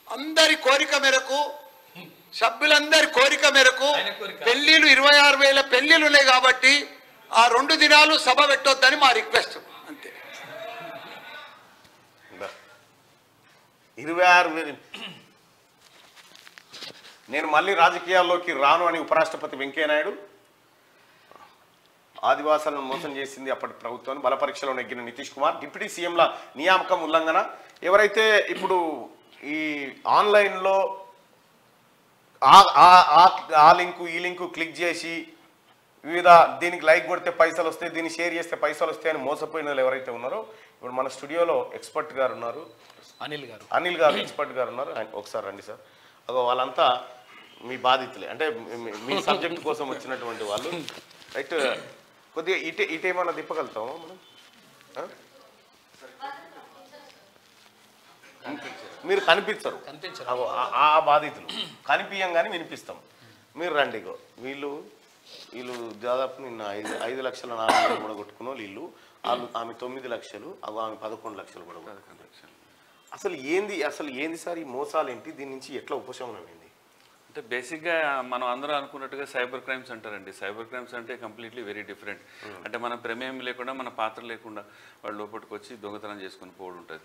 అందరి కోరిక మేరకు, సభ్యులందరి కోరిక మేరకు పెళ్లిళ్ళు 26,000 పెళ్లిళ్ళు ఉన్నాయి కాబట్టి ఆ 2 దినాలు సభ పెట్టొద్దని మా రిక్వెస్ట్. అంతే. 26,000. నేను మళ్ళీ రాజకీయాల్లోకి రాను అని ఉపరాష్ట్రపతి వెంకయ్యనాయుడు. ఆదివాసాలను మోసం చేసింది అప్పటి ప్రభుత్వాన్ని. బలపరీక్షలో నెగ్గిన నితీష్ కుమార్. డిప్యూటీ సీఎంల నియామకం ఉల్లంఘన. ఎవరైతే ఇప్పుడు ఈ ఆన్లైన్లో ఆ లింకు ఈ లింకు క్లిక్ చేసి వివిధ దీనికి లైక్ కొడితే పైసలు వస్తాయి, దీన్ని షేర్ చేస్తే పైసలు వస్తాయని మోసపోయిన వాళ్ళు ఎవరైతే ఉన్నారో, ఇప్పుడు మన స్టూడియోలో ఎక్స్పర్ట్ గారు ఉన్నారు, అనిల్ గారు ఎక్స్పర్ట్ గారు ఉన్నారు. ఒకసారి రండి సార్. అగో వాళ్ళంతా మీ బాధితులే, అంటే మీ సబ్జెక్ట్ కోసం వచ్చినటువంటి వాళ్ళు. రైట్, కొద్దిగా ఇటేమన్నా తిప్పగలుగుతామా మనం? మీరు కనిపించరు, ఆ బాధితులు కనిపించగానే వినిపిస్తాం. మీరు రండి. వీళ్ళు దాదాపు నిన్న 5 లక్షల 4,000 కూడా కొట్టుకున్న వీళ్ళు. ఆమె 9 లక్షలు, ఆమె 11 లక్షలు కూడా. అసలు ఏంది సార్ ఈ మోసాలు ఏంటి? దీని నుంచి ఎట్లా ఉపశమనం ఏంది? అంటే బేసిక్గా మనం అందరూ అనుకున్నట్టుగా సైబర్ క్రైమ్స్ అంటారండి. సైబర్ క్రైమ్స్ అంటే కంప్లీట్లీ వెరీ డిఫరెంట్. అంటే మన ప్రమేయం లేకుండా, మన పాత్ర లేకుండా వాళ్ళు లోపలికి వచ్చి దొంగతనం చేసుకుని పోవడం ఉంటుంది.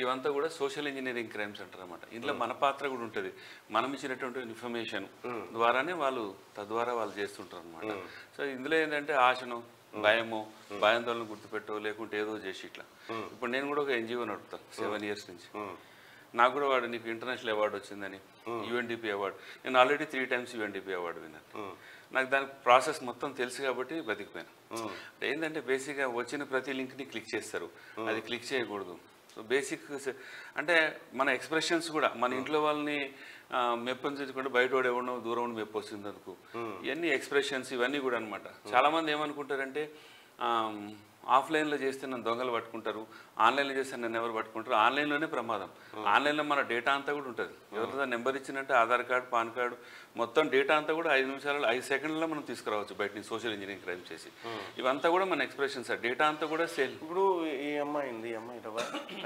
ఇవంతా కూడా సోషల్ ఇంజనీరింగ్ క్రైమ్స్ అంటారు అనమాట. ఇంట్లో మన పాత్ర కూడా ఉంటుంది. మనం ఇచ్చినటువంటి ఇన్ఫర్మేషన్ ద్వారానే వాళ్ళు తద్వారా వాళ్ళు చేస్తుంటారు అనమాట. సో ఇందులో ఏంటంటే ఆశను, భయము, భయాందోళన గుర్తుపెట్టో లేకుంటే ఏదో చేసి ఇట్లా. ఇప్పుడు నేను కూడా ఒక ఎన్జిఓ నడుపుతాను 7 years నుంచి. నాకు కూడా వాడు నీకు ఇంటర్నేషనల్ అవార్డు వచ్చిందని, UNDP అవార్డు. నేను ఆల్రెడీ 3 times UNDP అవార్డు విన్నాను. నాకు దానికి ప్రాసెస్ మొత్తం తెలుసు కాబట్టి బతికిపోయాను. ఏంటంటే బేసిక్గా వచ్చిన ప్రతి లింక్ని క్లిక్ చేస్తారు, అది క్లిక్ చేయకూడదు. సో బేసిక్ అంటే మన ఎక్స్ప్రెషన్స్ కూడా మన ఇంట్లో వాళ్ళని మెప్పించకుండా బయట వాడు ఎవడో దూరం ఉండి మెప్పు వస్తుంది అందుకు. ఇవన్నీ ఎక్స్ప్రెషన్స్ ఇవన్నీ కూడా అనమాట. చాలామంది ఏమనుకుంటారంటే ఆఫ్లైన్లో చేస్తే నన్ను దొంగలు పట్టుకుంటారు, ఆన్లైన్లో చేస్తే నన్ను ఎవరు పట్టుకుంటారు. ఆన్లైన్లోనే ప్రమాదం. ఆన్లైన్లో మన డేటా అంతా కూడా ఉంటుంది. ఎవరిదో నెంబర్ ఇచ్చినట్టు ఆధార్ కార్డు, పాన్ కార్డు మొత్తం డేటా అంతా కూడా 5 నిమిషాలలో 5 సెకండ్లలో మనం తీసుకురావచ్చు బయట నుంచి సోషల్ ఇంజనీరింగ్ క్రైమ్ చేసి. ఇవంతా కూడా మన ఎక్స్ప్రెషన్స్, డేటా అంతా కూడా సేల్. ఇప్పుడు ఈ అమ్మాయి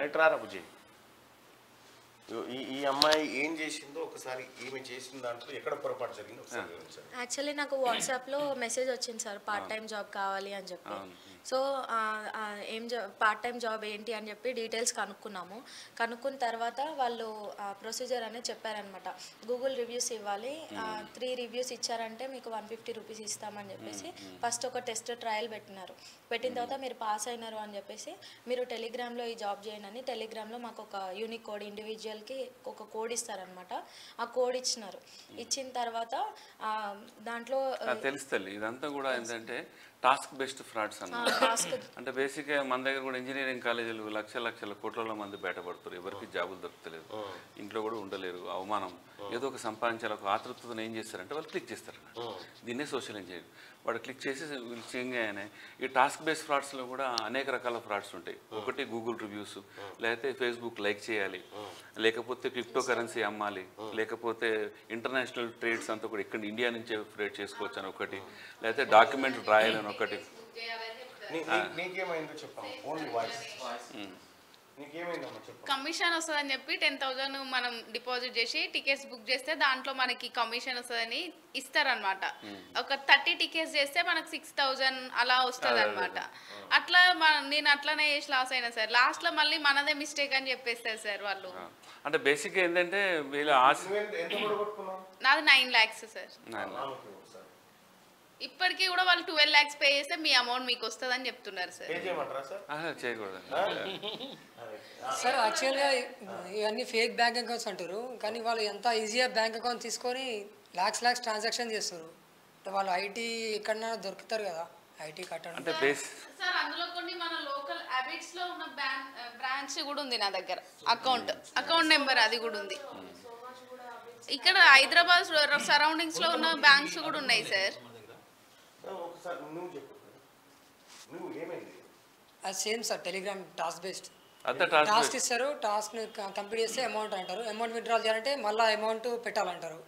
రైట్రారా బుజ్జి, ఈ అమ్మాయి ఏం చేసిందో ఒకసారి ఈమె చేసిన దాంట్లో ఎక్కడ పొరపాటు జరిగిందో ఒకసారి వివరించండి. యాక్చువల్లీ నాకు వాట్సాప్లో మెసేజ్ వచ్చింది సార్, పార్ట్ టైం జాబ్ కావాలి అని చెప్పి. సో పార్ట్ టైం జాబ్ ఏంటి అని చెప్పి డీటెయిల్స్ కనుక్కున్న తర్వాత వాళ్ళు ప్రొసీజర్ అనేది చెప్పారనమాట. గూగుల్ రివ్యూస్ ఇవ్వాలి, 3 reviews ఇచ్చారంటే మీకు 150 rupees ఇస్తామని చెప్పేసి ఫస్ట్ ఒక టెస్ట్ ట్రయల్ పెట్టిన తర్వాత మీరు పాస్ అయినారు అని చెప్పేసి మీరు టెలిగ్రామ్లో ఈ జాబ్ చేయండి అని టెలిగ్రామ్లో మాకు ఒక యూనిక్ కోడ్, ఇండివిజువల్కి ఒక కోడ్ ఇస్తారనమాట. ఆ కోడ్ ఇచ్చిన తర్వాత దాంట్లో తెలుస్తుంది. ఇదంతా కూడా ఏంటంటే టాస్క్ బేస్డ్ ఫ్రాడ్స్ అన్నమాట. అంటే బేసిక్గా మన దగ్గర కూడా ఇంజనీరింగ్ కాలేజీలు లక్షల కోట్ల మంది బయటపడుతారు. ఎవరికి జాబులు దొరకలేదు, ఇంట్లో కూడా ఉండలేరు, అవమానం, ఏదో ఒక సంపాదించాలి ఒక ఆతృతను ఏం చేస్తారంటే వాళ్ళు క్లిక్ చేస్తారు. దీన్నే సోషల్ ఇంజనీరింగ్. వాడు క్లిక్ చేసి వీళ్ళు చేయగానే ఈ టాస్క్ బేస్డ్ ఫ్రాడ్స్లో కూడా అనేక రకాల ఫ్రాడ్స్ ఉంటాయి. ఒకటి గూగుల్ రివ్యూస్, లేకపోతే ఫేస్బుక్ లైక్ చేయాలి, లేకపోతే క్రిప్టో కరెన్సీ అమ్మాలి, లేకపోతే ఇంటర్నేషనల్ ట్రేడ్స్ అంతా కూడా ఇక్కడ ఇండియా నుంచే ట్రేడ్ చేసుకోవచ్చు అని ఒకటి, లేకపోతే డాక్యుమెంట్ రాయాలని ఒకటి. నీకేమైందో చెప్పాము, ఓన్లీ వాయిస్. కమిషన్ వస్తుందని చెప్పి 10,000 మనం డిపాజిట్ చేసి టికెట్స్ బుక్ చేస్తే దాంట్లో మనకి కమిషన్ వస్తుందని ఇస్తారనమాట. ఒక 30 tickets చేస్తే మనకు 6,000 అలా వస్తుంది అనమాట. అట్లా నేను అట్లానే చేసి లాస్ అయినా సార్. లాస్ట్ లో మళ్ళీ మనదే మిస్టేక్ అని చెప్పేస్తారు సార్ వాళ్ళు. అంటే బేసిక్ ఏంటంటే వీళ్ళ నాది 9 lakhs సార్. ఇప్పటికీ కూడా వాళ్ళు 12 lakhs పే చేస్తే మీ అమౌంట్ మీకు వస్తుంది అని చెప్తున్నారు సార్. చేయకూడదు సార్. యాక్చువల్గా ఇవన్నీ ఫేక్ బ్యాంక్ అకౌంట్స్ అంటారు, కానీ వాళ్ళు ఎంత ఈజీగా బ్యాంక్ అకౌంట్ తీసుకొని లాక్స్ ట్రాన్సాక్షన్ చేస్తారు. వాళ్ళు ఐటీ ఎక్కడన్నా దొరుకుతారు కదా, ఐటీ కట్టడం. సార్ అందులో కొన్ని మన లోకల్ హ్యాబిట్స్ లో ఉన్న బ్రాంచ్ కూడా ఉంది నా దగ్గర, అకౌంట్ నెంబర్ అది కూడా ఉంది. ఇక్కడ హైదరాబాద్ సరౌండింగ్స్ లో ఉన్న బ్యాంక్స్ కూడా ఉన్నాయి సార్. అది same sir, Telegram task based. Task ఇస్తారు, టాస్క్ కంప్లీట్ చేస్తే అమౌంట్ అంటారు. అమౌంట్ విత్డ్రాల్ చేయాలంటే మళ్ళీ అమౌంట్ పెట్టాలంటారు.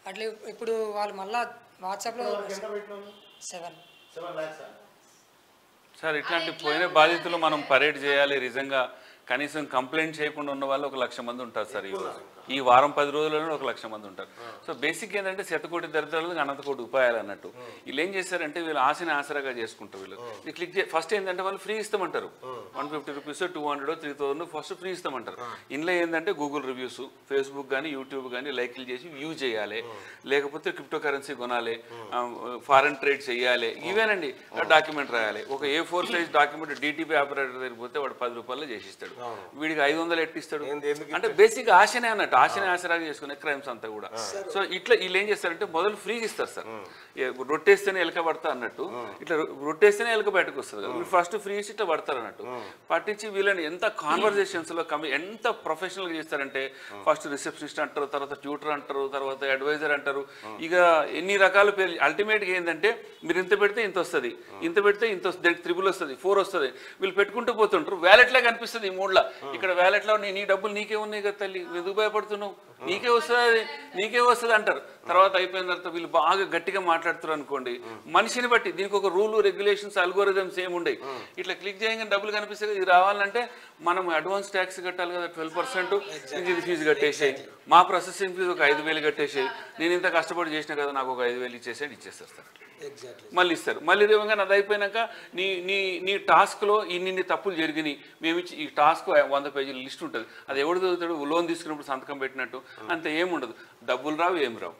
అట్లా ఇప్పుడు వాళ్ళు మళ్ళీ వాట్సాప్లో 7 సార్ ఇట్లాంటి పోయిన బాధితులు మనం పరేడ్ చేయాలి. నిజంగా కనీసం కంప్లైంట్ చేయకుండా ఉన్న వాళ్ళు 1,00,000 మంది ఉంటారు సార్. ఈ వారం 10 రోజులలో 1,00,000 మంది ఉంటారు. సో బేసిక్ ఏంటంటే శతకోటి దరిద్రాలకు అనంతకోటి ఉపాయాలు అన్నట్టు. వీళ్ళు ఏం చేస్తారంటే వీళ్ళు ఆశని ఆసరాగా చేసుకుంటారు. వీళ్ళు ఇది క్లిక్ ఫస్ట్ ఏంటంటే వాళ్ళు ఫ్రీ ఇస్తామంటారు. 150 rupees 200 3,000 ఫస్ట్ ఫ్రీ ఇస్తామంటారు. ఇందులో ఏంటంటే గూగుల్ రివ్యూస్, ఫేస్బుక్ కానీ యూట్యూబ్ కానీ లైక్లు చేసి వ్యూ చేయాలి, లేకపోతే క్రిప్టో కరెన్సీ కొనాలి, ఫారెన్ ట్రేడ్ చేయాలి, ఇవేనండి. డాక్యుమెంట్ రాయాలి. ఒక A4 size document DTP operator దగ్గర పోతే వాడు 10 రూపాయలు చేసిస్తాడు, వీడికి 500 ఎట్టిస్తాడు. అంటే బేసిక్ ఆశనే అన్నట్టు, ఆశని ఆసరాగా చేసుకునే క్రైమ్స్ అంతా కూడా. సో ఇట్లా వీళ్ళు ఏం చేస్తారంటే మొదలు ఫ్రీ ఇస్తారు సార్. రొట్టేస్తేనే ఎలక పడతా అన్నట్టు, ఇట్లా రొట్టేస్తేనే ఎలక బయటకు వస్తుంది కదా, ఫస్ట్ ఫ్రీ ఇచ్చి ఇట్లా పడతారు అన్నట్టు. పట్టించి వీళ్ళని ఎంత కాన్వర్జేషన్స్లో ఎంత ప్రొఫెషనల్గా చేస్తారంటే ఫస్ట్ రిసెప్షనిస్ట్ అంటారు, తర్వాత ట్యూటర్ అంటారు, తర్వాత అడ్వైజర్ అంటారు, ఇక ఎన్ని రకాల పేర్లు. అల్టిమేట్గా ఏంటంటే మీరు ఇంత పెడితే ఇంత వస్తుంది, ఇంత పెడితే ఇంత వస్తుంది, దానికి 3 వస్తుంది, 4 వస్తుంది. వీళ్ళు పెట్టుకుంటూ పోతుంటారు. వ్యాలెట్లా కనిపిస్తుంది ఈ 3లో. ఇక్కడ వ్యాలెట్లో నీ డబ్బులు నీకే ఉన్నాయి కదా తల్లి, ఎందుకు భయపడుతున్నావు, నీకే వస్తుంది అంటారు. తర్వాత అయిపోయిన తర్వాత వీళ్ళు బాగా గట్టిగా మాట్లాడుతారు అనుకోండి, మనిషిని బట్టి దీనికి ఒక రూల్ రెగ్యులేషన్స్ అల్గోరిథమ్స్ ఏమి ఉండయి. ఇట్లా క్లిక్ చేయగానే డబ్బులు కనిపిస్తాయి. ఇది రావాలంటే మనం అడ్వాన్స్ ట్యాక్స్ కట్టాలి కదా 12%, ఇది ఫీజు కట్టేసాయి, మా ప్రాసెసింగ్ ఫీజు ఒక 5,000 కట్టేసాయి, నేను ఇంత కష్టపడి చేసిన కదా నాకు ఒక 5,000 ఇచ్చేస్తారు సార్. మళ్ళీ ఇస్తారు. మళ్ళీ రేవంగా అది అయిపోయినాక నీ నీ నీ టాస్క్లో ఇన్ని తప్పులు జరిగినాయి, మేము ఇచ్చి ఈ టాస్క్ 100 పేజీల లిస్ట్ ఉంటుంది, అది ఎవడు చదువుతాడు, లోన్ తీసుకున్నప్పుడు సంతకం పెట్టినట్టు అంత ఏముండదు, డబ్బులు రావు ఏం రావు.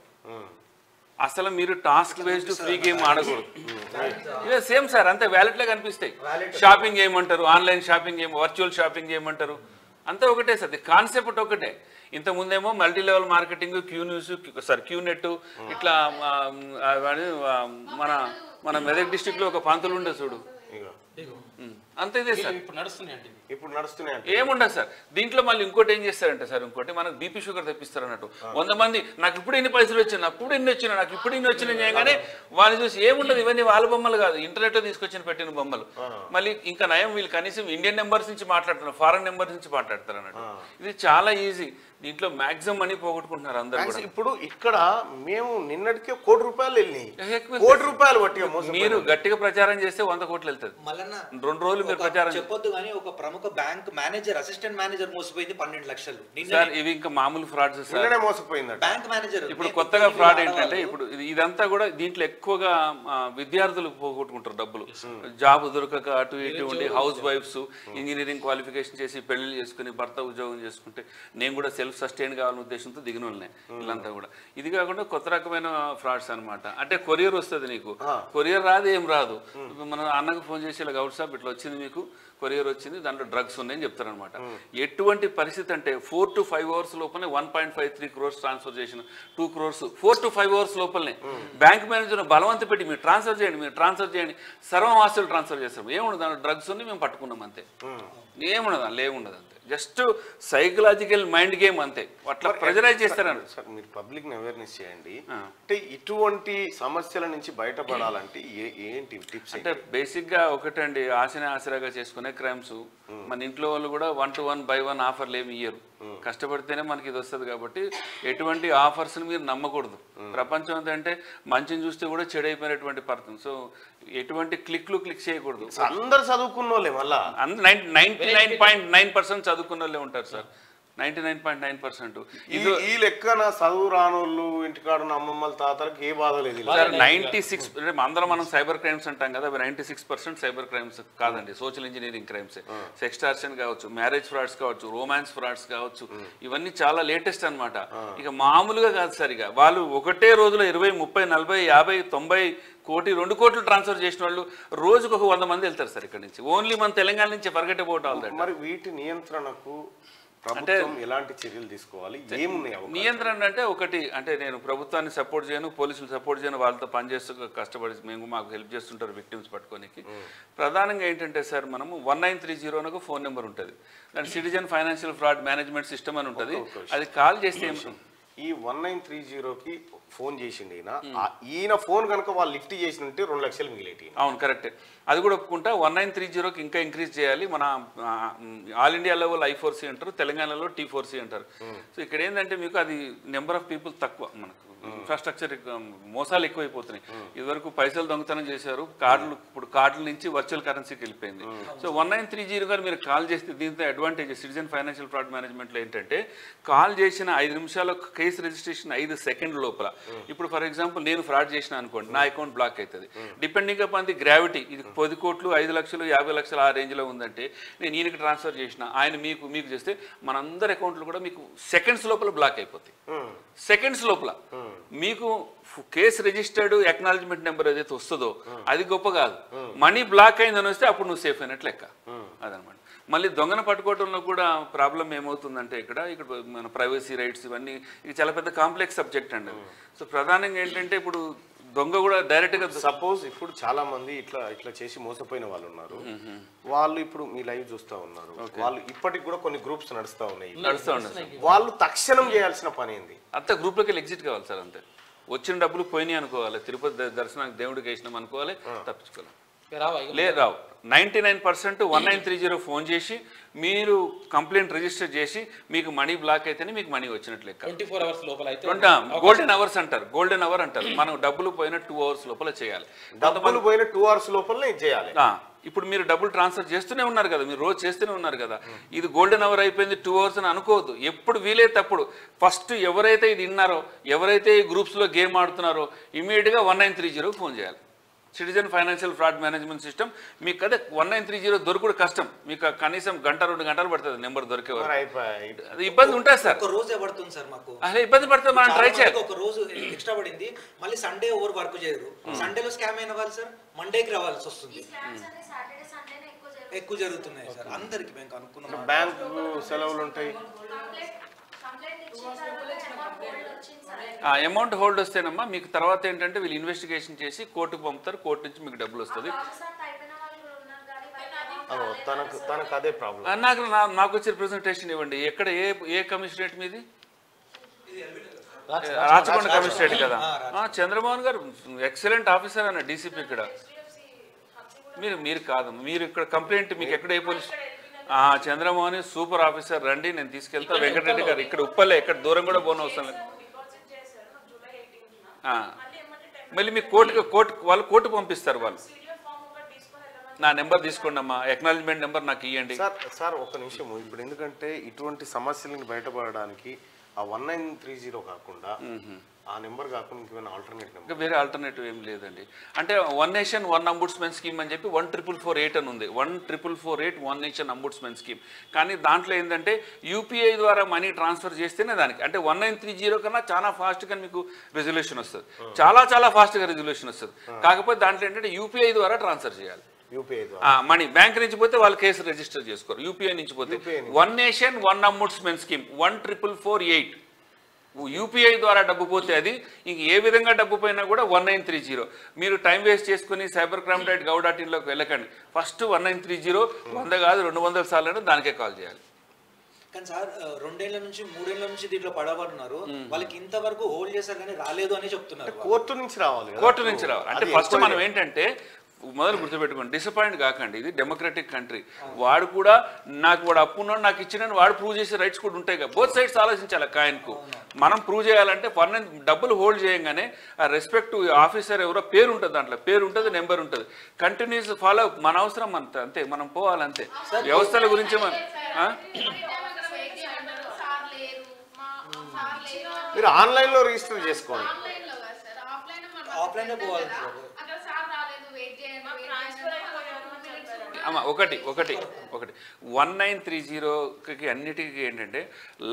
అసలు మీరు టాస్క్ బేస్డ్ ఫ్రీ గేమ్ ఆడకూడదు. ఇదే సేమ్ సార్, అంతే వ్యాలెట్లే కనిపిస్తాయి. షాపింగ్ చేయమంటారు, ఆన్లైన్ షాపింగ్ ఏమో, వర్చువల్ షాపింగ్ చేయమంటారు, అంతా ఒకటే సార్, కాన్సెప్ట్ ఒకటే. ఇంతకుముందేమో మల్టీ లెవెల్ మార్కెటింగ్, క్యూనెట్ ఇట్లా మన మెదక్ డిస్ట్రిక్ట్లో ఒక పంతులు ఉండే చూడు, అంతే ఇదే సార్. ఇప్పుడు నడుస్తున్నాయి ఏముండదు సార్. దీంట్లో మళ్ళీ ఇంకోటి ఏం చేస్తారంటే సార్, ఇంకోటి మనకు బీపీ షుగర్ తెప్పిస్తారు అన్నట్టు. 100 మంది నాకు ఇప్పుడు ఎన్ని పైసలు వచ్చాయి, నాకు ఇప్పుడు ఎన్ని వచ్చినా, నాకు ఇప్పుడు ఎన్ని వచ్చినా చేయగానే వాళ్ళు చూసి ఏముండదు, ఇవన్నీ వాళ్ళ బొమ్మలు కాదు, ఇంటర్నెట్లో తీసుకొచ్చిన పెట్టిన బొమ్మలు. మళ్ళీ ఇంకా నయం వీళ్ళు కనీసం ఇండియన్ నెంబర్స్ నుంచి మాట్లాడుతున్నారు, ఫారెన్ నెంబర్స్ నుంచి మాట్లాడతారు అన్నట్టు. ఇది చాలా ఈజీ. దీంట్లో మాక్సిమం మనీ పోగొట్టుకుంటున్నారు అందరూ కూడా. ఇప్పుడు ఇక్కడ మేము నిన్నటికే ₹1 కోటి వెళ్ళినాయి, ₹1 కోటి పట్టి మీరు గట్టిగా ప్రచారం చేస్తే 100 కోట్లు వెళ్తుంది. 2 రోజులు మీరు ప్రచారం చెప్పొద్దు కానీ ఒక ప్రముఖ బ్యాంక్ మేనేజర్, అసిస్టెంట్ మేనేజర్ మోసపోయింది 12 లక్షలు సార్. ఇవి ఇంకా మామూలు ఫ్రాడ్స్ సార్, మోసపోయింది బ్యాంక్ మేనేజర్. ఇప్పుడు కొత్తగా ఫ్రాడ్ ఏంటంటే, ఇప్పుడు ఇదంతా కూడా దీంట్లో ఎక్కువగా విద్యార్థులు పోగొట్టుకుంటారు డబ్బులు. జాబ్ దొరకక అటు ఇటు ఉండి హౌస్ వైఫ్స్ ఇంజనీరింగ్ క్వాలిఫికేషన్ చేసి పెళ్లి చేసుకుని భర్త ఉద్యోగం చేసుకుంటే, నేను కూడా సెల్ఫ్ సస్టైన్ కావాలనే ఉద్దేశంతో దిగిన వాళ్ళనే వీళ్ళంతా కూడా. ఇది కాకుండా కొత్త రకమైన ఫ్రాడ్స్ అనమాట. అంటే కొరియర్ వస్తుంది నీకు, కొరియర్ రాదు ఏం రాదు. మన అన్నకు ఫోన్ చేసి ఇలా గౌడ్ సాబ్ ఇట్లా వచ్చింది, మీకు కొరియర్ వచ్చింది, దాంట్లో డ్రగ్స్ ఉన్నాయని చెప్తారనమాట. ఎటువంటి పరిస్థితి అంటే 4 to 5 hours లోపలనే 1.53 crores ట్రాన్స్ఫర్ చేసిన 2 crores 4 to 5 hours లోపలనే బ్యాంక్ మేనేజర్ బలవంత పెట్టి మీరు ట్రాన్స్ఫర్ చేయండి, సర్వం ఆస్తులు ట్రాన్స్ఫర్ చేస్తారు. ఏముండదు దాంట్లో డ్రగ్స్ ఉంది, మేము పట్టుకున్నాం అంతే, ఏముండదు అందులో ఏముండదు అంతే. జస్ట్ సైకలాజికల్ మైండ్ గేమ్ అంతే, అట్లా ప్రెజరైజ్ చేస్తారని. సార్ మీరు పబ్లిక్ అవేర్నెస్ చేయండి. అంటే ఇటువంటి సమస్యల నుంచి బయటపడాలంటే ఏంటి టిప్స్? అంటే బేసిక్ గా ఒకటండి, ఆశనే ఆసరాగా చేసుకునే క్రైమ్స్. మన ఇంట్లో వాళ్ళు కూడా 1 to 1 buy 1 ఆఫర్లు ఏమి ఇయ్యరు, కష్టపడితేనే మనకి ఇది వస్తుంది. కాబట్టి ఎటువంటి ఆఫర్స్ని మీరు నమ్మకూడదు. ప్రపంచం ఏంటంటే మంచిని చూస్తే కూడా చెడైపోయినటువంటి పర్సన్. సో ఎటువంటి క్లిక్ చేయకూడదు. అందరు చదువుకున్న వాళ్ళే, మళ్ళీ 99.9% చదువుకున్న వాళ్ళే ఉంటారు సార్, 99.9%. ఈ లెక్కన చదువు రానోళ్ళు ఇంటికాడున్న అమ్మమ్మల తాతలకు ఏ బాధ లేదు సార్. 96 అందరం మనం సైబర్ క్రైమ్స్ అంటాం కదా, 96% సైబర్ క్రైమ్స్ కాదండి, సోషల్ ఇంజనీరింగ్ క్రైమ్స్. సెక్స్టార్షన్ కావచ్చు, మ్యారేజ్ ఫ్రాడ్స్ కావచ్చు, రొమాన్స్ ఫ్రాడ్స్ కావచ్చు, ఇవన్నీ చాలా లేటెస్ట్ అనమాట. ఇక మామూలుగా కాదు సార్, ఇక వాళ్ళు ఒకటే రోజులో 20, 30, 40, 50, 90 కోటి 2 కోట్లు ట్రాన్స్ఫర్ చేసిన వాళ్ళు రోజుకు ఒక 100 మంది వెళ్తారు సార్ ఇక్కడ నుంచి, ఓన్లీ మన తెలంగాణ నుంచి ఫర్గెట్ అబౌట్ ఆల్ దట్. మరి వీటి నియంత్రణకు ప్రభుత్వం ఎలాంటి చర్యలు తీసుకోవాలి, ఏమున్నాయి నియంత్రణ అంటే? ఒకటి అంటే నేను ప్రభుత్వాన్ని సపోర్ట్ చేయను, పోలీసులు సపోర్ట్ చేయను, వాళ్ళతో పనిచేస్తూ కష్టపడి మాకు హెల్ప్ చేస్తుంటారు విక్టిమ్స్ పట్టుకోనికి. ప్రధానంగా ఏంటంటే సార్, మనము 1930 అని ఫోన్ నెంబర్ ఉంటుంది, దాని citizen financial fraud management system అని ఉంటుంది. అది కాల్ చేస్తే ఈ 1930కి ఫోన్ చేసిండు ఈయన ఫోన్ కనుక వాళ్ళు లిఫ్ట్ చేసినట్టే 2 లక్షలు మిగిలేటి. అవును కరెక్టే, అది కూడా ఒప్పుకుంటా. 1930కి ఇంకా ఇంక్రీజ్ చేయాలి. మన ఆల్ ఇండియా లెవెల్ I4C అంటారు, తెలంగాణలో T4C అంటారు. సో ఇక్కడ ఏంటంటే మీకు అది నెంబర్ ఆఫ్ పీపుల్ తక్కువ, మనకు ఇన్ఫ్రాస్ట్రక్చర్ మోసాలు ఎక్కువైపోతున్నాయి. ఇదివరకు పైసలు దొంగతనం చేశారు, ఇప్పుడు కార్డుల నుంచి వర్చువల్ కరెన్సీకి వెళ్ళిపోయింది. సో 1930 గారు మీరు కాల్ చేస్తే దీంతో అడ్వాంటేజ్ సిటిజన్ ఫైనాన్షియల్ ఫ్రాడ్ మేనేజ్మెంట్లో ఏంటంటే, కాల్ చేసిన 5 నిమిషాల కేసు రిజిస్ట్రేషన్ 5 సెకండ్ల లోపల. ఇప్పుడు ఫర్ ఎగ్జాంపుల్ నేను ఫ్రాడ్ చేసిన అనుకోండి, నా అకౌంట్ బ్లాక్ అవుతుంది. డిపెండింగ్ అపాన్ ది గ్రావిటీ, ఇది 10 కోట్లు 5 లక్షలు 50 లక్షలు ఆ రేంజ్లో ఉందంటే, నేను ఈయనకి ట్రాన్స్ఫర్ చేసిన, ఆయన మీకు చేస్తే మనందరి అకౌంట్లు కూడా మీకు సెకండ్స్ లోపల బ్లాక్ అయిపోతాయి. సెకండ్స్ లోపల మీకు కేసు రిజిస్టర్డ్ అక్నాలజ్మెంట్ నెంబర్ ఏదైతే వస్తుందో అది గొప్ప కాదు, మనీ బ్లాక్ అయిందని వస్తే అప్పుడు నువ్వు సేఫ్ అయినట్లు లెక్క. అదనమాట. మళ్ళీ దొంగను పట్టుకోవడంలో కూడా ప్రాబ్లం ఏమవుతుందంటే, ఇక్కడ మన ప్రైవసీ రైట్స్ ఇవన్నీ ఇది చాలా పెద్ద కాంప్లెక్స్ సబ్జెక్ట్ అండి. సో ప్రధానంగా ఏంటంటే, ఇప్పుడు దొంగ కూడా డైరెక్ట్గా సపోజ్ ఇప్పుడు చాలా మంది ఇట్లా చేసి మోసపోయిన వాళ్ళు ఉన్నారు. వాళ్ళు ఇప్పుడు మీ లైవ్ చూస్తూ ఉన్నారు, వాళ్ళు ఇప్పటికి కూడా కొన్ని గ్రూప్స్ నడుస్తూ ఉన్నాయి. వాళ్ళు తక్షణం చేయాల్సిన పని ఏంది? అంత గ్రూప్లోకి వెళ్ళి ఎగ్జిట్ కావాలి సార్. అంతే, వచ్చిన డబ్బులు పోయినాయి అనుకోవాలి, తిరుపతి దర్శనానికి దేవుడికి వేసినాం అనుకోవాలి, తప్పించుకోవాలి. రావు. 99% 1930 ఫోన్ చేసి మీరు కంప్లైంట్ రిజిస్టర్ చేసి మీకు మనీ బ్లాక్ అయితేనే మీకు మనీ వచ్చినట్లు లెక్క. 24 hours లోపల అయితే గోల్డెన్ అవర్స్ అంటారు. గోల్డెన్ అవర్ అంటారు. మనం డబ్బులు పోయిన 2 hours లోపల చేయాలి. డబ్బులు పోయిన 2 hours లోపల చేయాలి. ఇప్పుడు మీరు డబ్బులు ట్రాన్స్ఫర్ చేస్తూనే ఉన్నారు కదా, మీరు రోజు చేస్తూనే ఉన్నారు కదా. ఇది గోల్డెన్ అవర్ అయిపోయింది 2 hours అని అనుకోవద్దు. ఎప్పుడు వీలైతే అప్పుడు ఫస్ట్ ఎవరైతే ఇది విన్నారో, ఎవరైతే ఈ గ్రూప్స్లో గేమ్ ఆడుతున్నారో ఇమీడియట్గా 1930 ఫోన్ చేయాలి. Citizen financial fraud management system. మీకు అదే 1930 దొరకడం కష్టం. మీకు కనీసం 1-2 గంటలు పడుతుంది నెంబర్ దొరికే వరకు. అది ఇబ్బంది ఉంటుంది సార్. ఒక రోజే పడుతుంది సార్ మాకు. అదే ఇబ్బంది పడుతుంది, మనం ట్రై చేయాలి. ఒక రోజు ఎక్స్ట్రా పడింది, మళ్ళీ సండే ఓవర్ వర్క్ చేయరు. సండేలో స్కామ్ అయిన వాళ్ళు సార్ మండేకి రావాల్సి వస్తుంది. ఎక్కువ జరుగుతున్నాయి సార్ అందరికి. బ్యాంక్ అనుకున్నాం బ్యాంకు సెలవులు ఉంటాయి. అమౌంట్ హోల్డ్ వస్తేనమ్మా మీకు తర్వాత ఏంటంటే వీళ్ళు ఇన్వెస్టిగేషన్ చేసి కోర్టుకు పంపుతారు. కోర్టు నుంచి మీకు డబ్బులు వస్తుంది. తనకు అదే ప్రాబ్లం. నాకు వచ్చే ప్రెజెంటేషన్ ఇవ్వండి. ఎక్కడ ఏ కమిషనరేట్ మీది? రాచకొండ కమిషనరేట్ కదా. చంద్రమోహన్ గారు ఎక్సలెంట్ ఆఫీసర్ అన్న డీసీపీ ఇక్కడ. మీరు కాదు, మీరు ఇక్కడ కంప్లైంట్ మీకు ఎక్కడ ఏ పోలీస్ చంద్రమోహన్ సూపర్ ఆఫీసర్, రండి నేను తీసుకెళ్తా. వెంకటరెడ్డి గారు ఇక్కడ ఉప్పలే, ఎక్కడ దూరం కూడా పోను అవసరం లేదు. మళ్ళీ మీ వాళ్ళు కోర్టు పంపిస్తారు. వాళ్ళు నా నెంబర్ తీసుకోండి అమ్మా, ఎక్నాలజ్మెంట్ నెంబర్ నాకు ఇవ్వండి. సార్ ఒక నిమిషం. ఇప్పుడు ఎందుకంటే ఇటువంటి సమస్యలను బయటపడడానికి ఆ 1930 కాకుండా ఆ నెంబర్ కాకుండా ఇంకేమైనా ఆల్టర్నేట్ నెంబర్? ఇంకా వేరే ఆల్టర్నేటివ్ ఏం లేదండి. అంటే 1 Nation 1 Ombudsman స్కీమ్ అని చెప్పి 14448 అని ఉంది. 14448 1 Nation Ombudsman స్కీమ్. కానీ దాంట్లో ఏంటంటే యూపీఐ ద్వారా మనీ ట్రాన్స్ఫర్ చేస్తేనే దానికి అంటే 1930 కన్నా చాలా ఫాస్ట్గా మీకు రెజల్యూషన్ వస్తుంది. చాలా ఫాస్ట్గా రెజల్యూషన్ వస్తుంది. కాకపోతే దాంట్లో ఏంటంటే యూపీఐ ద్వారా ట్రాన్స్ఫర్ చేయాలి. మనీ బ్యాంక్ నుంచి పోతే వాళ్ళు కేసు రిజిస్టర్ చేసుకోరు. యూపీఐ నుంచి పోతే 1 Nation 1 Ombudsman స్కీమ్ 14448 యూపీఐ ద్వారా డబ్బు పోతే అది ఇంక ఏ విధంగా డబ్బు పోయినా కూడా 1930. మీరు టైం వేస్ట్ చేసుకుని cybercrime.gov.in వెళ్ళకండి. ఫస్ట్ 1930 100 కాదు 200 సార్లు దానికే కాల్ చేయాలి. కానీ సార్ 2 ఏళ్ల నుంచి 3 ఏళ్ల నుంచి దీంట్లో పడబడున్నారు. వాళ్ళకి ఇంతవరకు హోల్డ్ చేశారు కానీ రాలేదు అని చెప్తున్నారు. కోర్టు నుంచి రావాలి. అంటే ఫస్ట్ మనం ఏంటంటే మొదలు గుర్తుపెట్టుకోండి, డిసప్పాయింట్ కాకండి. ఇది డెమోక్రటిక్ కంట్రీ. వాడు కూడా వాడు అప్పున్నాడు నాకు ఇచ్చినని వాడు ప్రూవ్ చేసే రైట్స్ కూడా ఉంటాయి కదా. బోత్ సైడ్స్ ఆలోచించాలి. కాయిన్కు మనం ప్రూవ్ చేయాలంటే డబ్బులు హోల్డ్ చేయగానే ఆ రెస్పెక్ట్ ఆఫీసర్ ఎవరో పేరు ఉంటుంది, దాంట్లో పేరు ఉంటుంది, నెంబర్ ఉంటుంది. కంటిన్యూస్ ఫాలో మన అవసరం అంతే, మనం పోవాలంతే. వ్యవస్థల గురించి మీరు ఆన్లైన్లో రిజిస్టర్ చేసుకోండి. ఆఫ్లైన్ పోవాలి సార్. ఒకటి 1930కి అన్నిటికీ ఏంటంటే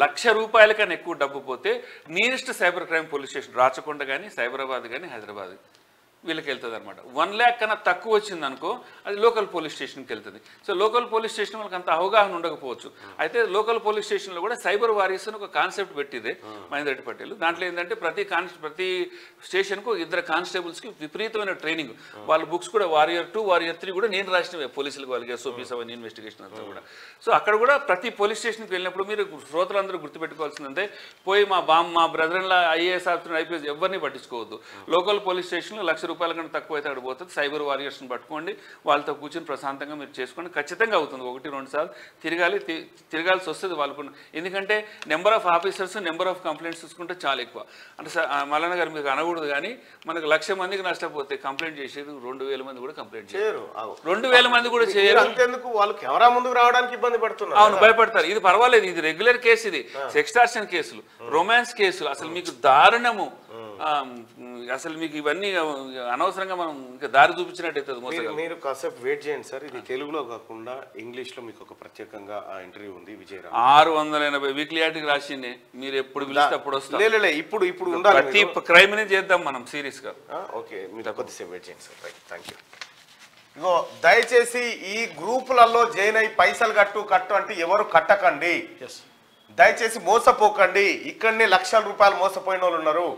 ₹1,00,000 కన్నా ఎక్కువ డబ్బు పోతే nearest cyber crime police station Rachakonda కానీ సైబరాబాద్ కానీ హైదరాబాద్ వీళ్ళకి వెళ్తుంది అనమాట. 1 lakh కన్నా తక్కువ వచ్చింది అనుకో అది లోకల్ పోలీస్ స్టేషన్కి వెళ్తుంది. సో లోకల్ పోలీస్ స్టేషన్ వాళ్ళకి అంత అవగాహన ఉండకపోవచ్చు. అయితే లోకల్ పోలీస్ స్టేషన్లో కూడా సైబర్ వారియర్స్ అని ఒక కాన్సెప్ట్ పెట్టిదే మహేందర్ రెడ్డి పటేల్. దాంట్లో ఏంటంటే ప్రతి స్టేషన్కు 2 కానిస్టేబుల్స్కి విపరీతమైన ట్రైనింగ్. వాళ్ళ బుక్స్ కూడా వారియర్ 2 వారియర్ 3 కూడా నేను రాసినవే పోలీసులకు, వాళ్ళకి SOPs అవన్నీ ఇన్వెస్టిగేషన్ అంతా కూడా. సో అక్కడ కూడా ప్రతి పోలీస్ స్టేషన్కి వెళ్ళినప్పుడు మీరు శ్రోతలందరూ గుర్తుపెట్టుకోవాల్సిందంటే పోయి మా బ్రదర్లా IAS ఆఫీసర్ IPS ఎవరిని పట్టించుకోవద్దు. లోకల్ పోలీస్ స్టేషన్లో ₹1,00,000 కన్నా తక్కువ అయితే అక్కడ పోతుంది. సైబర్ వారియర్స్ని పట్టుకోండి, వాళ్ళతో కూర్చొని ప్రశాంతంగా మీరు చేసుకోండి. ఖచ్చితంగా అవుతుంది. 1-2 సార్లు తిరగాల్సి వస్తుంది వాళ్ళకు. ఎందుకంటే number of officers number of complaints చూసుకుంటే చాలా ఎక్కువ. అంటే మల్లన్న గారు మీకు అనకూడదు కానీ మనకు 1,00,000 మందికి నష్టపోతే కంప్లైంట్ చేసేది 2,000 మంది కూడా కంప్లైంట్ చేయరు. 2,000 మంది కూడా చేయరు. అంతేందుకు వాళ్ళు కెమెరా ముందుకు రావడానికి ఇబ్బంది పడుతున్నారు. అవును, భయపడతారు. ఇది పర్వాలేదు, ఇది రెగ్యులర్ కేసు. ఇది సెక్స్టార్షన్ కేసులు, రొమాన్స్ కేసులు. అసలు మీకు దారుణము. అసలు మీకు ఇవన్నీ అనవసరంగా మనం ఇంకా దారి చూపించినట్టయితే మీరు కాసేపు వెయిట్ చేయండి సార్. ఇది తెలుగులో కాకుండా ఇంగ్లీష్లో మీకు ఒక ప్రత్యేకంగా ఇంటర్వ్యూ ఉంది. విజయరామ్ 680 వీక్లీ ఆర్టికల్ రాసింది. మీరు ఎప్పుడు పిలిస్తే అప్పుడు వస్తాం. ఇప్పుడు ఉండాలి. ప్రతి క్రైమ్ ని చేద్దాం మనం సీరియస్ గా. ఓకే, మీరు కొద్దిసేపు వెయిట్ చేయండి సార్. Right, thank you. ఇగో దయచేసి ఈ గ్రూపులలో జాయిన్ అయ్యి పైసలు కట్టు అంటే ఎవరు కట్టకండి. దయచేసి మోసపోకండి. ఇక్కడనే ₹1,00,000 మోసపోయిన వాళ్ళు ఉన్నారు.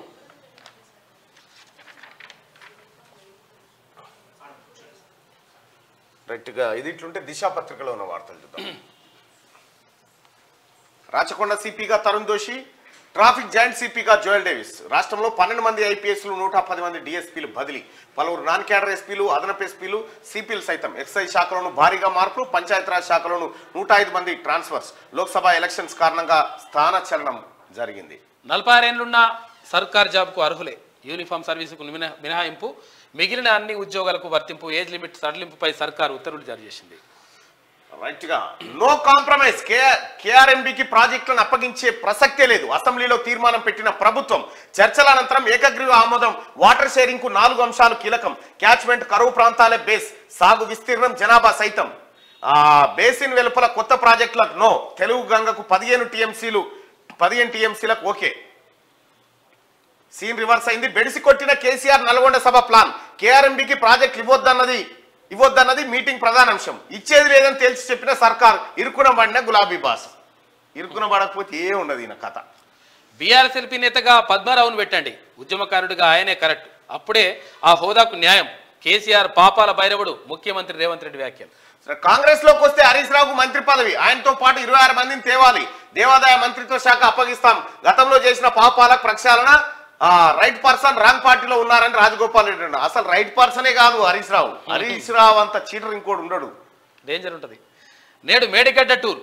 రైట్గా ఇది ఇట్లుంటే దిశా పత్రికలో ఉన్న వార్తలు చూద్దాం. రాచకొండ సిపిగా తరుణ్ జోషి ట్రాఫిక్ జాయింట్ సిపిగా జోయల్ డేవిస్. రాష్ట్రంలో 12 మంది ఐపీఎస్లు 110 మంది డిఎస్పీలు బదిలీ. పలువురు నాన్ క్యాడర్ ఎస్పీలు, అదనపు ఎస్పీలు, సిపిలు సైతం. ఎక్సైజ్ శాఖలోను భారీగా మార్పులు. పంచాయతీరాజ్ శాఖలోను 105 మంది ట్రాన్స్ఫర్స్. లోక్సభ ఎలక్షన్స్ కారణంగా స్థానచలనం జరిగింది. 46 ఏళ్లున్న సర్కార్ జాబ్కు అర్హులే. యూనిఫామ్ సర్వీసుకు మినహాయింపు, మిగిలిన అన్ని ఉద్యోగాలకు వర్తింపు. ఏజ్ లిమిట్ సడలింపుపై సర్కారు ఉత్తర్వులు జారీ చేసింది. రైట్ గా నో కాంప్రమైజ్. కేఆర్ఎంబికి ప్రాజెక్టులను అప్పగించే ప్రసక్తే లేదు. అసెంబ్లీలో తీర్మానం పెట్టిన ప్రభుత్వం. చర్చల అనంతరం ఏకగ్రీవ ఆమోదం. వాటర్ షేరింగ్ కు 4 అంశాలు కీలకం. క్యాచ్మెంట్ కరువు ప్రాంతాలే బేస్. సాగు విస్తీర్ణం, జనాభా సైతం. బేసిన్ వెలుపల కొత్త ప్రాజెక్టులకు నో. తెలుగు గంగకు 15 టీఎంసీలకు ఓకే. సీన్ రివర్స్ అయింది. బెడిసి కొట్టిన కేసీఆర్ నల్గొండ సభ ప్లాన్. కేఆర్ఎంబికి ప్రాజెక్ట్ ఇవ్వొద్దన్నది మీటింగ్ ప్రధాన అంశం. ఇచ్చేది లేదని తేల్చి చెప్పిన సర్కార్. ఇరుకున పడిన గులాబీ బాస్. ఇరుకున పడకపోతే ఏ ఉండదు ఈయన కథ. బీఆర్ఎస్ ఎల్పీ నేతగా పద్మారావును పెట్టండి. ఉద్యమకారుడిగా ఆయనే కరెక్ట్. అప్పుడే ఆ హోదాకు న్యాయం. కేసీఆర్ పాపాల భైరవుడు. ముఖ్యమంత్రి రేవంత్ రెడ్డి వ్యాఖ్యలు. కాంగ్రెస్ లోకి వస్తే హరీష్ రావుకు మంత్రి పదవి. ఆయనతో పాటు 26 మందిని తేవాలి. దేవాదాయ మంత్రిత్వ శాఖ అప్పగిస్తాం. గతంలో చేసిన పాపాలకు ప్రక్షాళన. రైట్ పర్సన్ రాంగ్ పార్టీలో ఉన్నారని రాజగోపాల్ రెడ్డి అన్నారు. అసలు రైట్ పర్సనే కాదు హరీష్ రావు. హరీష్ రావు అంత చీటర్ ఇంకోటి ఉండడు. డేంజర్ ఉంటుంది. నేడు మేడిగడ్డ టూర్.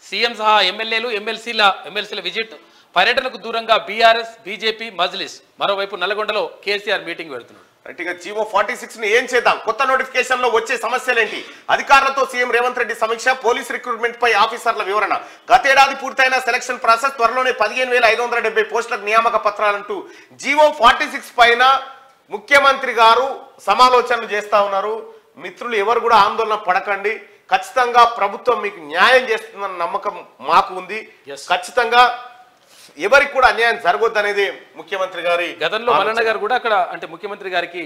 సీఎం సహా ఎమ్మెల్యేలు ఎమ్మెల్సీల విజిట్. పర్యటనకు దూరంగా బీఆర్ఎస్, బీజేపీ, మజ్లిస్. మరోవైపు నల్గొండలో కేసీఆర్ మీటింగ్ పెడుతున్నాడు. రైట్గా జీవో 46 ని ఏం చేద్దాం? కొత్త నోటిఫికేషన్ లో వచ్చే సమస్యలేంటి? అధికారులతో సీఎం రేవంత్ రెడ్డి సమీక్ష. పోలీస్ రిక్రూట్మెంట్ పై ఆఫీసర్ల వివరణ. గతేడాది పూర్తయిన సెలక్షన్ ప్రాసెస్. త్వరలోనే 15,570 పోస్టులకు నియామక పత్రాలంటూ జీవో 46 పైన ముఖ్యమంత్రి గారు సమాలోచనలు చేస్తా ఉన్నారు. మిత్రులు ఎవరు కూడా ఆందోళన పడకండి. ఖచ్చితంగా ప్రభుత్వం మీకు న్యాయం చేస్తుందన్న నమ్మకం మాకు ఉంది. ఖచ్చితంగా ఎవరికి కూడా అన్యాయం జరగొద్దు అనేది ముఖ్యమంత్రి గారి. గతంలో మల్లన్న గారు కూడా అక్కడ అంటే ముఖ్యమంత్రి గారికి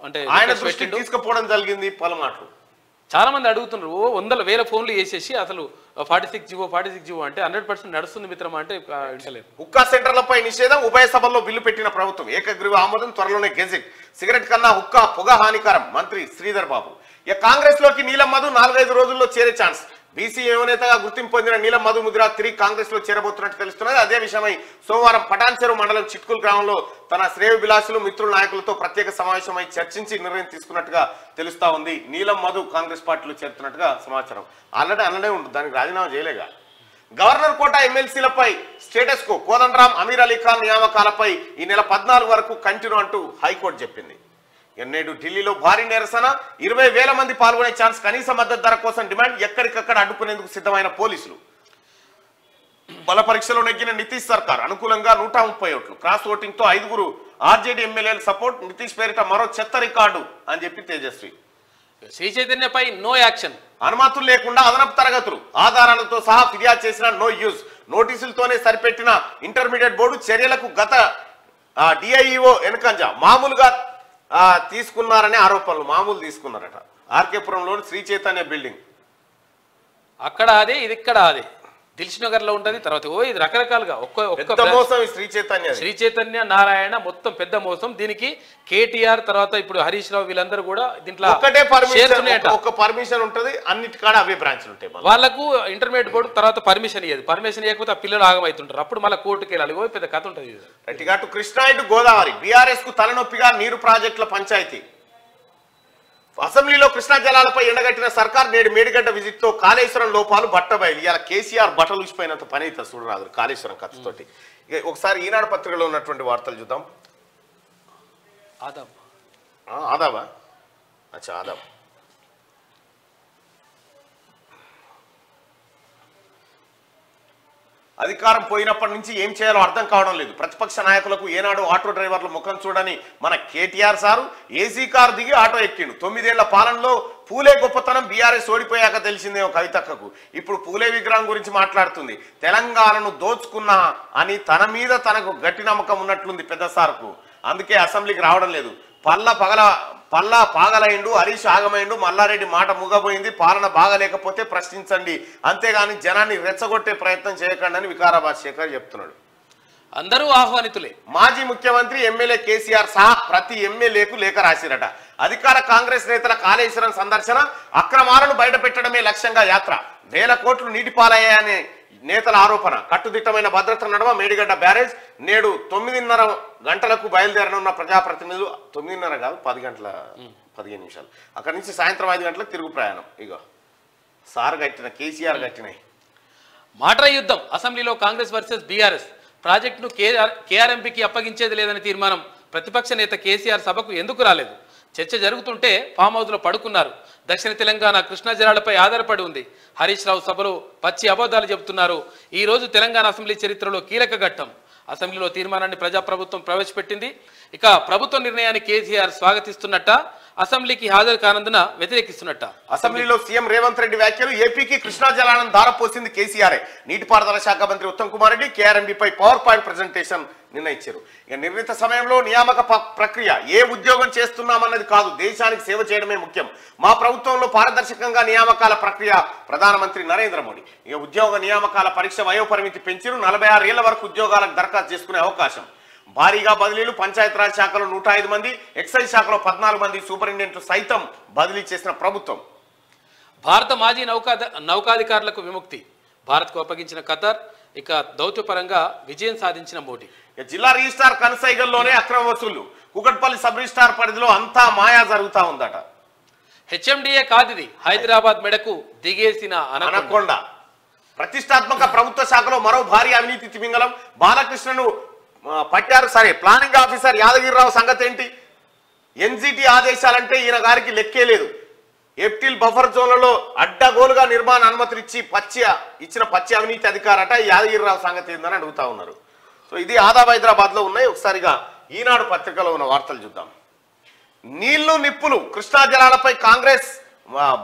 అంటే ఆయన దృష్టికి తీసుకుపోవడం జరిగింది. పలుమాటలు చాలా మంది అడుగుతున్నారు. వందల వేల ఫోన్లు చేసేసి అసలు 46 జీవో అంటే 100% నడుస్తుంది మిత్రమా అంటే ఇంటలేదు. హుక్కా సెంటర్లపై నిషేధం. ఉభయ సభల్లో బిల్లు పెట్టిన ప్రభుత్వం. ఏకగ్రీవ ఆమోదం. త్వరలోనే గెజిట్. సిగరెట్ కన్నా హుక్కా పొగ హానికరం. మంత్రి శ్రీధర్ బాబు. ఇక కాంగ్రెస్ లోకి నీలం మధు 4-5 రోజుల్లో చేరే ఛాన్స్. బీసీ యువనేతగా గుర్తింపు పొందిన నీలం మధు ముదిరా తిరిగి కాంగ్రెస్ లో చేరబోతున్నట్టు తెలుస్తున్నది. అదే విషయమై సోమవారం పటాన్చెరు మండలం చిట్కుల్ గ్రామంలో తన శ్రేయ విలాసులు, మిత్రుల నాయకులతో ప్రత్యేక సమావేశమై చర్చించి నిర్ణయం తీసుకున్నట్టుగా తెలుస్తా ఉంది. నీలం మధు కాంగ్రెస్ పార్టీలో చేరుతున్నట్టుగా సమాచారం. ఆల్రెడీ అన్నడే ఉంటుంది, దానికి రాజీనామా చేయలేగా. గవర్నర్ కోట ఎమ్మెల్సీలపై స్టేటస్ కో. కోదండరాం, అమీర్ అలీ ఖాన్ నియామకాలపై ఈ నెల 14 వరకు కంటిన్యూ అంటూ హైకోర్టు చెప్పింది. నేడు ఢిల్లీలో భారీ నిరసన. 20,000 మంది పాల్గొనే ఛాన్స్. కనీస మద్దతు ధర కోసం డిమాండ్. ఎక్కడికక్కడ అడ్డుకునేందుకు సిద్ధమైన పోలీసులు. బల పరీక్షలో నెగ్గిన నితీష్ సర్కార్. అనుకూలంగా 130 ఓట్లు. క్రాస్ ఓటింగ్ తో 5 ఆర్జేడీ ఎమ్మెల్యేల సపోర్ట్. నితీష్ పేరిట మరో చెత్త రికార్డు అని చెప్పి తేజస్వి. శ్రీ చైతన్యపై నో యాక్షన్. అనుమతులు లేకుండా అదనపు తరగతులు. ఆధారాలతో సహా ఫిర్యాదు చేసిన నో యూజ్. నోటీసులతోనే సరిపెట్టిన ఇంటర్మీడియట్ బోర్డు చర్యలకు గత డిఐఈఓ ఎన్కంజా. మామూలుగా తీసుకున్నారనే ఆరోపణలు. మామూలు తీసుకున్నారట. ఆర్కేపురంలో శ్రీ చైతన్య బిల్డింగ్. అక్కడ అదే, ఇది ఇక్కడ అదే. దిల్సుఖ్నగర్ లో ఉంటది. తర్వాత ఇది రకరకాలుగా శ్రీ చైతన్య నారాయణ మొత్తం పెద్ద మోసం. దీనికి కేటీఆర్ తర్వాత ఇప్పుడు హరీష్ రావు వీళ్ళందరూ కూడా దీంట్లో పర్మిషన్ ఉంటది. అన్నిటికాడ అవే బ్రాంచ్లు ఉంటాయి. వాళ్ళకు ఇంటర్మీడియట్ బోర్డు తర్వాత పర్మిషన్ ఇయ్యదు. పర్మిషన్ ఇవ్వకపోతే ఆ పిల్లలు ఆగమవుతుంటారు. అప్పుడు మళ్ళీ కోర్టుకి వెళ్ళాలి. పెద్ద కథ ఉంటుంది. అటు కృష్ణా ఇటు గోదావరి. బీఆర్ఎస్ కు తలనొప్పిగా నీరు ప్రాజెక్టుల పంచాయతీ. అసెంబ్లీలో కృష్ణా జలాలపై ఎండగట్టిన సర్కార్. నేడు మేడిగడ్డ విజిట్ తో కాళేశ్వరం లోపాలు బట్టబయలు. ఇవాళ కేసీఆర్ బట్టలు ఊసిపోయినంత పని అయితే చూడరాదు కాళేశ్వరం ఖర్చుతోటి. ఒకసారి ఈనాడు పత్రికలో ఉన్నటువంటి వార్తలు చూద్దాం. ఆదాబా అచ్చా ఆదాబ్. అధికారం పోయినప్పటి నుంచి ఏం చేయాలో అర్థం కావడం లేదు. ప్రతిపక్ష నాయకులకు ఏనాడు ఆటో డ్రైవర్ల ముఖం చూడని మన కేటీఆర్ సారు ఏసీ కారు దిగి ఆటో ఎక్కిండు. 9 ఏళ్ల పాలనలో పూలే గొప్పతనం బీఆర్ఎస్ ఓడిపోయాక తెలిసిందేమో కవితక్కకు. ఇప్పుడు పూలే విగ్రహం గురించి మాట్లాడుతుంది. తెలంగాణను దోచుకున్నా అని తన మీద తనకు గట్టి నమ్మకం ఉన్నట్లుంది పెద్ద సార్కు. అందుకే అసెంబ్లీకి రావడం లేదు. పల్లా పాగలైండు, హరీష్ ఆగమైండు, మల్లారెడ్డి మాట మూగబోయింది. పాలన బాగలేకపోతే ప్రశ్నించండి, అంతేగాని జనాన్ని రెచ్చగొట్టే ప్రయత్నం చేయకండి అని వికారాబాద్ శేఖర్ చెప్తున్నాడు. అందరూ ఆహ్వానితులే. మాజీ ముఖ్యమంత్రి ఎమ్మెల్యే కేసీఆర్ సహా ప్రతి ఎమ్మెల్యేకు లేఖ రాసిరట. అధికార కాంగ్రెస్ నేతల కాళేశ్వరం సందర్శన. అక్రమాలను బయటపెట్టడమే లక్ష్యంగా యాత్ర. 1,000 కోట్లు నీటిపాలయ్యాయనే నేతల ఆరోపణ. కట్టుదిట్టమైన భద్రత నడుమ మేడిగడ్డ బ్యారేజ్ నేడు 9:30 గంటలకు బయలుదేరనున్న ప్రజాప్రతినిధులు. 9:30 కాదు, 10 గంటల 15 నిమిషాలు. అక్కడి నుంచి సాయంత్రం 5 గంటలకు తిరుగు ప్రయాణం. ఇగో సార్ కట్టిన కేసీఆర్ కట్టినాయి. మాటల యుద్ధం. అసెంబ్లీలో కాంగ్రెస్ వర్సెస్ బీఆర్ఎస్. ప్రాజెక్టును కేఆర్ఎంపీకి అప్పగించేది లేదని తీర్మానం. ప్రతిపక్ష నేత కేసీఆర్ సభకు ఎందుకు రాలేదు? చర్చ జరుగుతుంటే ఫామ్ హౌస్లో పడుకున్నారు. దక్షిణ తెలంగాణ కృష్ణా జలాలపై ఆధారపడి ఉంది. హరీష్ రావు సభలో పచ్చి అబద్ధాలు చెబుతున్నారు. ఈ రోజు తెలంగాణ అసెంబ్లీ చరిత్రలో కీలక ఘట్టం. అసెంబ్లీలో తీర్మానాన్ని ప్రజాప్రభుత్వం ప్రవేశపెట్టింది. ఇక ప్రభుత్వ నిర్ణయాన్ని కేసీఆర్ స్వాగతిస్తున్నట్ట, అసెంబ్లీకి హాజరు కానందున వ్యతిరేకిస్తున్నట్ట. అసెంబ్లీలో సీఎం రేవంత్ రెడ్డి వ్యాఖ్యలు. ఏపీకి కృష్ణా జలాలను ధారపోసింది కేసీఆర్. నీటిపారుదల శాఖ మంత్రి ఉత్తమ్ కుమార్ రెడ్డి కేఆర్ఎంబీపై పవర్ పాయింట్ ప్రెజెంటేషన్ నిర్ణయించారు. ఇక నిర్ణీత సమయంలో నియామక ప్రక్రియ. ఏ ఉద్యోగం చేస్తున్నామన్నది కాదు, దేశానికి సేవ చేయడమే ముఖ్యం. మా ప్రభుత్వంలో పారదర్శకంగా నియామకాల ప్రక్రియ. ప్రధానమంత్రి నరేంద్ర మోడీ. ఇక ఉద్యోగ నియామకాల పరీక్ష వయోపరిమితి పెంచారు. 46 ఏళ్ల వరకు ఉద్యోగాలకు దరఖాస్తు చేసుకునే అవకాశం. భారీగా బదిలీలు. పంచాయతీరాజ్ శాఖలో 105 మంది, ఎక్సైజ్ శాఖలో 14 మంది సూపరింటెండెంట్లు సైతం బదిలీ చేసిన ప్రభుత్వం. భారత మాజీ నౌకాధికారులకు విముక్తి. భారత్కు అప్పగించిన ఖతార్. ఇక దౌత్యపరంగా విజయం సాధించిన మోడీ. జిల్లా రిజిస్ట్రార్ కనసైగల్లోనే అక్రమ వసూళ్లు. కూకట్పల్లి సబ్ రిజిస్ట్రార్ పరిధిలో అంతా మాయా జరుగుతా ఉందట. హెచ్ఎండిఏ కాదిది. హైదరాబాద్ మెడకు దిగేసిన అనకొండ. ప్రతిష్టాత్మక ప్రభుత్వ శాఖలో మరో భారీ అవినీతి తిమింగలం. బాలకృష్ణను పట్టారు. సరే, ప్లానింగ్ ఆఫీసర్ యాదగిరిరావు సంగతి ఏంటి? ఎన్జిటి ఆదేశాలంటే ఈయన గారికి లెక్కే లేదు. ఎప్టిల్ బఫర్ జోన్లలో అడ్డగోలుగా నిర్మాణ అనుమతులు ఇచ్చిన పచ్చి అవినీతి అధికారట. యాదగిరిరావు సంగతి ఏందని అడుగుతా ఉన్నారు. సో ఇది ఆదాబ్ హైదరాబాద్ లో ఉన్నాయి. ఒకసారిగా ఈనాడు పత్రికలో ఉన్న వార్తలు చూద్దాం. నీళ్లు నిప్పులు. కృష్ణా జలాలపై కాంగ్రెస్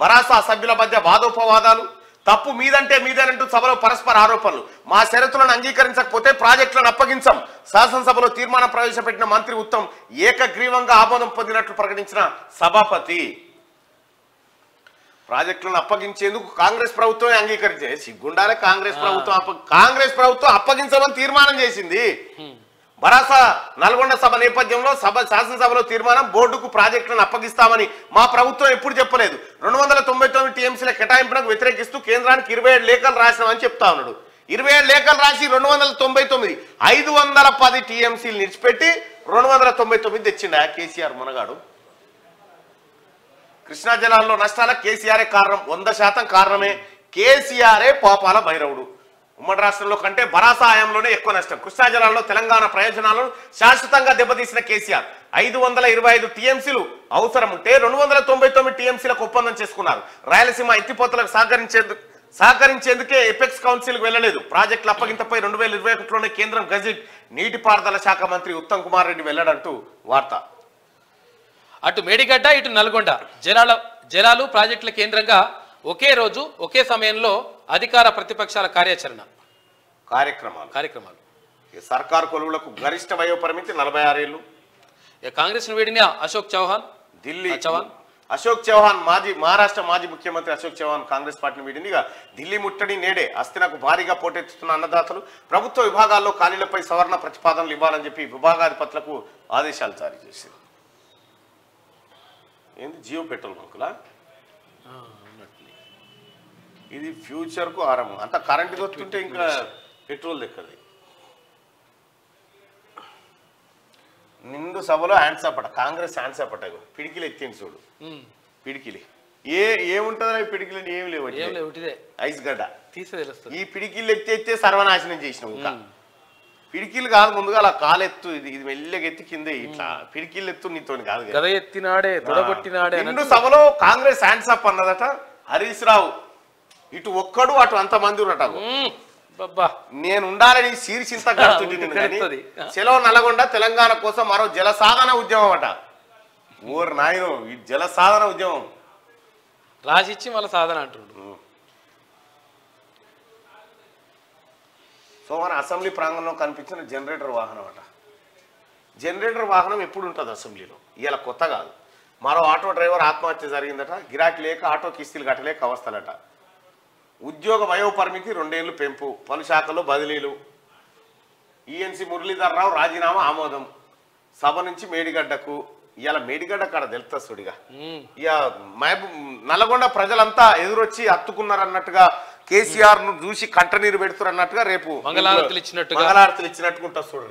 భరాసా సభ్యుల మధ్య వాదోపవాదాలు. తప్పు మీదంటే మీదేనంటూ సభలో పరస్పర ఆరోపణలు. మా షరతులను అంగీకరించకపోతే ప్రాజెక్టులను అప్పగించాం. శాసనసభలో తీర్మానం ప్రవేశపెట్టిన మంత్రి ఉత్తమ్ ఏకగ్రీవంగా ఆమోదం పొందినట్లు ప్రకటించిన సభాపతి. ప్రాజెక్టులను అప్పగించేందుకు కాంగ్రెస్ ప్రభుత్వమే అంగీకరించే సిగ్గుండాలే. కాంగ్రెస్ ప్రభుత్వం అప్పగించమని తీర్మానం చేసింది. భరాసా నల్గొండ సభ నేపథ్యంలో శాసనసభలో తీర్మానం. బోర్డుకు ప్రాజెక్టులను అప్పగిస్తామని మా ప్రభుత్వం ఎప్పుడు చెప్పలేదు. 299 టీఎంసీల కేటాయింపునకు వ్యతిరేకిస్తూ కేంద్రానికి 27 లేఖలు రాసినామని చెప్తా ఉన్నాడు. 27 లేఖలు రాసి 299 510 టీఎంసీలు నిడిచిపెట్టి 299 తెచ్చిండా కేసీఆర్ మునగాడు. కృష్ణా జలాల్లో నష్టాల కేసీఆరే కారణం. 100% కారణమే. కేసీఆరే పాపాల భైరవుడు. ఉమ్మడి రాష్ట్రంలో కంటే భరాసా హయాంలోనే ఎక్కువ నష్టం. కృష్ణా జలాల్లో తెలంగాణ ప్రయోజనాలను శాశ్వతంగా దెబ్బతీసిన కేసీఆర్ 525 టీఎంసీలు అవసరం ఉంటే 299 టీఎంసీలకు ఒప్పందం చేసుకున్నారు. రాయలసీమ ఎత్తిపోతలకు సహకరించేందుకే ఎపెక్స్ కౌన్సిల్కి వెళ్లలేదు. ప్రాజెక్టుల అప్పగింతపై 2021లోనే కేంద్రం గజెట్. నీటిపారుదల శాఖ మంత్రి ఉత్తమ్ కుమార్ రెడ్డి వెళ్లడంటూ వార్త. అటు మేడిగడ్డ, ఇటు నల్గొండ జలాలు ప్రాజెక్టుల కేంద్రంగా ఒకే రోజు ఒకే సమయంలో అధికార ప్రతిపక్షాల కార్యక్రమాలు. సర్కారు కొలువులకు గరిష్ట వయోపరిమితి 46 ఏళ్లు. కాంగ్రెస్ ను వీడిన అశోక్ చౌహాన్ మహారాష్ట్ర మాజీ ముఖ్యమంత్రి అశోక్ చౌహాన్ కాంగ్రెస్ పార్టీని వీడింది. ఢిల్లీ ముట్టడి నేడే. అస్థినకు భారీగా పోటెత్తుతున్న అన్నదాతలు. ప్రభుత్వ విభాగాల్లో ఖాళీలపై సవరణ ప్రతిపాదనలు ఇవ్వాలని చెప్పి విభాగాధిపతులకు ఆదేశాలు జారీ చేసింది. ఏంది జియో పెట్రోల్ బంకులా? ఇది ఫ్యూచర్కు ఆరంభం. అంత కరెంటు దొరుకుతుంటే ఇంకా పెట్రోల్ దెక్కది. నిండు సభలో హ్యాండ్సప్ అట. కాంగ్రెస్ హ్యాండ్సప్ అట. పిడికిలు ఎత్తింది చూడు. పిడికిలి ఏముంటుంది? పిడికిలు ఏమి లేవు. ఐస్ గడ్డ ఈ పిడికిళ్ళు ఎత్తే సర్వనాశనం చేసినావు. ఇంకా పిడికిలు కాదు, ముందుగా అలా కాలెత్తు. ఇది మెల్లగెత్తి కిందే ఇట్లా పిడికిళ్ళు ఎత్తు. నీతో కాదు నిండు సభలో కాంగ్రెస్ హ్యాండ్సప్ అన్నదట. హరీష్ రావు ఇటు ఒక్కడు అటు అంతమంది ఉన్నట. నేను ఉండాలని శీర్షింత సెలవు. నల్గొండ తెలంగాణ కోసం మరో జలసాధన ఉద్యమం అట. ఓరు నాయను, ఈ జలసాధన ఉద్యమం రాసిచ్చి మళ్ళీ సాధన అంటుండ్రు. సోమవారం అసెంబ్లీ ప్రాంగణంలో కనిపించిన జనరేటర్ వాహనం అట. జనరేటర్ వాహనం ఎప్పుడు ఉంటుంది అసెంబ్లీలో? ఇలా కొత్త కాదు. మరో ఆటో డ్రైవర్ ఆత్మహత్య జరిగిందట. గిరాకీ లేక ఆటో కిస్తీలు కట్టలేక అవస్థలట. ఉద్యోగ వయోపరిమితి 2 ఏళ్లు పెంపు. పలు శాఖల్లో బదిలీలు. ఈఎన్సీ మురళీధర్ రావు రాజీనామా ఆమోదం. సభ నుంచి మేడిగడ్డకు. ఇలా మేడిగడ్డ కాడ తెలుస్తుంది. ఇక నల్గొండ ప్రజలంతా ఎదురొచ్చి హత్తుకున్నారన్నట్టుగా కేసీఆర్ ను చూసి కంటనీరు పెడుతున్నారు అన్నట్టుగా రేపు మంగళారతులు ఇచ్చినట్టుగా మంగళారతులు ఇచ్చినట్టుగా ఉంటుంది చూడండి.